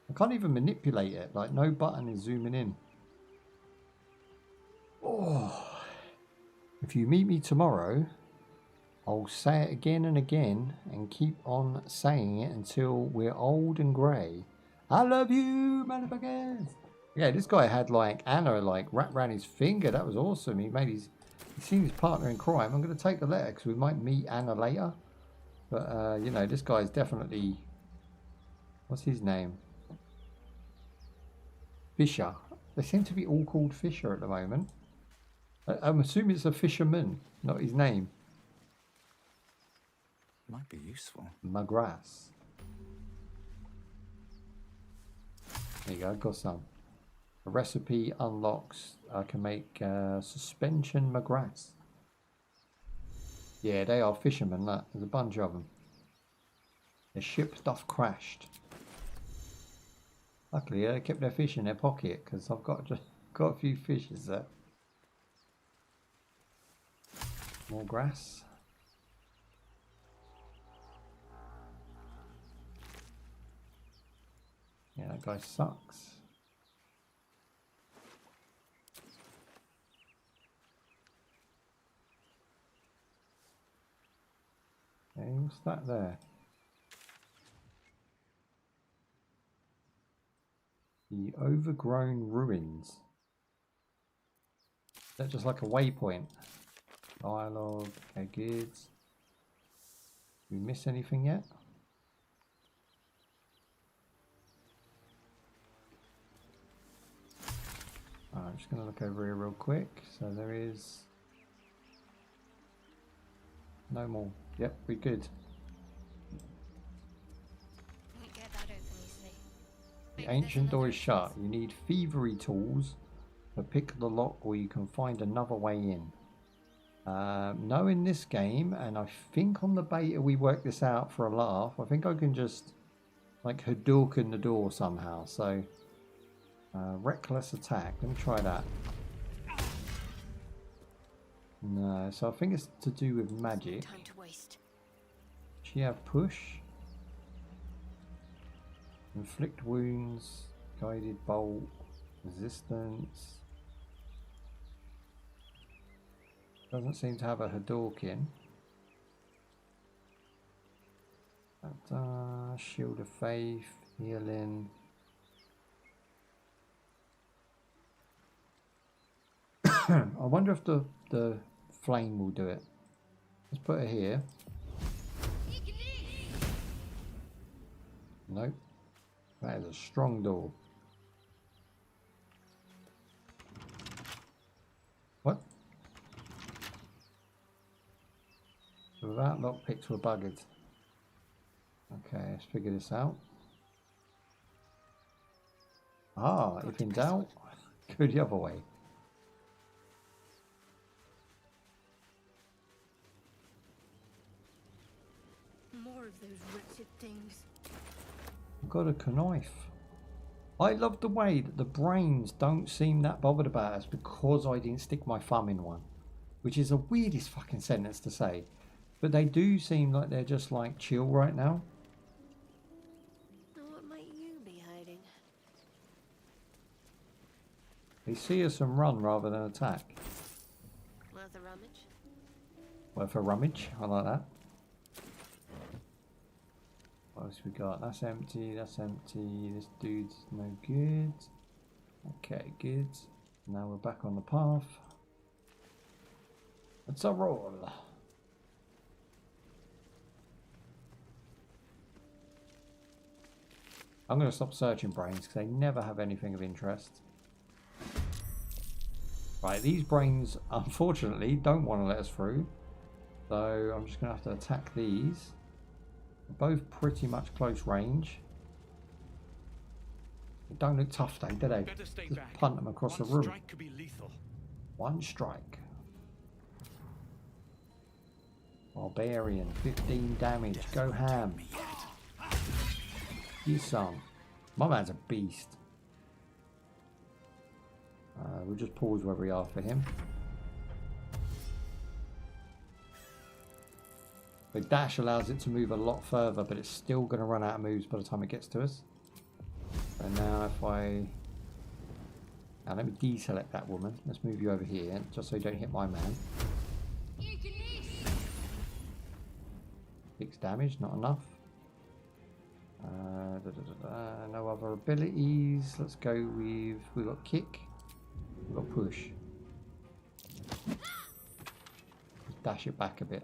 S1: I can't even manipulate it. Like, no button is zooming in. Oh, if you meet me tomorrow, I'll say it again and again and keep on saying it until we're old and grey. I love you, motherfuckers. Yeah, this guy had like Anna like wrapped around his finger. That was awesome. He's seen his partner in crime. I'm going to take the letter because we might meet Anna later. But you know, this guy's definitely, what's his name? Fisher. They seem to be all called Fisher at the moment. I'm assuming it's a fisherman, not his name.
S11: Might be useful.
S1: McGrath. There you go, got some. A recipe unlocks. I can make suspension McGrath. Yeah, they are fishermen. Look, there's a bunch of them. The ship stuff crashed. Luckily, they kept their fish in their pocket because I've got a few fishes there. More grass. Yeah, that guy sucks. Okay, what's that there? The overgrown ruins. Is that just like a waypoint? Dialogue, okay, good. Did we miss anything yet? I'm just going to look over here real quick. So there is no more. Yep, we're good.
S6: We get that open easily.
S1: The ancient door is shut. You need thievery tools to pick the lock, or you can find another way in. No, in this game, and I think on the beta we worked this out for a laugh. I think I can just like Hadouken the door somehow. So reckless attack. Let me try that. No, so I think it's to do with magic.
S6: Time to waste.
S1: She have push, inflict wounds, guided bolt, resistance. Doesn't seem to have a Hadouken. Shield of faith, healing. I wonder if the flame will do it. Let's put it here. Nope. That is a strong door. What? without lockpicks we're buggered. Okay, let's figure this out. Ah, if in doubt, go the other way.
S6: More of those wretched things.
S1: I've got a knife. I love the way that the brains don't seem that bothered about us because I didn't stick my thumb in one. Which is the weirdest fucking sentence to say. But they do seem like they're just like chill right now.
S6: What might you be hiding?
S1: They see us and run rather than attack.
S6: Worth a rummage?
S1: Worth a rummage, I like that. What else we got? That's empty, that's empty. This dude's no good. Okay, good. Now we're back on the path. It's a roll. I'm going to stop searching brains because they never have anything of interest. Right, these brains unfortunately don't want to let us through. So I'm just going to have to attack these. They're both pretty much close range. They don't look tough though, do they? Just punt them across the room.
S2: One strike could be lethal.
S1: One strike. Barbarian, 15 damage. Go ham. You some. My man's a beast. We'll just pause where we are for him. The dash allows it to move a lot further, but it's still going to run out of moves by the time it gets to us. So now if I... Now let me deselect that woman. Let's move you over here, just so you don't hit my man. 6 damage, not enough. No other abilities. Let's go with... We've got kick. We've got push. Let's dash it back a bit.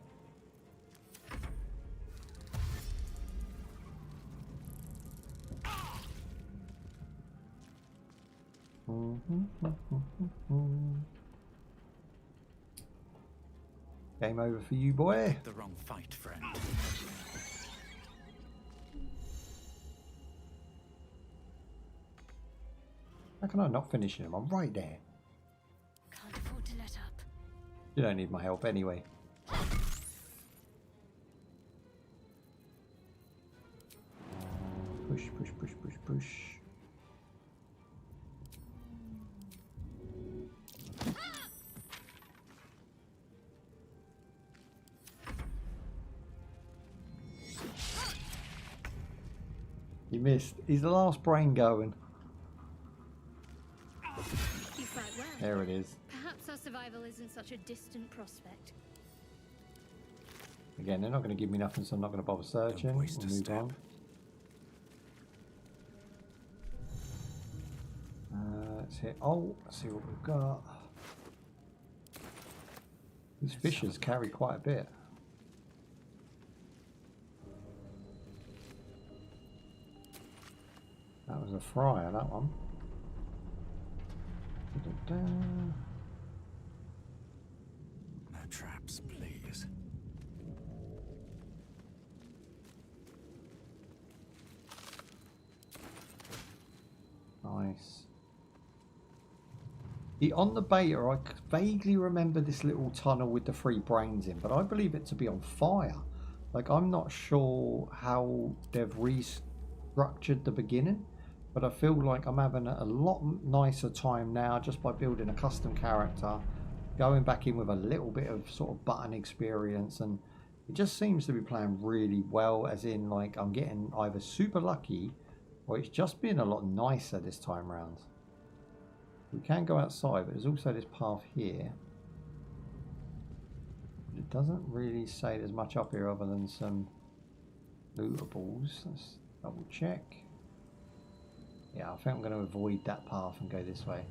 S1: Game over for you, boy.
S9: The wrong fight, friend.
S1: How can I not finish him? I'm right there.
S6: Can't afford to let up.
S1: You don't need my help anyway. Push, push, push, push, push. You missed. He's the last brain going.
S6: You fight well.
S1: There it is.
S6: Perhaps our survival isn't such a distant prospect.
S1: Again, they're not going to give me nothing, so I'm not going to bother searching. We'll move on. Let's hit. Oh, let's see what we've got. These fishes carry quite a bit. That was a fryer, that one.
S9: No traps, please.
S1: Nice. On the beta, I vaguely remember this little tunnel with the 3 brains in, but I believe it to be on fire. Like, I'm not sure how they've restructured the beginning, but I feel like I'm having a lot nicer time now just by building a custom character, going back in with a little bit of sort of button experience, and it just seems to be playing really well, as in like I'm getting either super lucky or it's just been a lot nicer this time round. We can go outside, but there's also this path here. But it doesn't really say there's much up here other than some lootables. Let's double check. Yeah, I think I'm going to avoid that path and go this way.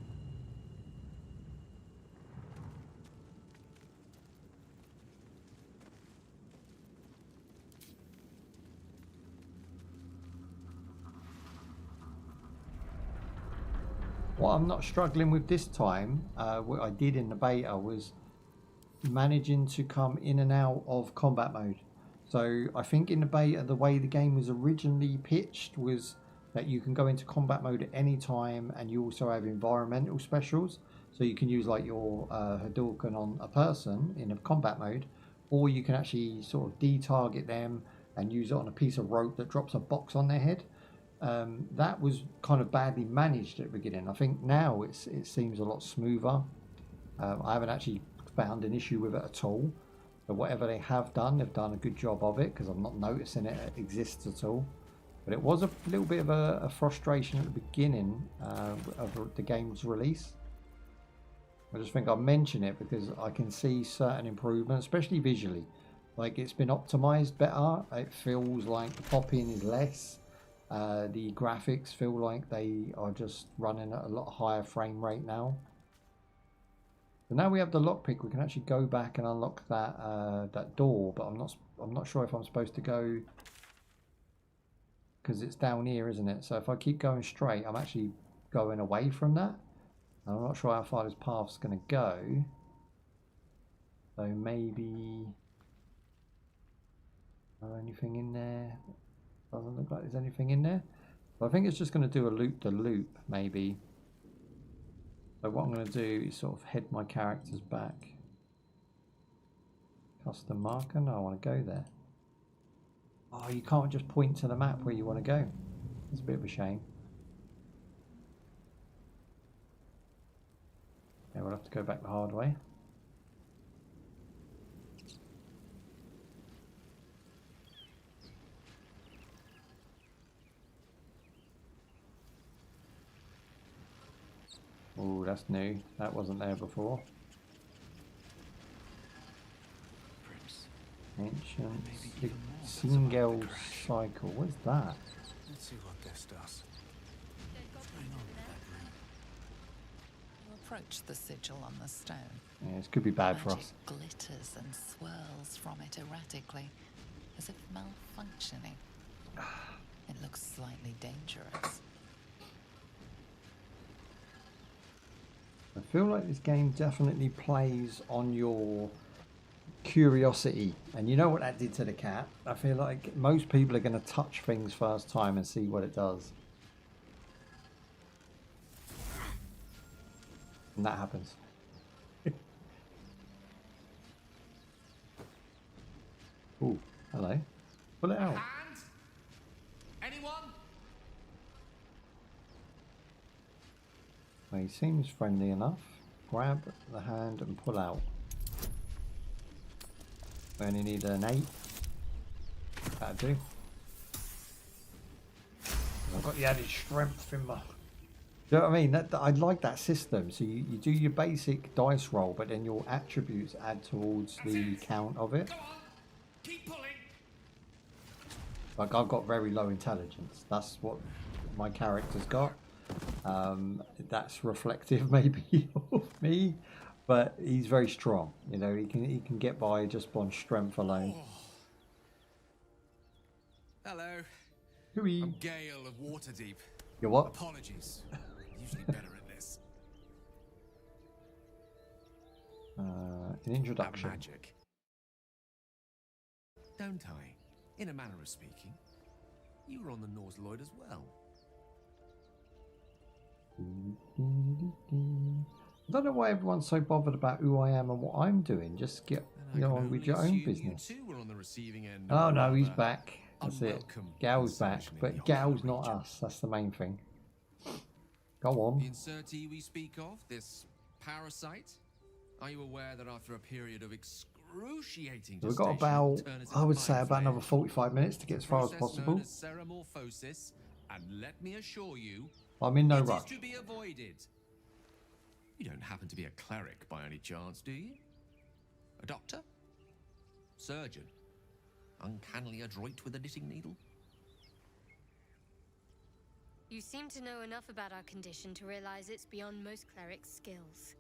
S1: What I'm not struggling with this time, what I did in the beta was managing to come in and out of combat mode. So I think in the beta, the way the game was originally pitched was that you can go into combat mode at any time, and you also have environmental specials. So you can use like your Hadouken on a person in a combat mode, or you can actually sort of de-target them and use it on a piece of rope that drops a box on their head. That was kind of badly managed at the beginning. I think now it seems a lot smoother. I haven't actually found an issue with it at all. But whatever they have done, they've done a good job of it, because I'm not noticing it exists at all. But it was a little bit of a frustration at the beginning of the game's release. I just think I'll mention it because I can see certain improvements, especially visually. Like, it's been optimized better. It feels like the pop-in is less. The graphics feel like they are just running at a lot higher frame rate now. So now we have the lockpick. We can actually go back and unlock that door, but I'm not sure if I'm supposed to go, because it's down here, isn't it? So if I keep going straight, I'm actually going away from that. I'm not sure how far this path's going to go. So maybe... anything in there? Doesn't look like there's anything in there. But I think it's just going to do a loop-de-loop, maybe. So what I'm going to do is sort of head my characters back. Custom marker? No, I want to go there. Oh, you can't just point to the map where you want to go. It's a bit of a shame. Yeah, we'll have to go back the hard way. Oh, that's new. That wasn't there before. Ancient single cycle. What's that?
S9: Let's see what this does.
S5: You approach the sigil on the stone.
S1: Yeah, this could be bad for us.
S5: Glitters and swirls from it erratically, as if malfunctioning. It looks slightly dangerous.
S1: I feel like this game definitely plays on your curiosity, and you know what that did to the cat. I feel like most people are going to touch things first time and see what it does, and that happens. Oh, hello. Pull it out.
S3: Hand? Anyone?
S1: Well, he seems friendly enough. Grab the hand and pull out. We only need an 8. That'll do. I've got the added strength in my... Do you know what I mean? I like that system. So you do your basic dice roll, but then your attributes add towards the count of it.
S2: Keep pulling.
S1: Like, I've got very low intelligence. That's what my character's got. That's reflective maybe of me, but he's very strong. You know, he can get by just on strength alone.
S3: Oh. Hello.
S1: Hooey.
S3: I'm Gale of Waterdeep.
S1: You're what?
S3: Apologies. Usually better at this.
S1: An introduction.
S3: Magic. Don't I? In a manner of speaking. You were on the Norse Lloyd as well.
S1: I don't know why everyone's so bothered about who I am and what I'm doing. Just get on with your own business.
S3: You two were on the receiving end.
S1: Oh no, he's back. That's it. Gal's back, but Gal's not us. That's the main thing. Go on.
S3: The insertee we speak of, this parasite. Are you aware that after a period of excruciating
S1: We've got about, I would say, about another 45 minutes to get as far as possible.
S3: Ceramorphosis, and let me assure you,
S1: I'm in no
S3: it
S1: rush.
S3: is to be avoided. You don't happen to be a cleric by any chance, do you? A doctor? Surgeon? Uncannily adroit with a knitting needle?
S6: You seem to know enough about our condition to realize it's beyond most clerics' skills.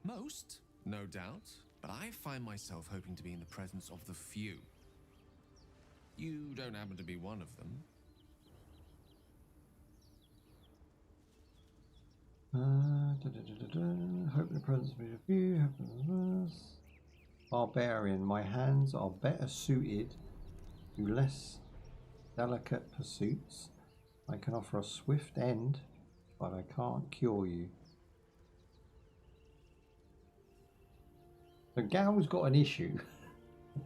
S3: Most, no doubt, but I find myself hoping to be in the presence of the few. You don't happen to be one of them.
S1: Hope the presence of a few happens. Barbarian. My hands are better suited to less delicate pursuits. I can offer a swift end, but I can't cure you. So Gal's got an issue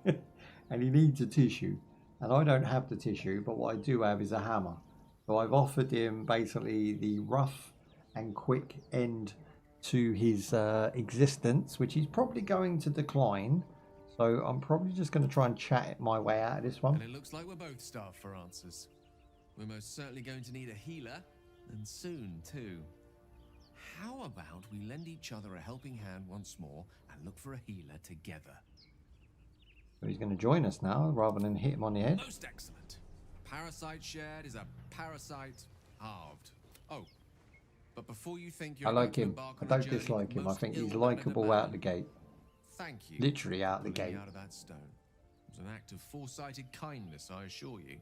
S1: and he needs a tissue, and I don't have the tissue, but what I do have is a hammer. So I've offered him basically the rough and quick end to his existence, which he's probably going to decline. So I'm probably just going to try and chat it my way out of this one.
S3: And it looks like we're both starved for answers. We're most certainly going to need a healer, and soon too. How about we lend each other a helping hand once more and look for a healer together?
S1: So he's going to join us now rather than hit him on the head.
S3: Most excellent. Parasite shared is a parasite halved. Oh, but before you think you're
S1: I like him. I don't dislike him. I think he's likeable out the gate.
S3: Thank you.
S1: Literally out the gate.
S3: Out of that stone. It was an act of foresighted kindness, I assure you.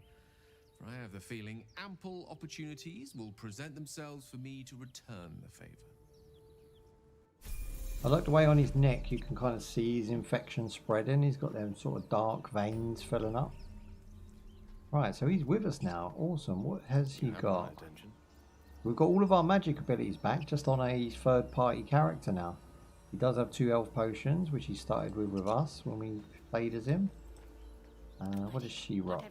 S3: For I have the feeling ample opportunities will present themselves for me to return the favor.
S1: I like the way on his neck you can kind of see his infection spreading. He's got them sort of dark veins filling up. Right, so he's with us now. Awesome. What has he got? We've got all of our magic abilities back just on a third party character now. He does have 2 health potions, which he started with us when we played as him. What does she rock?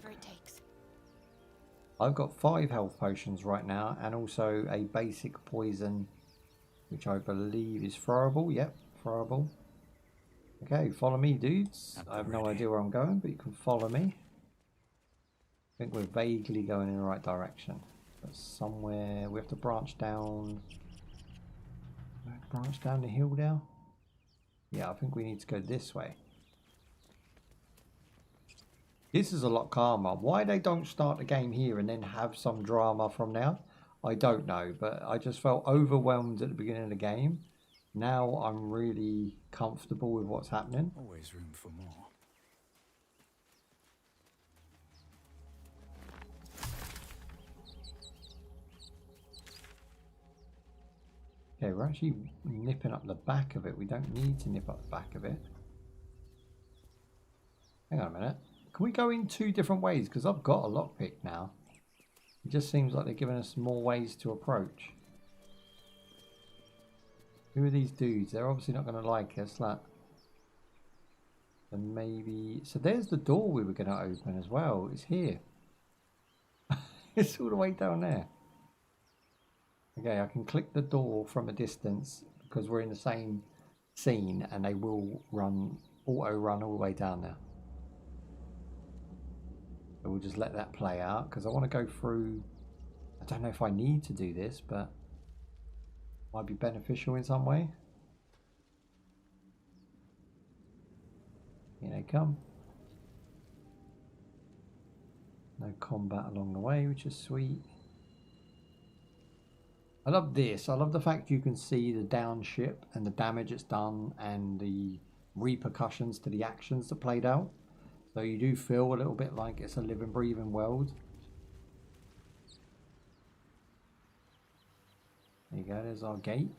S1: I've got 5 health potions right now, and also a basic poison, which I believe is throwable. Yep, throwable. Okay, follow me, dudes. I have no idea where I'm going, but you can follow me. I think we're vaguely going in the right direction. But somewhere we have to branch down. Branch down the hill now. Yeah, I think we need to go this way. This is a lot calmer. Why they don't start the game here and then have some drama from now, I don't know. But I just felt overwhelmed at the beginning of the game. Now I'm really comfortable with what's happening.
S9: Always room for more.
S1: Okay, we're actually nipping up the back of it. We don't need to nip up the back of it. Hang on a minute. Can we go in 2 different ways? Because I've got a lockpick now. It just seems like they're giving us more ways to approach. Who are these dudes? They're obviously not going to like us. Like, and maybe... So there's the door we were going to open as well. It's here. It's all the way down there. Okay, I can click the door from a distance because we're in the same scene, and they will run, auto run all the way down there. So we'll just let that play out because I want to go through. I don't know if I need to do this, but might be beneficial in some way. Here they come. No combat along the way, which is sweet. I love this. I love the fact you can see the down ship and the damage it's done and the repercussions to the actions that played out. So you do feel a little bit like it's a living, breathing world. There you go, there's our gate.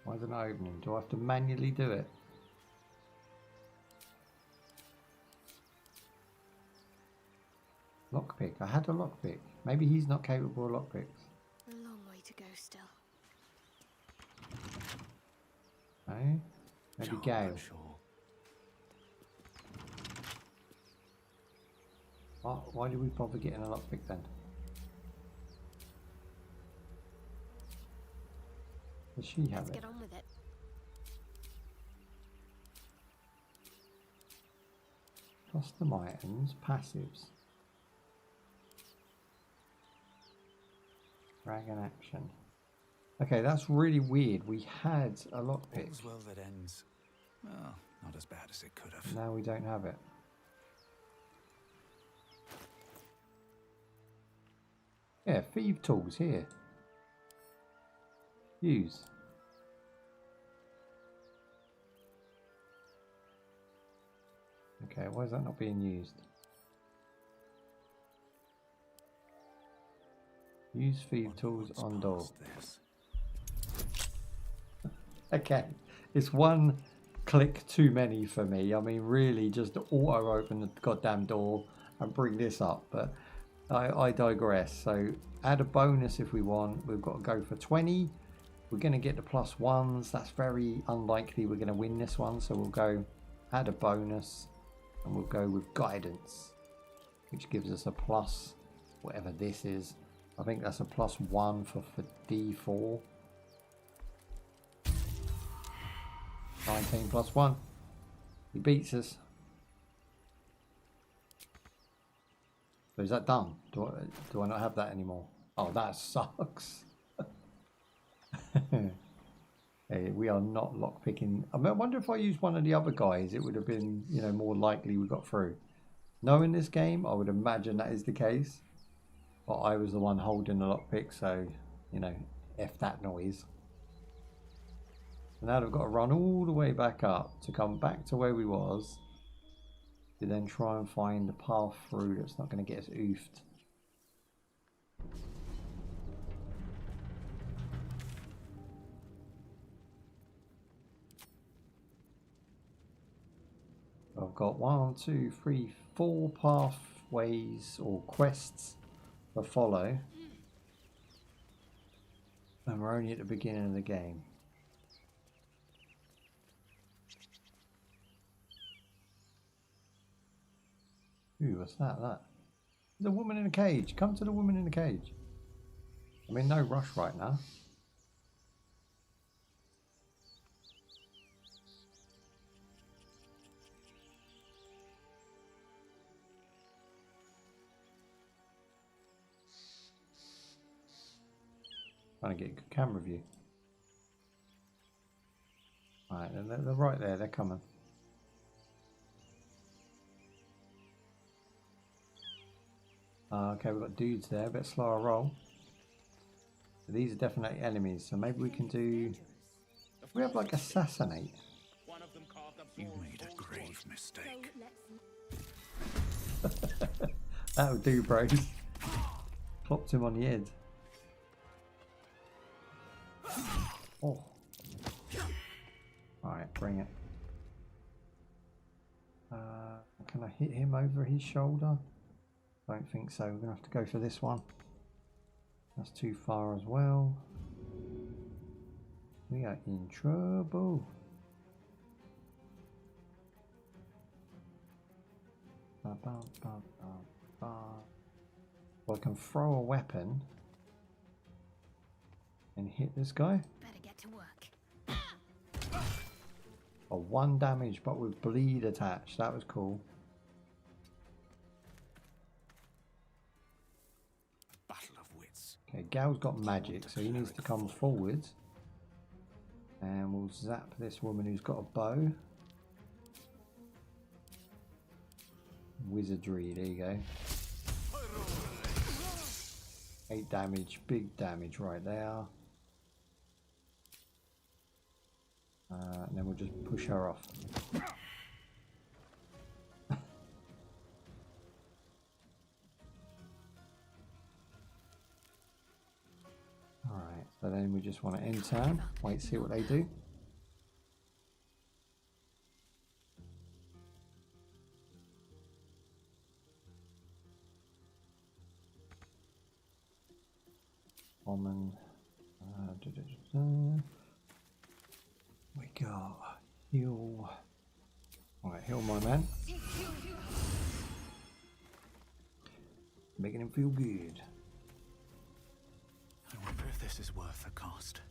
S1: Why is it not opening? Do I have to manually do it? Lockpick. I had a lockpick. Maybe he's not capable of lockpicks.
S6: A long way to go still.
S1: No? Maybe Gale. Why do we bother getting a lockpick then? Does she have it?
S6: Let's get on with it.
S1: Custom items, passives. Dragon action. Okay, that's really weird. We had a lockpick.
S9: All's well that ends. Well, not as bad as it could have.
S1: Now we don't have it. Yeah, thief tools here. Use. Okay, why is that not being used? Use feed tools on door.
S3: This.
S1: Okay, it's one click too many for me. I mean, really, just auto open the goddamn door and bring this up. But I digress. So add a bonus if we want. We've got to go for 20. We're going to get the +1s. That's very unlikely we're going to win this one. So we'll go add a bonus and we'll go with guidance, which gives us a plus whatever this is. I think that's a +1 for D4. 19 +1. He beats us. So is that done? Do I not have that anymore? Oh, that sucks. Hey, we are not lockpicking. I mean, I wonder if I used one of the other guys, it would have been, you know, more likely we got through. Knowing this game, I would imagine that is the case. But I was the one holding the lockpick, so, you know, F that noise. Now they've got to run all the way back up to come back to where we was, to then try and find the path through that's not going to get us oofed. I've got 1, 2, 3, 4 pathways or quests to follow, and we're only at the beginning of the game. Ooh, what's that? There's a woman in a cage. Come to the woman in the cage. I'm in no rush right now. Trying to get a good camera view. Alright, they're right there. They're coming. Okay, we've got dudes there, a bit slower roll. So these are definitely enemies, so maybe we can do... We have like assassinate.
S2: You made a grave mistake.
S1: That'll do, bros. Plopped him on the head. Oh. Alright, bring it. Can I hit him over his shoulder? Don't think so. We're going to have to go for this one. That's too far as well. We are in trouble. Well, I can throw a weapon and hit this guy.
S6: Better get to work.
S1: Oh, 1 damage, but with bleed attached. That was cool. Okay, Gal's got magic, so he needs to come forward. And we'll zap this woman who's got a bow. Wizardry, there you go. 8 damage, big damage right there. And then we'll just push her off. Alright, so then we just want to end turn, wait, see what they do. Common. We got heal. Alright, heal my man. Making him feel good.
S2: I wonder if this is worth the cost.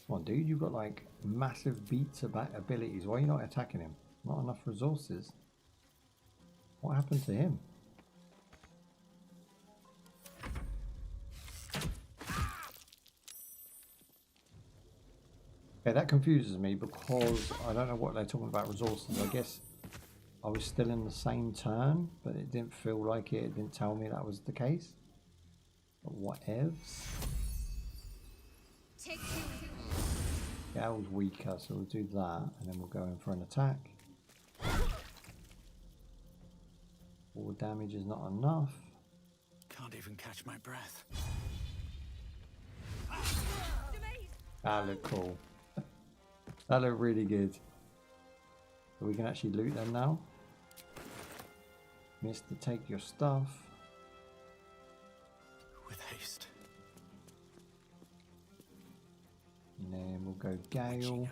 S1: Come on, dude, you've got like massive beats about abilities. Why are you not attacking him? Not enough resources. What happened to him? Okay, that confuses me because I don't know what they're talking about resources. I guess I was still in the same turn, but it didn't feel like it. It didn't tell me that was the case. But whatevs. Gal's weaker, so we'll do that, and then we'll go in for an attack. 4 damage is not enough.
S9: can't even catch my breath.
S1: That looked cool. That looked really good. So we can actually loot them now. Mister, take your stuff.
S9: With haste.
S1: And then we'll go Gale.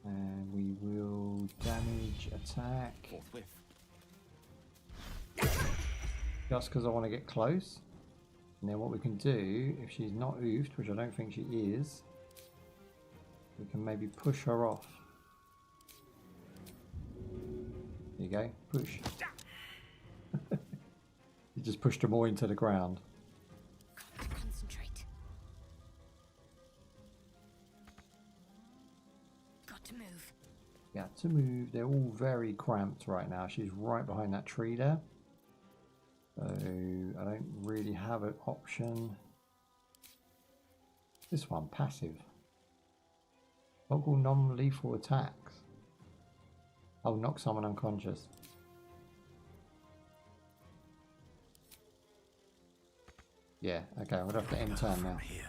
S1: And we will damage attack.
S3: Forthwith.
S1: Just because I want to get close. And then what we can do, if she's not oofed, which I don't think she is, we can maybe push her off. There you go, push. You just pushed her more into the ground.
S6: Concentrate. Got to move.
S1: Yeah, to move. They're all very cramped right now. She's right behind that tree there. So I don't really have an option. This one, passive. Toggle non-lethal attacks. I'll knock someone unconscious. Yeah, okay, I'm gonna have to end turn now.
S9: Here.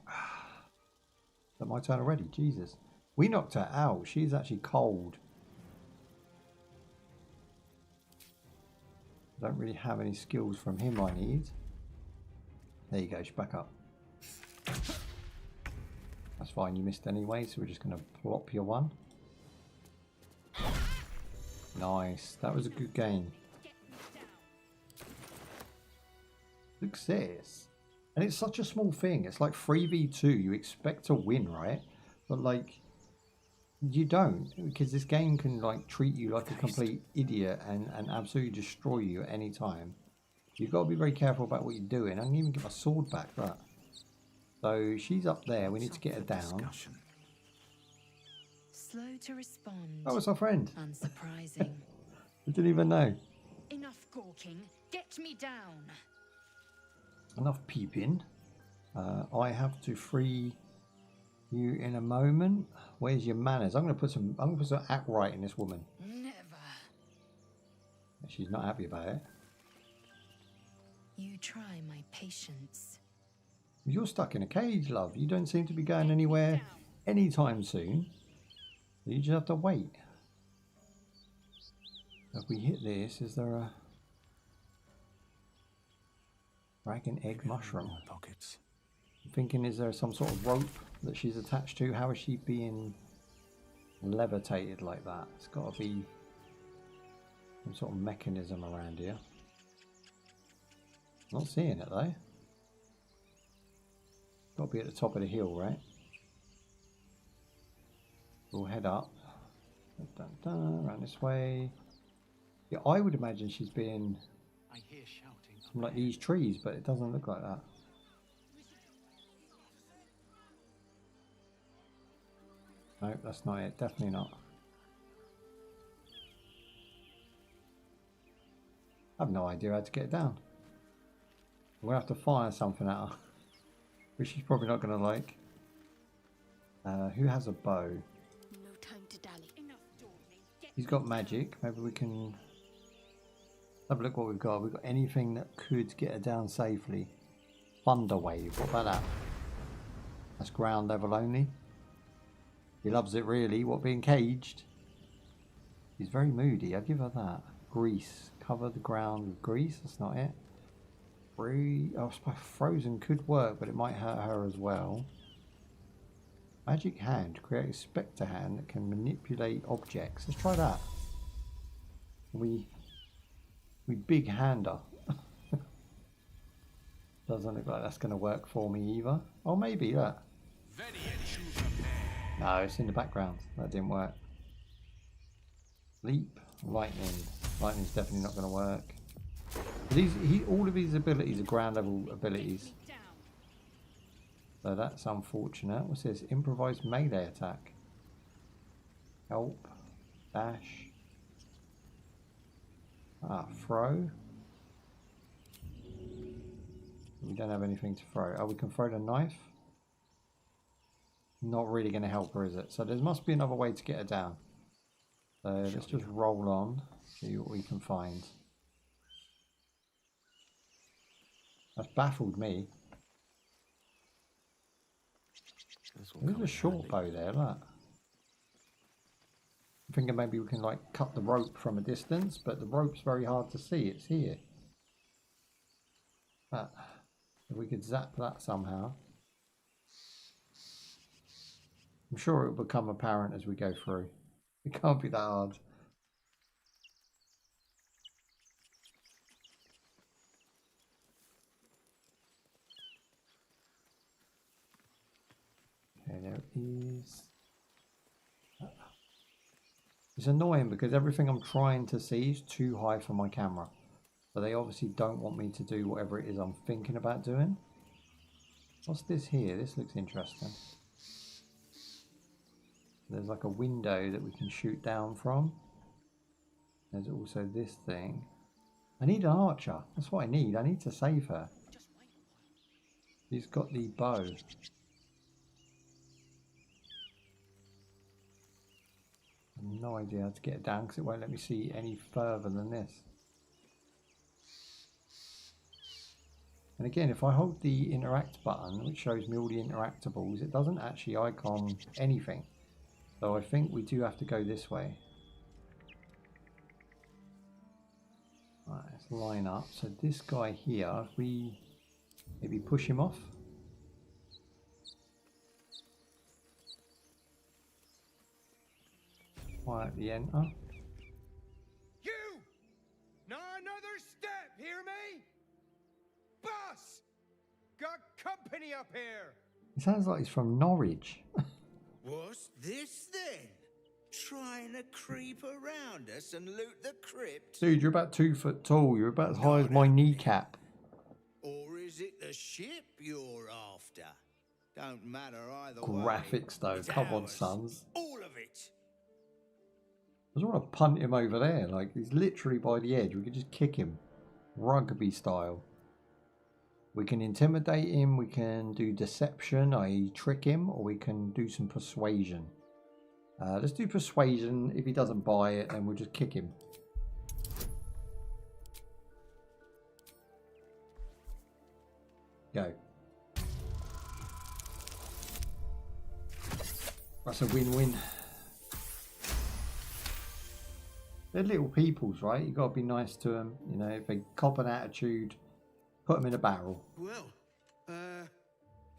S1: Is that my turn already? Jesus. We knocked her out. She's actually cold. I don't really have any skills from him I need. There you go, she's back up. That's fine, you missed anyway, so we're just going to plop your one. Nice, that was a good game. Success. And it's such a small thing. It's like 3v2. You expect to win, right? But like, you don't, because this game can like treat you like a complete idiot and absolutely destroy you at any time. You've got to be very careful about what you're doing. I can even get my sword back. Look. So she's up there. We need to get her down.
S8: Slow to respond.
S1: Oh, it's our friend.
S8: Unsurprising.
S1: I didn't even know.
S8: Enough gawking. Get me down.
S1: Enough peeping. I have to free you in a moment. Where's your manners? I'm gonna put some act right in this woman.
S8: Never.
S1: She's not happy about it.
S8: You try my patience.
S1: You're stuck in a cage, love. You don't seem to be going anywhere anytime soon. You just have to wait. If we hit this, is there a dragon egg mushroom?
S9: Pockets.
S1: I'm thinking, is there some sort of rope that she's attached to? How is she being levitated like that? It's got to be some sort of mechanism around here. Not seeing it though. Got to be at the top of the hill, right? We'll head up. Dun, dun, around this way. Yeah, I would imagine she's being
S9: I hear shouting
S1: from like these trees, but it doesn't look like that. No, that's not it. Definitely not. I have no idea how to get it down. I'm going to have to fire something at her, which she's probably not going to like. Who has a bow?
S6: No time to dally.
S1: He's got magic. Maybe we can have a look what we've got. We've got anything that could get her down safely. Thunder wave. What about that? That's ground level only. He loves it really. What, being caged? He's very moody. I'll give her that. Grease. Cover the ground with grease. That's not it. Oh, frozen could work, but it might hurt her as well. Magic hand. Create a spectre hand that can manipulate objects. Let's try that. We big hander. Doesn't look like that's going to work for me either. Oh, maybe that. No, it's in the background. That didn't work. Leap. Lightning. Lightning's definitely not going to work. All of his abilities are ground level abilities. So that's unfortunate. What's this? Improvised melee attack. Help. Dash. Throw. We don't have anything to throw. Oh, we can throw the knife. Not really going to help her, is it? So there must be another way to get her down. So let's just roll on, see what we can find. That's baffled me. There's a short bow there, look. I'm thinking maybe we can like cut the rope from a distance, but the rope's very hard to see. It's here. But if we could zap that somehow. I'm sure it will become apparent as we go through. It can't be that hard. Okay, there it is. It's annoying because everything I'm trying to see is too high for my camera. So they obviously don't want me to do whatever it is I'm thinking about doing. What's this here? This looks interesting. There's like a window that we can shoot down from. There's also this thing. I need an archer. That's what I need. I need to save her. She's got the bow. No idea how to get it down because it won't let me see any further than this. And again, if I hold the interact button, which shows me all the interactables, it doesn't actually icon anything. So I think we do have to go this way. Right, let's line up. So this guy here, if we maybe push him off. Quietly enter.
S4: You! Not another step, hear me? Boss! Got company up here!
S1: It sounds like he's from Norwich.
S2: What's this then? Trying to creep around us and loot the crypt?
S1: Dude, you're about 2 foot tall. You're about as high as my kneecap.
S2: Or is it the ship you're after? Don't matter either
S1: Graphics though,
S2: It's
S1: come on,
S2: ours.
S1: sons.
S2: All of it.
S1: I just want to punt him over there. Like, he's literally by the edge. We could just kick him. Rugby style. We can intimidate him. We can do deception, i.e. trick him. Or we can do some persuasion. Let's do persuasion. If he doesn't buy it, then we'll just kick him. Go. That's a win-win. They're little peoples, right? You've got to be nice to them. You know, if they cop an attitude, put them in a barrel.
S2: Well,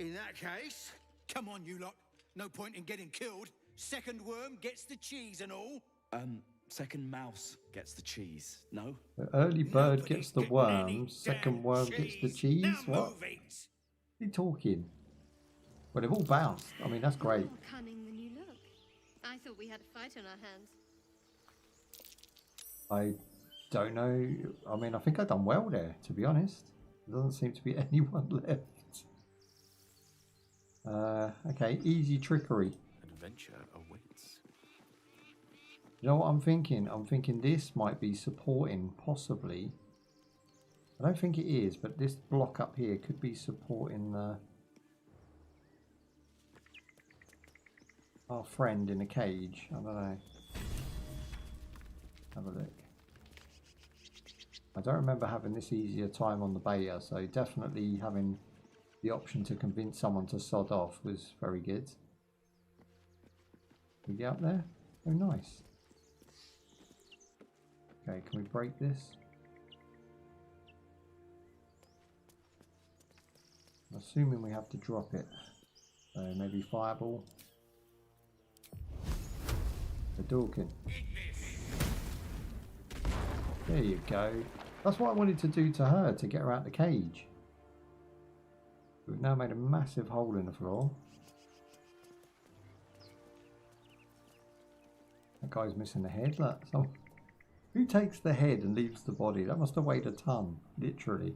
S2: in that case, come on, you lot. No point in getting killed. Second worm gets the cheese and all.
S9: Second mouse gets the cheese. No?
S1: The early bird gets the worm, second worm gets the cheese. What? What are you talking? Well, they've all bounced. I mean, that's great.
S6: More cunning than you look. I thought we had a fight on our hands.
S1: I don't know. I mean, I think I've done well there, to be honest. There doesn't seem to be anyone left. Okay, easy trickery.
S3: Adventure awaits.
S1: You know what I'm thinking? I'm thinking this might be supporting, possibly. I don't think it is, but this block up here could be supporting our friend in a cage. I don't know. Have a look. I don't remember having this easier time on the beta, so definitely having the option to convince someone to sod off was very good. Can we get up there? Oh, nice. Okay, can we break this? I'm assuming we have to drop it. So maybe fireball. The Dawkin. There you go. That's what I wanted to do to her, to get her out the cage. We've now made a massive hole in the floor. That guy's missing the head. Look, who takes the head and leaves the body? That must have weighed a ton, literally.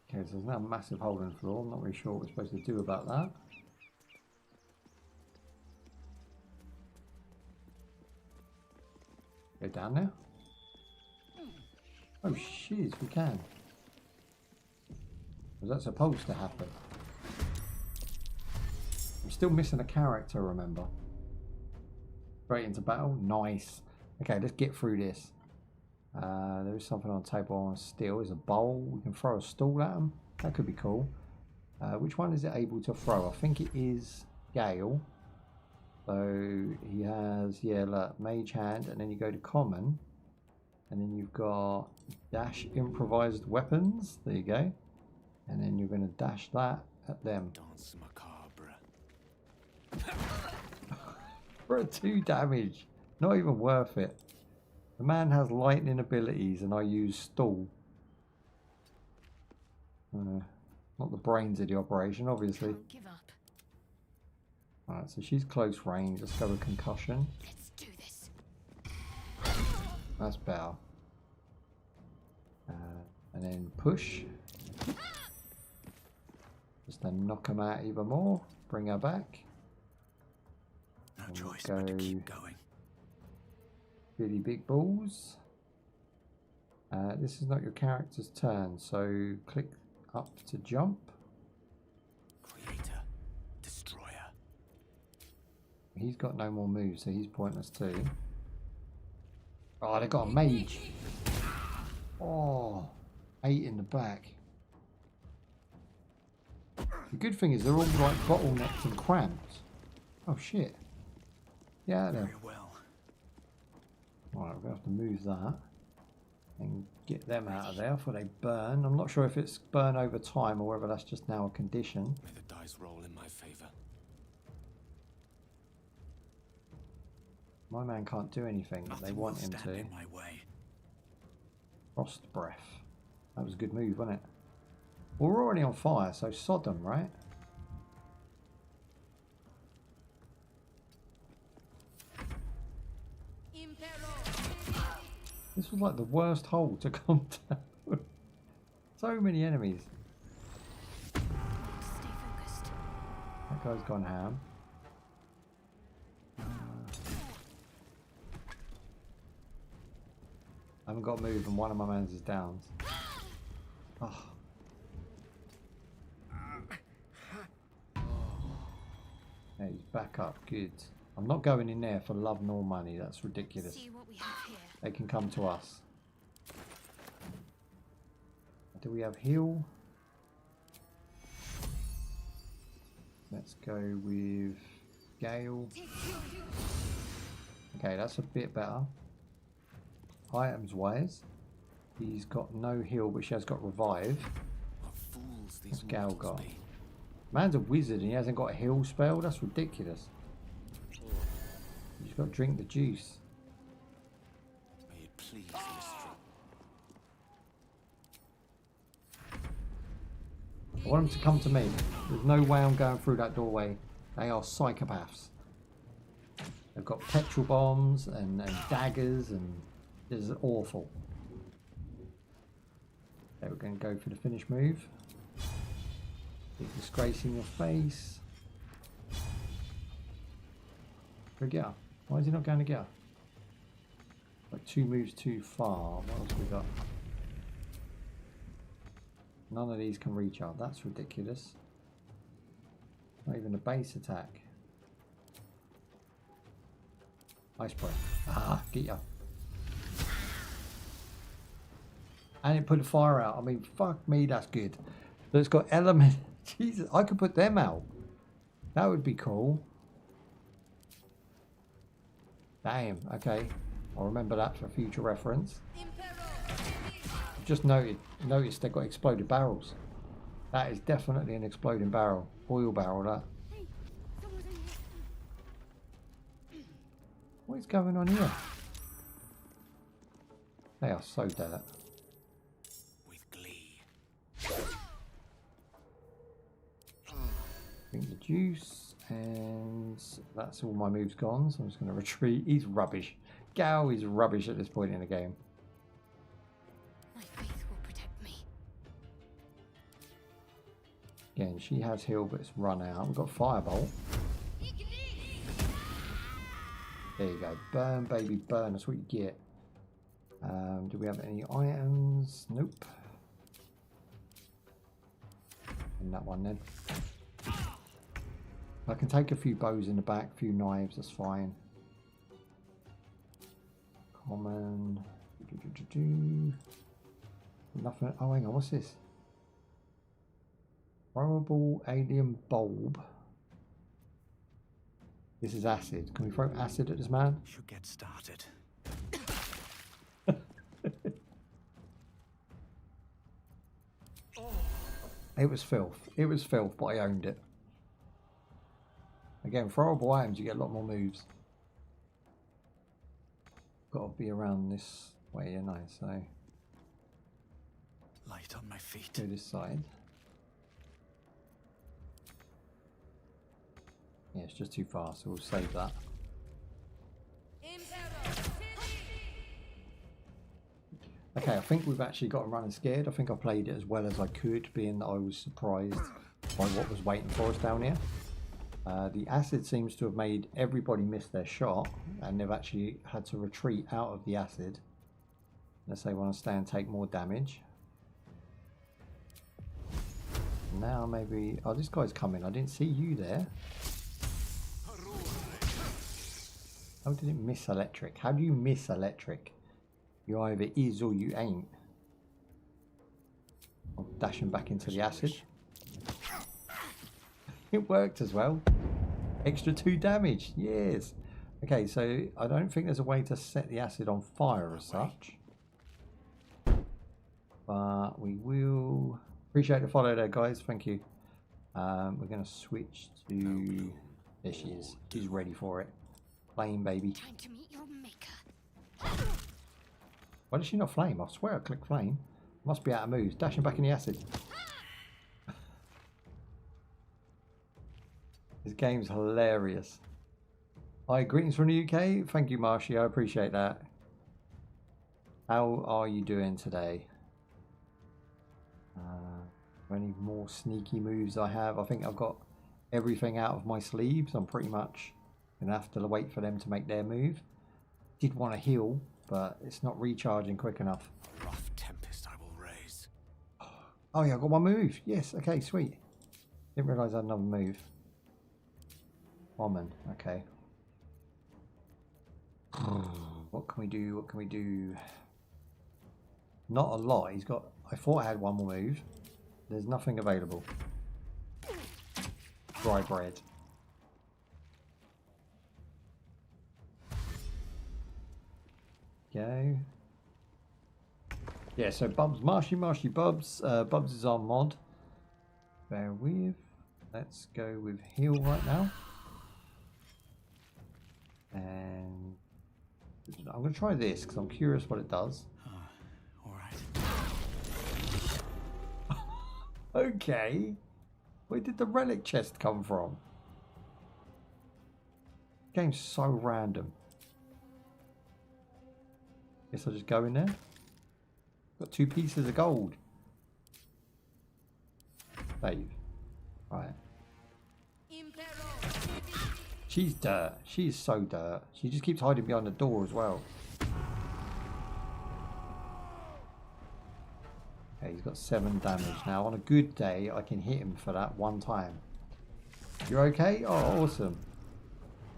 S1: Okay, so there's now a massive hole in the floor. I'm not really sure what we're supposed to do about that. Go down now. Oh shiz, we can. Was that supposed to happen? I'm still missing a character, remember? Straight into battle. Nice. Okay, let's get through this. There is something on the table I want to steal. There's a bowl. We can throw a stool at them. That could be cool. Which one is it able to throw? I think it is Gale. So he has, yeah, look, mage hand, and then you go to common, and then you've got dash improvised weapons. There you go. And then you're going to dash that at them.
S3: Dance macabre.
S1: For a 2 damage. Not even worth it. The man has lightning abilities and I use stall. Not the brains of the operation, obviously.
S5: Can't give up.
S1: Alright, so she's close range. Let's go with concussion.
S5: Let's do this.
S1: That's better. And then push. Just then knock him out even more. Bring her back.
S2: No
S1: And
S2: choice
S1: go
S2: but to keep going.
S1: really big balls. This is not your character's turn, so click up to jump.
S2: Creator, destroyer.
S1: He's got no more moves, so he's pointless too. Oh, they got a mage. Oh, 8 in the back. The good thing is they're all like bottlenecked and cramped. Oh shit. Yeah, there.
S2: Very well.
S1: Alright, we're going to have to move that and get them out of there before they burn. I'm not sure if it's burn over time or whether that's just now a condition.
S3: May the dice roll in my favor.
S1: My man can't do anything. They
S2: Nothing
S1: want
S2: will
S1: him
S2: stand
S1: to.
S2: in my way.
S1: Frost breath. That was a good move, wasn't it? Well, we're already on fire, so sod them, right? This was like the worst hole to come down. So many enemies.
S6: Stay focused.
S1: That guy's gone ham. I haven't got to move and one of my mans is down. Oh. Yeah, he's back up. Good. I'm not going in there for love nor money. That's ridiculous.
S6: See what we have here.
S1: They can come to us. Do we have heal? Let's go with Gale. Okay, that's a bit better. Items wise, he's got no heal, but she has got revive.
S3: What fools these
S1: What's Gale
S3: mortals
S1: got?
S3: be.
S1: Man's a wizard and he hasn't got a heal spell. That's ridiculous. He's got to drink the juice.
S3: May it please Mystery.
S1: I want them to come to me. There's no way I'm going through that doorway. They are psychopaths. They've got petrol bombs and daggers, and this is awful. Okay, we're going to go for the finish move. Big disgrace in your face. Go get her. Why is he not going to get her? Like 2 moves too far. What else we got? None of these can reach her. That's ridiculous. Not even a base attack. Ice breath. Ah, get ya. And it put the fire out. I mean, fuck me, that's good. So it's got element. Jesus, I could put them out. That would be cool. Okay. I'll remember that for future reference. Just noticed they've got exploded barrels. That is definitely an exploding barrel. Oil barrel, that. What is going on here? They are so dead.
S2: With glee.
S1: Drink the juice, and that's all my moves gone, so I'm just going to retreat. He's rubbish. Gao is rubbish at this point in the game.
S6: My faith will protect me.
S1: Again, she has heal, but it's run out. We've got Firebolt. There you go. Burn, baby, burn. That's what you get. Do we have any items? Nope. In that one then. I can take a few bows in the back, a few knives, that's fine. Common. Nothing. Oh, hang on. What's this? Throwable alien bulb. This is acid. Can we throw acid at this man?
S9: Should get started.
S1: It was filth. It was filth, but I owned it. Again, throwable items, you get a lot more moves. Got to be around this way, you know, so.
S9: Light on my feet.
S1: Do this side. Yeah, it's just too far, so we'll save that. Okay, I think we've actually got him running scared. I think I played it as well as I could, being that I was surprised by what was waiting for us down here. The acid seems to have made everybody miss their shot, and they've actually had to retreat out of the acid unless they want to stay and take more damage. Now maybe... Oh, this guy's coming. I didn't see you there. How did it miss electric? How do you miss electric? You either is or you ain't. I'm dashing back into the acid. It worked as well. Extra 2 damage. Yes. Okay, so I don't think there's a way to set the acid on fire as such. But we will... Appreciate the follow there, guys. Thank you. We're going to switch to... There she is. She's ready for it. Flame, baby.
S6: Time to meet your maker.
S1: Why does she not flame? I swear I clicked flame. Must be out of moves. Dashing back in the acid. This game's hilarious. Hi, greetings from the UK. Thank you, Marshy. I appreciate that. How are you doing today? Any more sneaky moves I have? I think I've got everything out of my sleeves. I'm pretty much going to have to wait for them to make their move. Did want to heal, but it's not recharging quick enough.
S9: Rough tempest I will raise.
S1: Oh yeah, I got one move. Yes, okay, sweet. Didn't realise I had another move. Common, okay. What can we do? What can we do? Not a lot. He's got... I thought I had one more move. There's nothing available. Dry bread. Go. Yeah, so Bubs, Marshy, Bubs. Bubs is our mod. Bear with. Let's go with heal right now. And I'm going to try this because I'm curious what it does. Okay. Where did the relic chest come from? Game's so random. Guess I'll just go in there. Got 2 pieces of gold. Save. Right. She's dirt. She's so dirt. She just keeps hiding behind the door as well. Okay, he's got 7 damage. Now, on a good day, I can hit him for that one time. You're okay? Oh, awesome.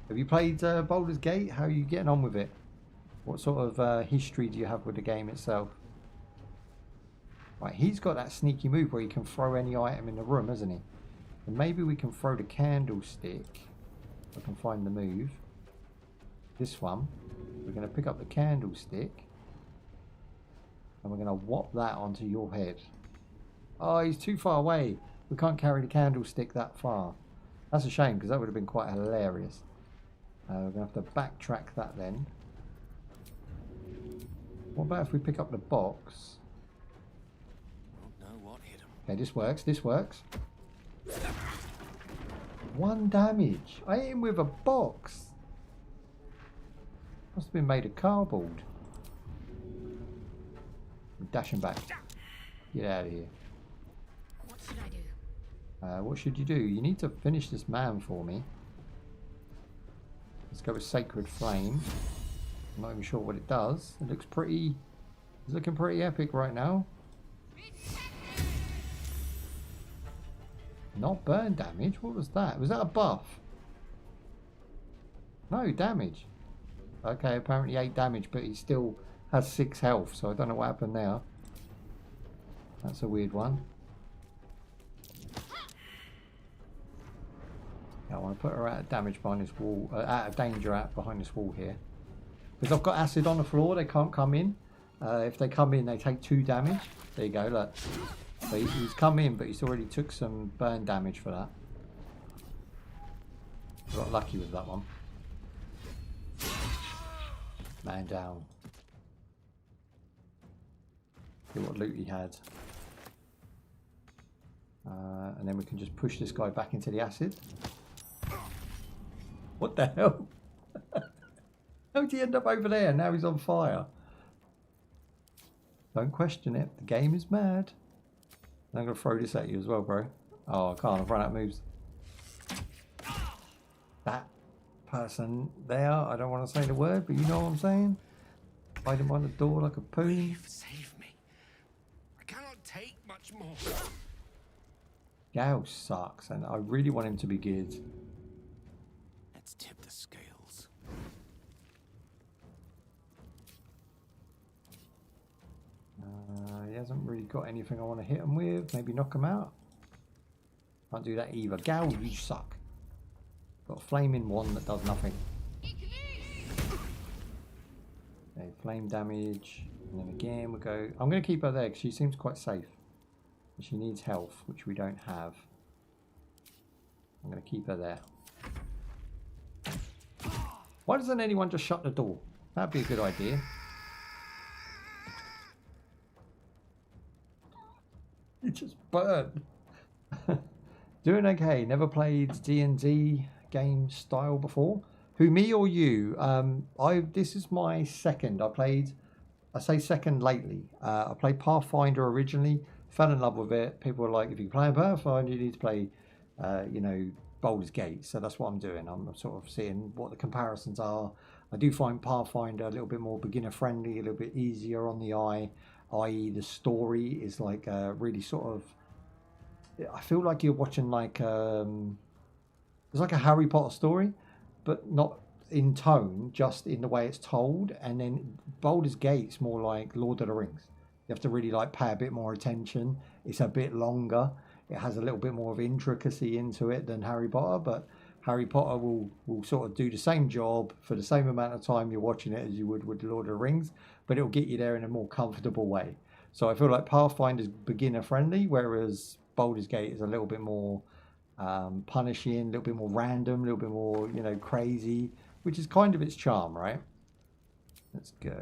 S1: Have you played Baldur's Gate? How are you getting on with it? What sort of history do you have with the game itself? Right, he's got that sneaky move where he can throw any item in the room, hasn't he? And maybe we can throw the candlestick. If I can find the move. This one. We're going to pick up the candlestick. And we're going to whop that onto your head. Oh, he's too far away. We can't carry the candlestick that far. That's a shame, because that would have been quite hilarious. We're going to have to backtrack that then. What about if we pick up the box? Okay, this works. This works. 1 damage. I hit him with a box. Must have been made of cardboard. I'm dashing back. Get out of here.
S6: What should I do?
S1: What should you do? You need to finish this man for me. Let's go with Sacred Flame. I'm not even sure what it does. It looks pretty... It's looking pretty epic right now. Not burn damage? What was that? Was that a buff? No, damage. Okay, apparently 8 damage, but he still has 6 health, so I don't know what happened there. That's a weird one. Yeah, I want to put her out of damage behind this wall, out of danger out behind this wall here. Because I've got acid on the floor, they can't come in. If they come in, they take 2 damage. There you go, look. So he's come in, but he's already took some burn damage for that. Got lucky with that one. Man down. See what loot he had. And then we can just push this guy back into the acid. What the hell? How did he end up over there? Now he's on fire. Don't question it. The game is mad. I'm going to throw this at you as well, bro. Oh, I can't. I've run out of moves. That person there, I don't want to say the word, but you know what I'm saying? Hiding behind the door like a poo.
S3: Save me. I cannot take much more.
S1: Guyz sucks, and I really want him to be good.
S3: Let's tip the scales.
S1: He hasn't really got anything I want to hit him with. Maybe knock him out. Can't do that either. Guyz, you suck. Got a flaming one that does nothing. Okay, flame damage. And then again we go... I'm going to keep her there because she seems quite safe. She needs health, which we don't have. I'm going to keep her there. Why doesn't anyone just shut the door? That'd be a good idea. It just burned. Doing okay. Never played D&D game style before. Who, me or you? This is my second. I say second lately. I played Pathfinder originally. Fell in love with it. People were like, if you play Pathfinder, you need to play, you know, Baldur's Gate. So that's what I'm doing. I'm sort of seeing what the comparisons are. I do find Pathfinder a little bit more beginner friendly, a little bit easier on the eye. I.e., the story is like really sort of. I feel like you're watching like it's like a Harry Potter story, but not in tone, just in the way it's told. And then Baldur's Gate's more like Lord of the Rings. You have to really like pay a bit more attention. It's a bit longer. It has a little bit more of intricacy into it than Harry Potter, but Harry Potter will sort of do the same job for the same amount of time you're watching it as you would with Lord of the Rings, but it'll get you there in a more comfortable way. So I feel like Pathfinder's beginner friendly, whereas Baldur's Gate is a little bit more punishing, a little bit more random, a little bit more, you know, crazy, which is kind of its charm, right? Let's go.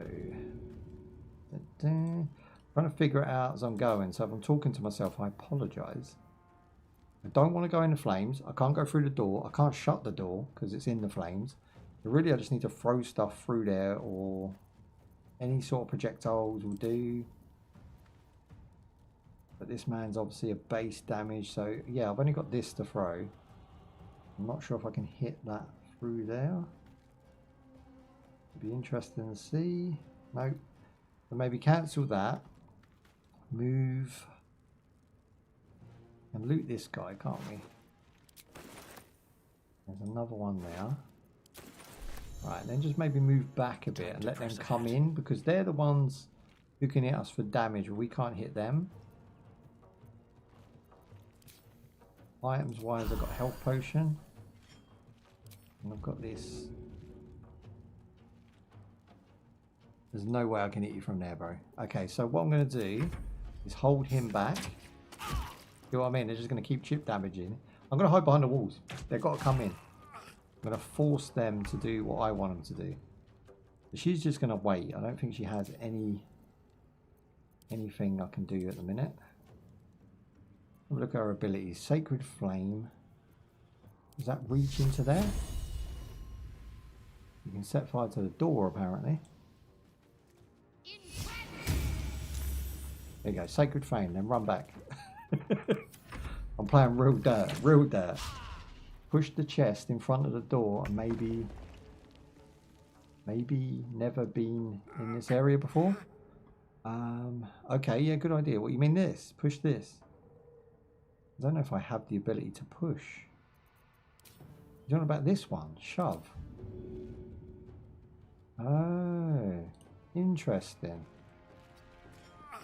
S1: Trying to figure it out as I'm going, so if I'm talking to myself, I apologise. I don't want to go in the flames. I can't go through the door. I can't shut the door because it's in the flames. But really, I just need to throw stuff through there, or any sort of projectiles will do. But this man's obviously a base damage, so yeah, I've only got this to throw. I'm not sure if I can hit that through there. It'd be interesting to see. Nope. So maybe cancel that. Move. And loot this guy, can't we? There's another one there. Right, then just maybe move back a bit and let them come in, because they're the ones who can hit us for damage, but we can't hit them. Items wise, I've got health potion. And I've got this. There's no way I can hit you from there, bro. Okay, so what I'm going to do is hold him back. You know what I mean? They're just going to keep chip damaging. I'm going to hide behind the walls. They've got to come in. I'm going to force them to do what I want them to do. But she's just going to wait. I don't think she has anything I can do at the minute. Have a look at her abilities. Sacred Flame. Does that reach into there? You can set fire to the door, apparently. There you go. Sacred Flame. Then run back. I'm playing real dirt. Real dirt. Push the chest in front of the door and maybe never been in this area before. Okay, yeah, good idea. What, you mean this? Push this. I don't know if I have the ability to push. You know about this one? Shove. Oh, interesting.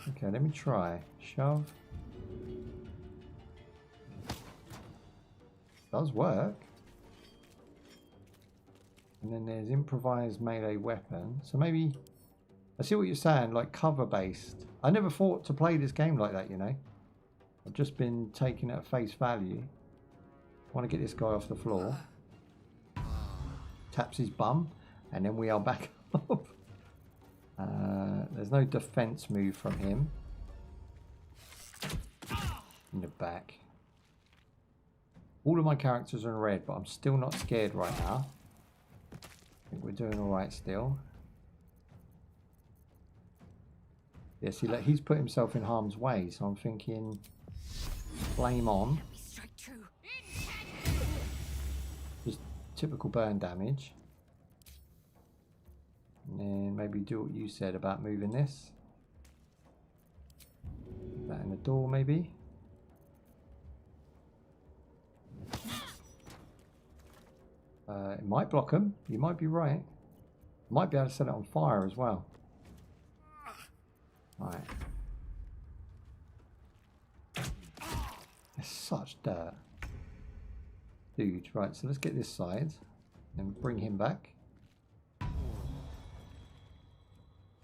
S1: Okay, let me try. Shove. Does work. And then there's improvised melee weapon. So maybe, I see what you're saying, like cover based. I never thought to play this game like that, you know. I've just been taking it at face value. I want to get this guy off the floor. Taps his bum, and then we are back up. There's no defense move from him. In the back. All of my characters are in red, but I'm still not scared right now. I think we're doing alright still. Yeah, see, like, he's put himself in harm's way, so I'm thinking flame on. Just typical burn damage. And then maybe do what you said about moving this. Put that in the door, maybe. It might block them. You might be right. Might be able to set it on fire as well. Right. There's such dirt. Dude, right, so let's get this side. And bring him back.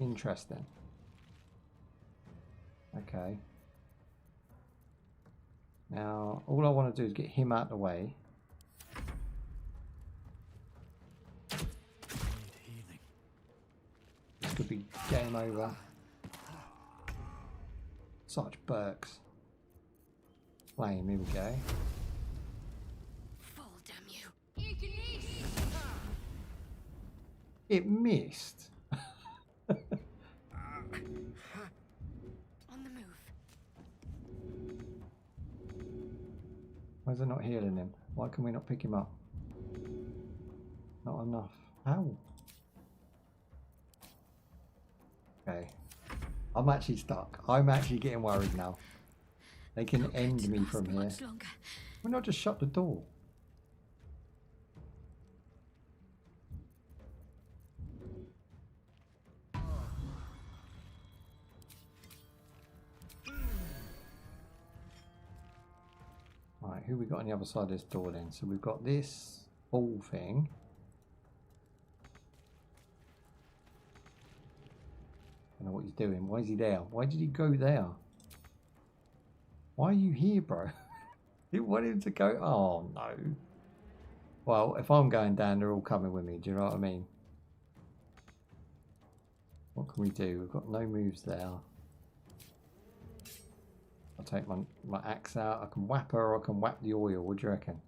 S1: Interesting. Okay. Now, all I want to do is get him out of the way. This could be game over. Such Burks. Flame, here we go.
S6: Fall, damn you.
S1: It missed.
S6: On the move.
S1: Why is it not healing him? Why can we not pick him up? Not enough. How? Okay. I'm actually stuck. I'm actually getting worried now. They can end me from here. Why not just shut the door? Right, who we got on the other side of this door then? So we've got this ball thing. I don't know what he's doing. Why is he there? Why did he go there? Why are you here, bro? You want him to go? Oh, no. Well, if I'm going down, they're all coming with me. Do you know what I mean? What can we do? We've got no moves there. I'll take my axe out. I can whap her or I can whap the oil. What do you reckon?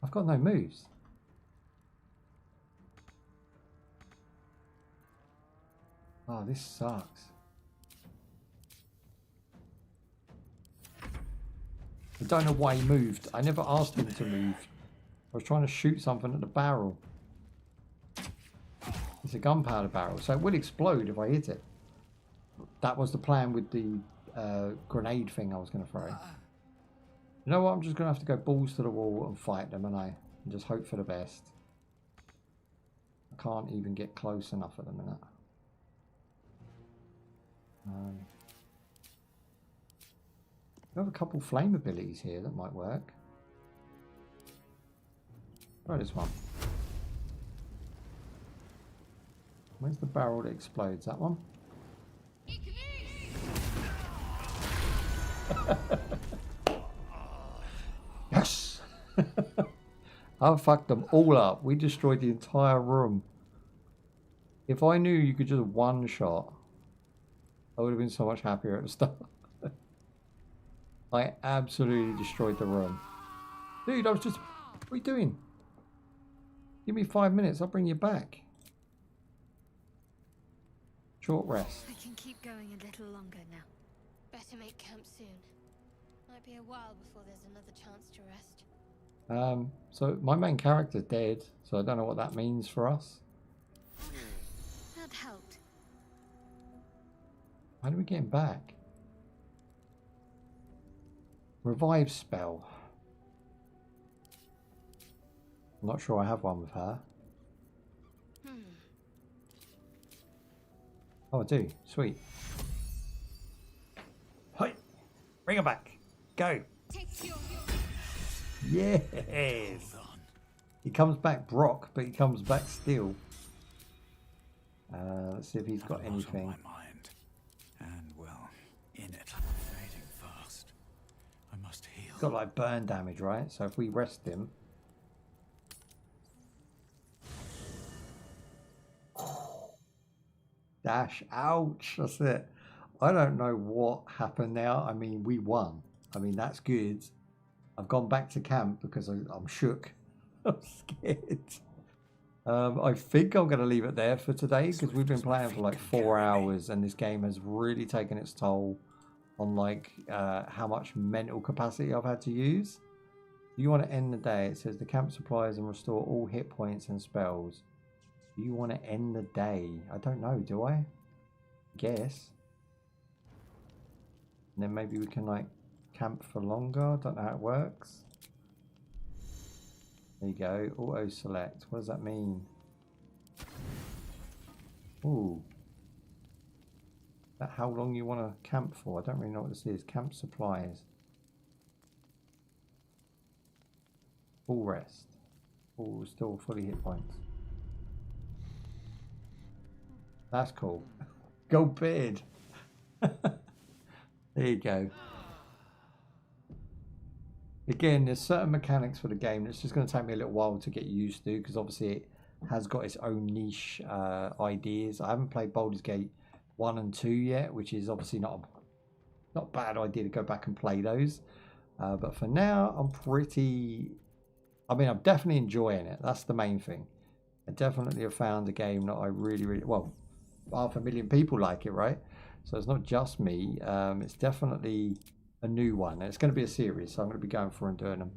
S1: I've got no moves. Oh, this sucks. I don't know why he moved. I never asked him to move. I was trying to shoot something at the barrel. It's a gunpowder barrel, so it will explode if I hit it. That was the plan with the grenade thing I was going to throw. You know what? I'm just going to have to go balls to the wall and fight them, and just hope for the best. I can't even get close enough at the minute. We have a couple flame abilities here that might work. Try this one. Where's the barrel that explodes? That one? Yes! I fucked them all up. We destroyed the entire room. If I knew you could just one shot, I would have been so much happier at the start. I absolutely destroyed the room. Dude, I was just... What are you doing? Give me 5 minutes, I'll bring you back. Short rest.
S6: I can keep going a little longer now. Better make camp soon. Might be a while before there's another chance to rest.
S1: So my main character's dead, so I don't know what that means for us.
S6: That helped.
S1: How do we get him back? Revive spell. I'm not sure I have one with her. Oh, I do. Sweet. Hi. Bring her back. Go. Yes. He comes back Brock, but he comes back still. Let's see if he's got anything.
S11: My mind. And well, in it. Fading fast. I must heal.
S1: He's got like burn damage, right? So if we rest him. Dash. Ouch. That's it. I don't know what happened now. I mean, we won. I mean, that's good. I've gone back to camp because I'm shook. I'm scared. I think I'm going to leave it there for today because we've been playing for like 4 hours and this game has really taken its toll on like how much mental capacity I've had to use. Do you want to end the day? It says the camp supplies and restore all hit points and spells. Do you want to end the day? I don't know, do I? Guess. And then maybe we can like camp for longer. I don't know how it works. There you go. Auto select. What does that mean? Ooh. That how long you want to camp for? I don't really know what this is. Camp supplies. Full rest. Oh, still fully hit points. That's cool. Go bed. There you go. Again, there's certain mechanics for the game that's just going to take me a little while to get used to because obviously it has got its own niche ideas. I haven't played Baldur's Gate 1 and 2 yet, which is obviously not a bad idea to go back and play those. But for now, I'm definitely enjoying it. That's the main thing. I definitely have found a game that I really, well, 500,000 people like it, right? So it's not just me. It's definitely a new one. And it's going to be a series, so I'm going to be going through and doing them.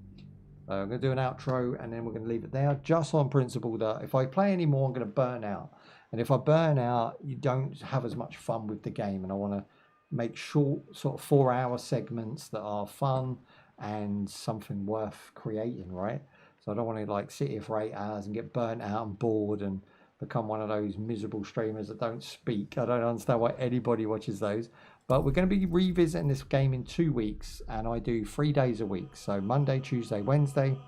S1: I'm going to do an outro and then we're going to leave it there, just on principle that if I play any more, I'm going to burn out. And if I burn out, you don't have as much fun with the game. And I want to make short, sort of 4-hour segments that are fun and something worth creating, right? So I don't want to like sit here for 8 hours and get burnt out and bored and become one of those miserable streamers that don't speak. I don't understand why anybody watches those. But we're going to be revisiting this game in 2 weeks, and I do 3 days a week. So Monday, Tuesday, Wednesday,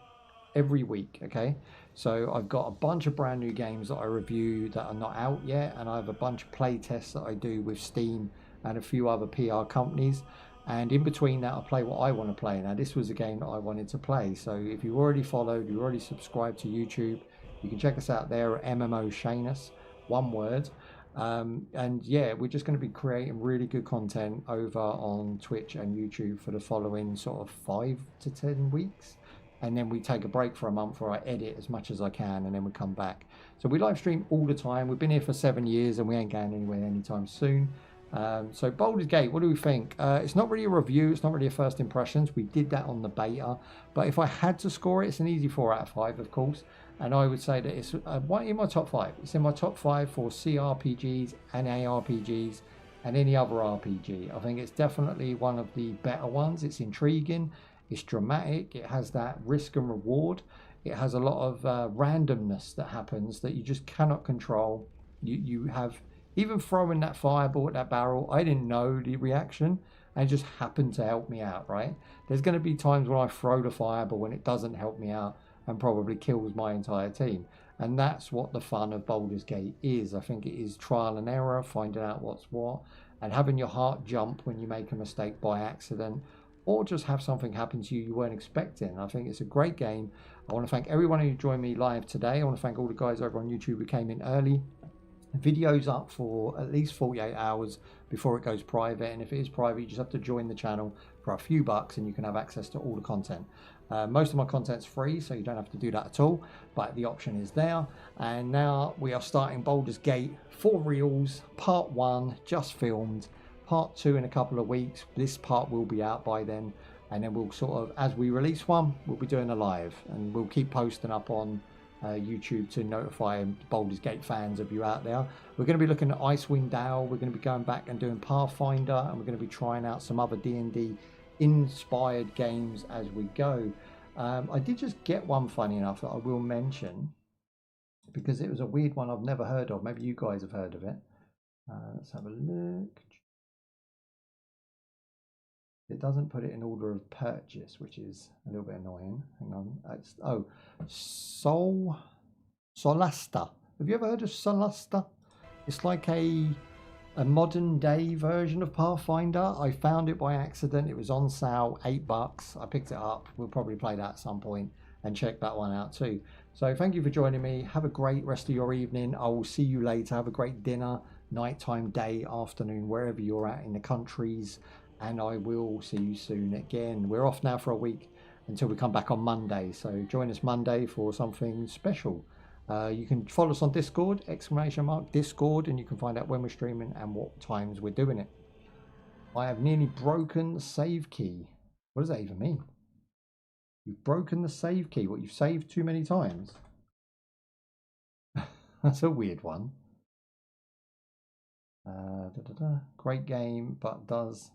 S1: every week, okay? So I've got a bunch of brand new games that I review that are not out yet, and I have a bunch of play tests that I do with Steam and a few other PR companies. And in between that, I play what I want to play. Now, this was a game that I wanted to play. So if you already followed, you already subscribed to YouTube, you can check us out there at mmoshanuz, one word. And yeah, we're just going to be creating really good content over on Twitch and YouTube for the following sort of 5 to 10 weeks. And then we take a break for a month where I edit as much as I can and then we come back. So we live stream all the time. We've been here for 7 years and we ain't going anywhere anytime soon. So Baldur's Gate, what do we think? It's not really a review, it's not really a first impressions. We did that on the beta, but if I had to score it, it's an easy 4 out of 5, of course. And I would say that it's in my top 5. It's in my top 5 for CRPGs and ARPGs and any other RPG. I think it's definitely one of the better ones. It's intriguing, it's dramatic, it has that risk and reward. It has a lot of randomness that happens that you just cannot control. You have, even throwing that fireball at that barrel, I didn't know the reaction and it just happened to help me out, right? There's going to be times when I throw the fireball and it doesn't help me out and probably kills my entire team. And that's what the fun of Baldur's Gate is. I think it is trial and error, finding out what's what, and having your heart jump when you make a mistake by accident, or just have something happen to you weren't expecting. I think it's a great game. I want to thank everyone who joined me live today. I want to thank all the guys over on YouTube who came in early. Video's up for at least 48 hours before it goes private, and if it is private, you just have to join the channel for a few bucks and you can have access to all the content. Most of my content's free, so you don't have to do that at all, but the option is there. And now we are starting Baldur's Gate 4 reels, part 1 just filmed, part 2 in a couple of weeks. This part will be out by then, and then we'll sort of, as we release one, we'll be doing a live, and we'll keep posting up on YouTube to notify Baldur's Gate fans of you out there. We're going to be looking at Icewind Dale, we're going to be going back and doing Pathfinder, and we're going to be trying out some other D&D inspired games as we go. I did just get one funny enough that I will mention because it was a weird one I've never heard of. Maybe you guys have heard of it. Let's have a look. It doesn't put it in order of purchase, which is a little bit annoying. Hang on. Solasta. Have you ever heard of Solasta? It's like a modern day version of Pathfinder. I found it by accident. It was on sale, $8. I picked it up. We'll probably play that at some point and check that one out too. So thank you for joining me. Have a great rest of your evening. I will see you later. Have a great dinner, nighttime, day, afternoon, wherever you're at in the countries. And I will see you soon again. We're off now for a week until we come back on Monday. So join us Monday for something special. You can follow us on Discord, !Discord, and you can find out when we're streaming and what times we're doing it. I have nearly broken the save key. What does that even mean? You've broken the save key. What, you've saved too many times? That's a weird one. Great game, but does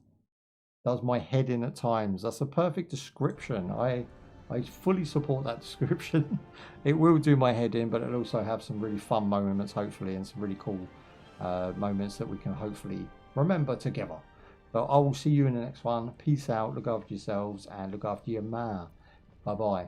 S1: my head in at times. That's a perfect description. I fully support that description. It will do my head in, but it'll also have some really fun moments, hopefully, and some really cool moments that we can hopefully remember together. So I will see you in the next one. Peace out. Look after yourselves and look after your ma. Bye-bye.